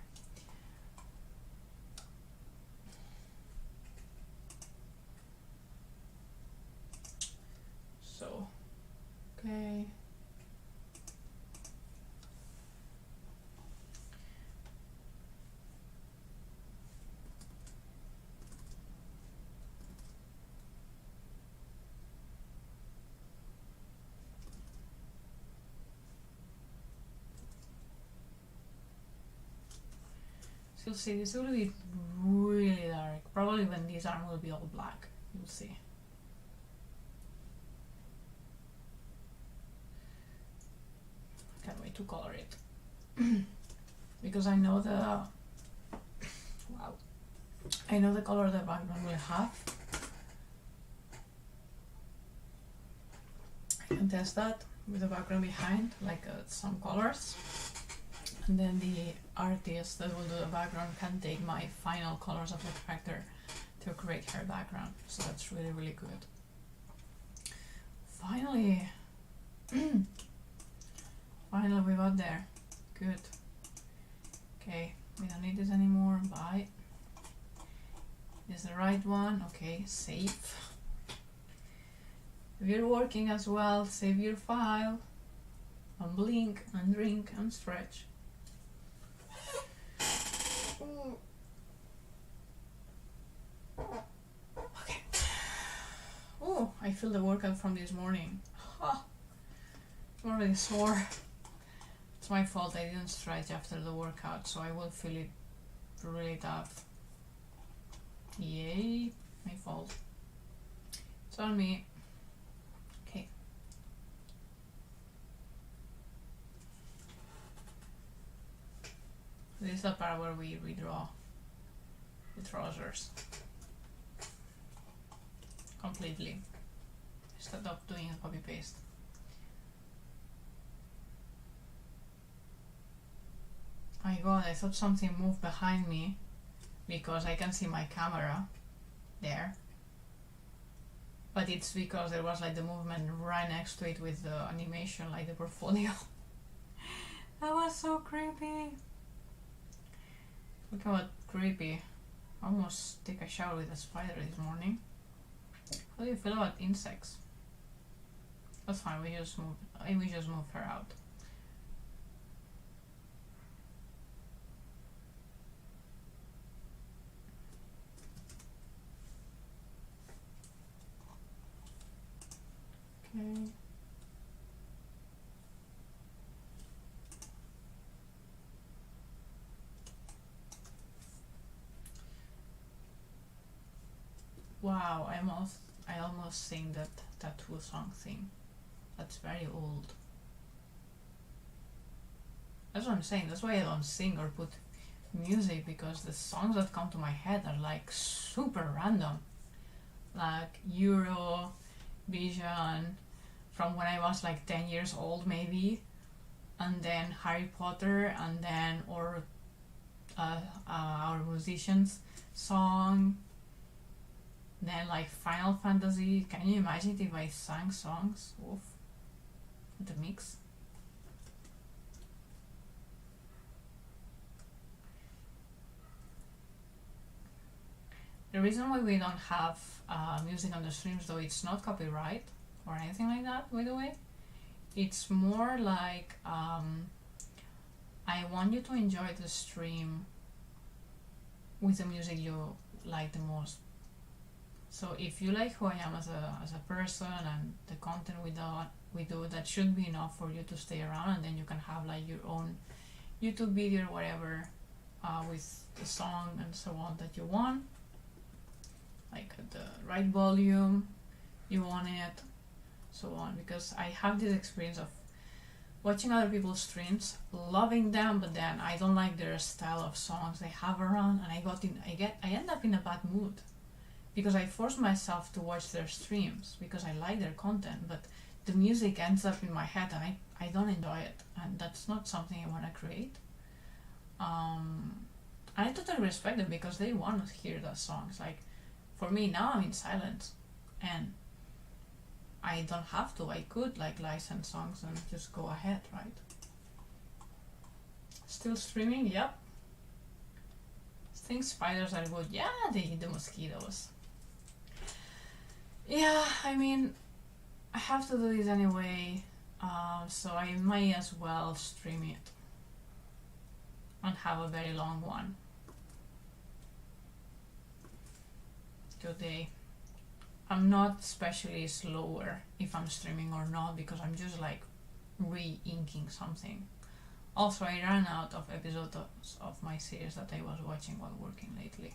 So, okay. So you'll see, this will be really dark. Probably when this arm will be all black, you'll see. Can't wait to color it. Because I know the I know the color the background will have. I can test that with the background behind, like some colors. And then the artist that will do the background can take my final colors of the character to create her background. So that's really, really good. Finally! Finally we got there. Good. Okay, we don't need this anymore. Bye. This is the right one. Okay, save. If you're working as well, save your file. And blink and drink and stretch. Okay. Oh, I feel the workout from this morning. I'm already sore. It's my fault, I didn't stretch after the workout, so I will feel it really tough. Yay, my fault. It's on me. Okay. This is the part where we redraw the trousers completely instead of doing a copy paste. My god, I thought something moved behind me because I can see my camera there, but it's because there was like the movement right next to it with the animation, like the portfolio. That was so creepy. Look about creepy. I almost take a shower with a spider this morning. How do you feel about insects? That's fine, we just move her out. Okay. Wow, I almost sing that tattoo song thing. That's very old. That's what I'm saying. That's why I don't sing or put music, because the songs that come to my head are like super random. Like Eurovision from when I was like 10 years old maybe, and then Harry Potter, and then our musicians song, then like Final Fantasy. Can you imagine if I sang songs? Oof. The mix. The reason why we don't have music on the streams, though, it's not copyright or anything like that, by the way. It's more like I want you to enjoy the stream with the music you like the most. So if you like who I am as a person and the content we do, that should be enough for you to stay around, and then you can have like your own YouTube video or whatever with the song and so on that you want, like the right volume you want it, so on. Because I have this experience of watching other people's streams, loving them, but then I don't like their style of songs they have around, and I end up in a bad mood because I force myself to watch their streams because I like their content, but the music ends up in my head and I don't enjoy it, and that's not something I want to create. I totally respect them because they want to hear the songs. Like for me now, I'm in silence and I don't have to. I could like license songs and just go ahead, right? Still streaming? Yep. Think spiders are good. Yeah, they eat the mosquitoes. Yeah, I mean, I have to do this anyway, so I might as well stream it and have a very long one today. I'm not especially slower if I'm streaming or not, because I'm just like re-inking something. Also, I ran out of episodes of my series that I was watching while working lately.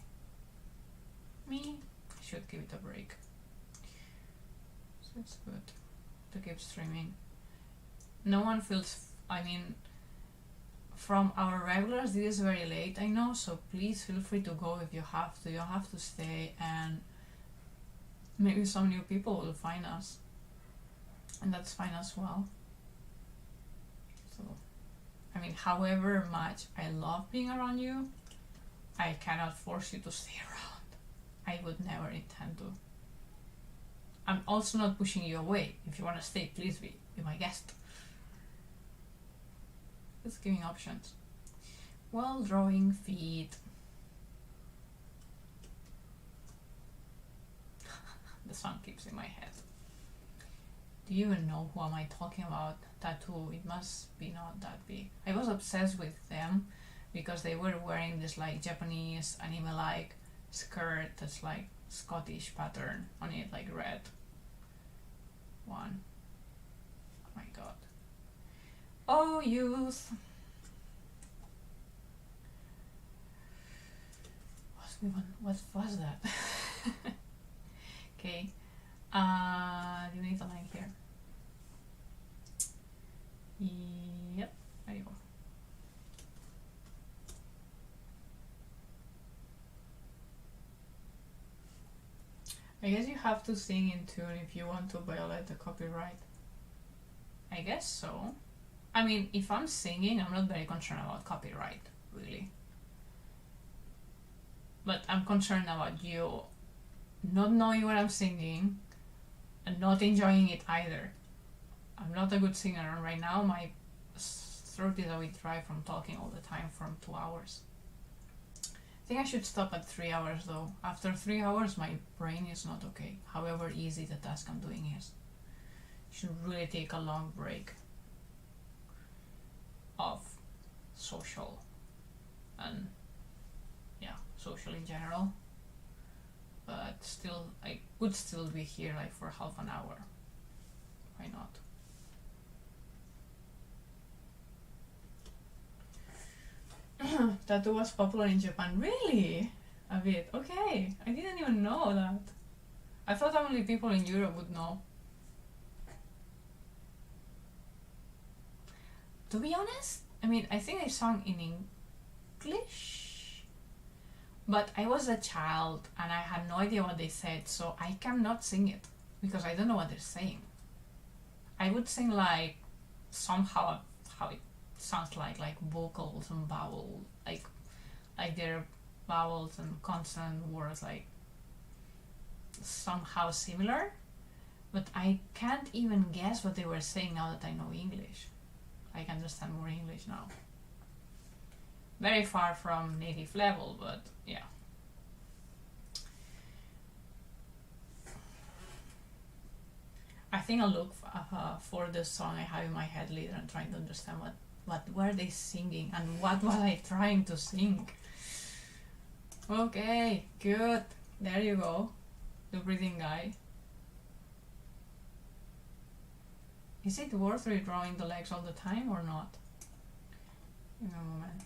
I should give it a break. So it's good to keep streaming. No one feels, I mean, from our regulars, this is very late, I know, so please feel free to go if you have to. You don't have to stay, and maybe some new people will find us, and that's fine as well. So, I mean, however much I love being around you, I cannot force you to stay around. I would never intend to. I'm also not pushing you away. If you want to stay, please be my guest. Just giving options. Well, drawing feet. The song keeps in my head. Do you even know who am I talking about? Tattoo. It must be not that big. I was obsessed with them because they were wearing this like Japanese anime-like skirt that's like Scottish pattern on it, like red one. Oh my god. Oh, youth. What was that? Okay. You need a line here. Yep, there you go. I guess you have to sing in tune if you want to violate the copyright. I guess so. I mean, if I'm singing, I'm not very concerned about copyright, really. But I'm concerned about you not knowing what I'm singing and not enjoying it either. I'm not a good singer, and right now my throat is a bit dry from talking all the time for 2 hours. I think I should stop at 3 hours though. After 3 hours my brain is not okay, however easy the task I'm doing is. Should really take a long break of social and social in general, but still I could still be here like for half an hour. Why not? Tattoo was popular in Japan. Really? A bit. Okay. I didn't even know that. I thought only people in Europe would know. To be honest, I mean, I think I sang in English, but I was a child and I had no idea what they said, so I cannot sing it because I don't know what they're saying. I would sing like somehow how it sounds like vocals and vowels, like their vowels and consonant words like somehow similar, but I can't even guess what they were saying now that I know English. I can understand more English now. Very far from native level, but yeah. I think I'll look for the song I have in my head later and trying to understand what were they singing and what was I trying to sing. Okay, good. There you go. The breathing guy. Is it worth redrawing the legs all the time or not? Give me a moment.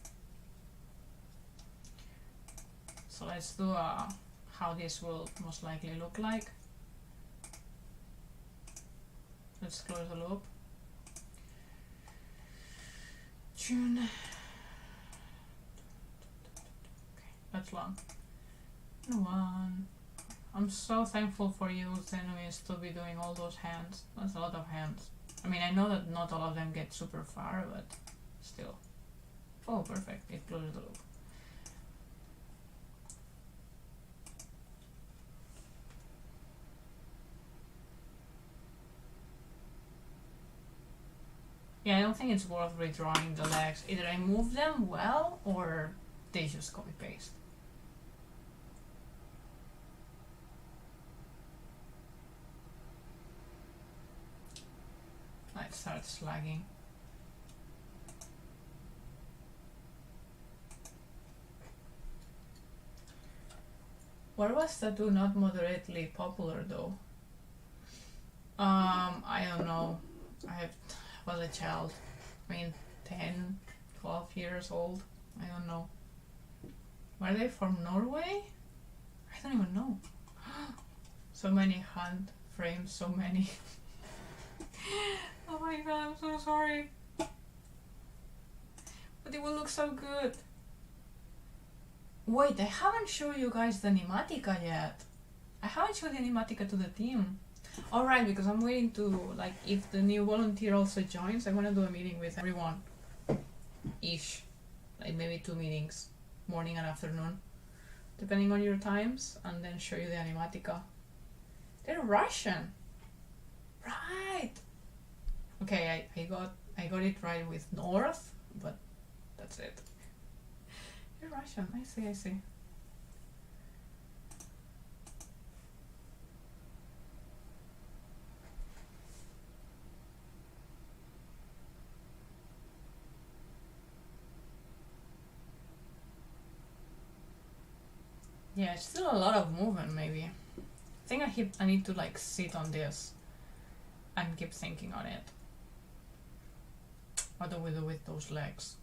So let's do how this will most likely look like. Let's close the loop. June. Okay, that's long. One. I'm so thankful for you, enemies, to be doing all those hands. That's a lot of hands. I mean, I know that not all of them get super far, but still. Oh, perfect. It closes the loop. Yeah, I don't think it's worth redrawing the legs. Either I move them well, or they just copy-paste. Let's start slagging. Where was Tattoo not moderately popular though? I don't know. I was a child. I mean, 10, 12 years old. I don't know. Were they from Norway? I don't even know. So many hand frames, so many. Oh my god, I'm so sorry. But it will look so good. Wait, I haven't shown you guys the animatica yet. I haven't shown the animatica to the team. Alright, because I'm waiting to, like, if the new volunteer also joins, I want to do a meeting with everyone. Ish. Like, maybe 2 meetings. Morning and afternoon. Depending on your times. And then show you the animatica. They're Russian. Right. Okay, I got it right with North, but that's it. You're Russian. I see. Yeah, it's still a lot of movement, maybe. I think I need to like sit on this and keep thinking on it. What do we do with those legs?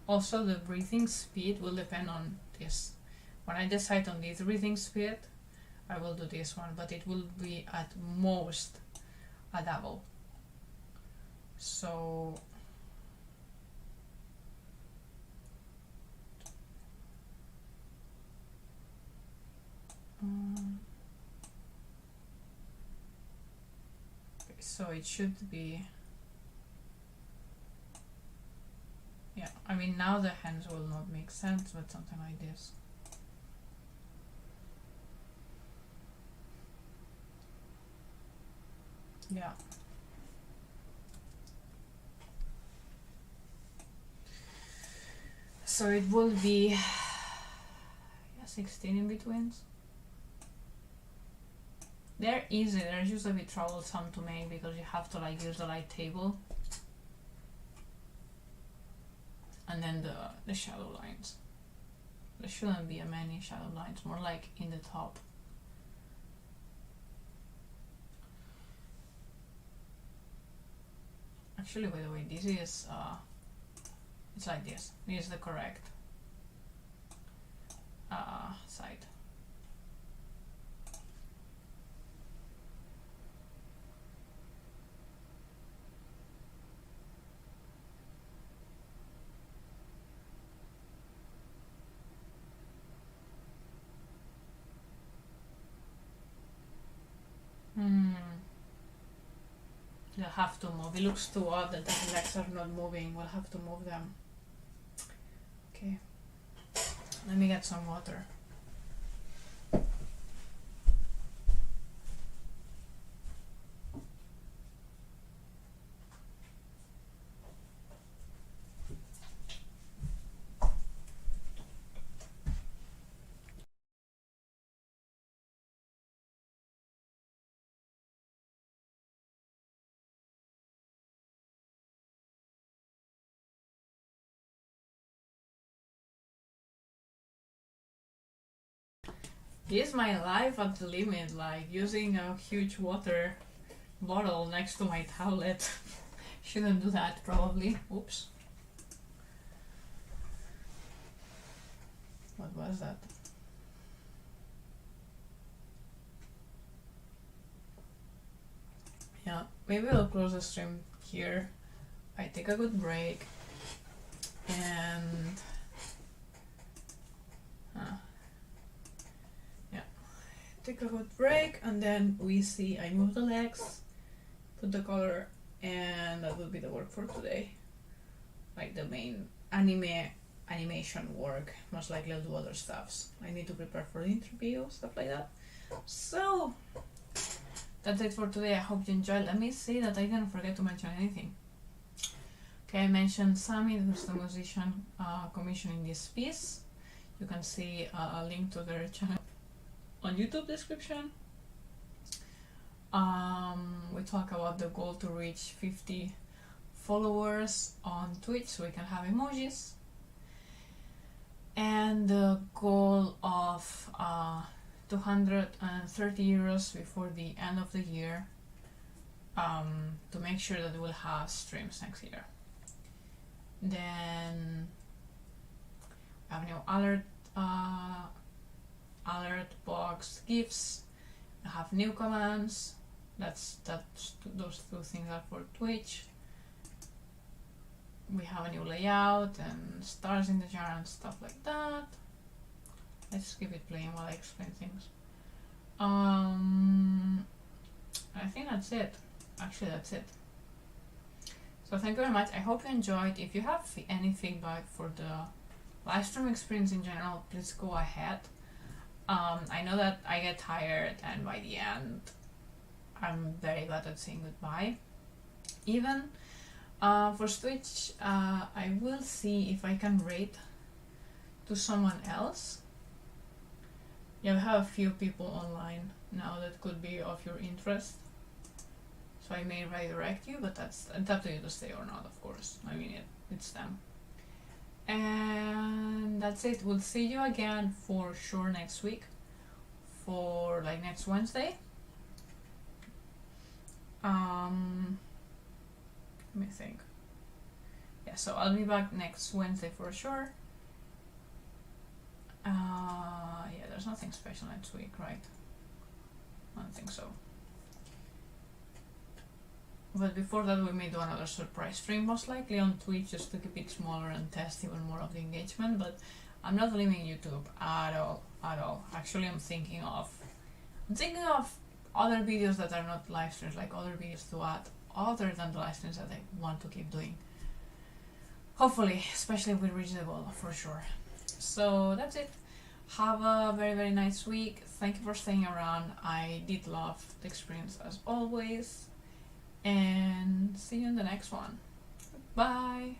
Also, the breathing speed will depend on this. When I decide on this breathing speed, I will do this one, but it will be at most a double. So So it should be, yeah, I mean now the hands will not make sense, but something like this. Yeah. So it will be, yeah, 16 in betweens. They're easy, they're just a bit troublesome to make because you have to like use the light table and then the shadow lines. There shouldn't be many shadow lines, more like in the top. Actually, by the way, this is it's like this. This is the correct side. They'll have to move. It looks too odd that the legs are not moving. We'll have to move them. Okay. Let me get some water. This is my life at the limit, like using a huge water bottle next to my tablet. Shouldn't do that, probably. Oops. What was that? Yeah, maybe we'll close the stream here. I take a good break and yeah, take a good break, and then we see I move the legs, put the color, and that will be the work for today. Like the main animation work. Most likely I'll do other stuffs. I need to prepare for the interview, stuff like that. So that's it for today. I hope you enjoyed. Let me say that I didn't forget to mention anything. Okay, I mentioned Sammy, who's the musician commissioning this piece. You can see a link to their channel on YouTube description. We talk about the goal to reach 50 followers on Twitch so we can have emojis, and the goal of 230 euros before the end of the year, to make sure that we'll have streams next year. Then we have new alert box gifts. I have new commands. Those two things are for Twitch. We have a new layout and stars in the jar and stuff like that. Let's keep it playing while I explain things. I think that's it. Actually, that's it. So thank you very much. I hope you enjoyed. If you have any feedback for the live stream experience in general, please go ahead. I know that I get tired, and by the end, I'm very bad at saying goodbye. Even for Twitch, I will see if I can rate to someone else. Yeah, we have a few people online now that could be of your interest. So I may redirect you, but it's up to you to stay or not, of course. I mean, it's them. And that's it. We'll see you again for sure next week, for like next Wednesday. Let me think. Yeah, so I'll be back next Wednesday for sure. Yeah, there's nothing special next week, right? I don't think so. But before that, we may do another surprise stream, most likely on Twitch, just to keep it smaller and test even more of the engagement. But I'm not leaving YouTube at all. Actually, I'm thinking of other videos that are not live streams, like other videos to add other than the live streams that I want to keep doing. Hopefully, especially if we reach the goal, for sure. So that's it. Have a very, very nice week. Thank you for staying around. I did love the experience as always. And see you in the next one. Bye!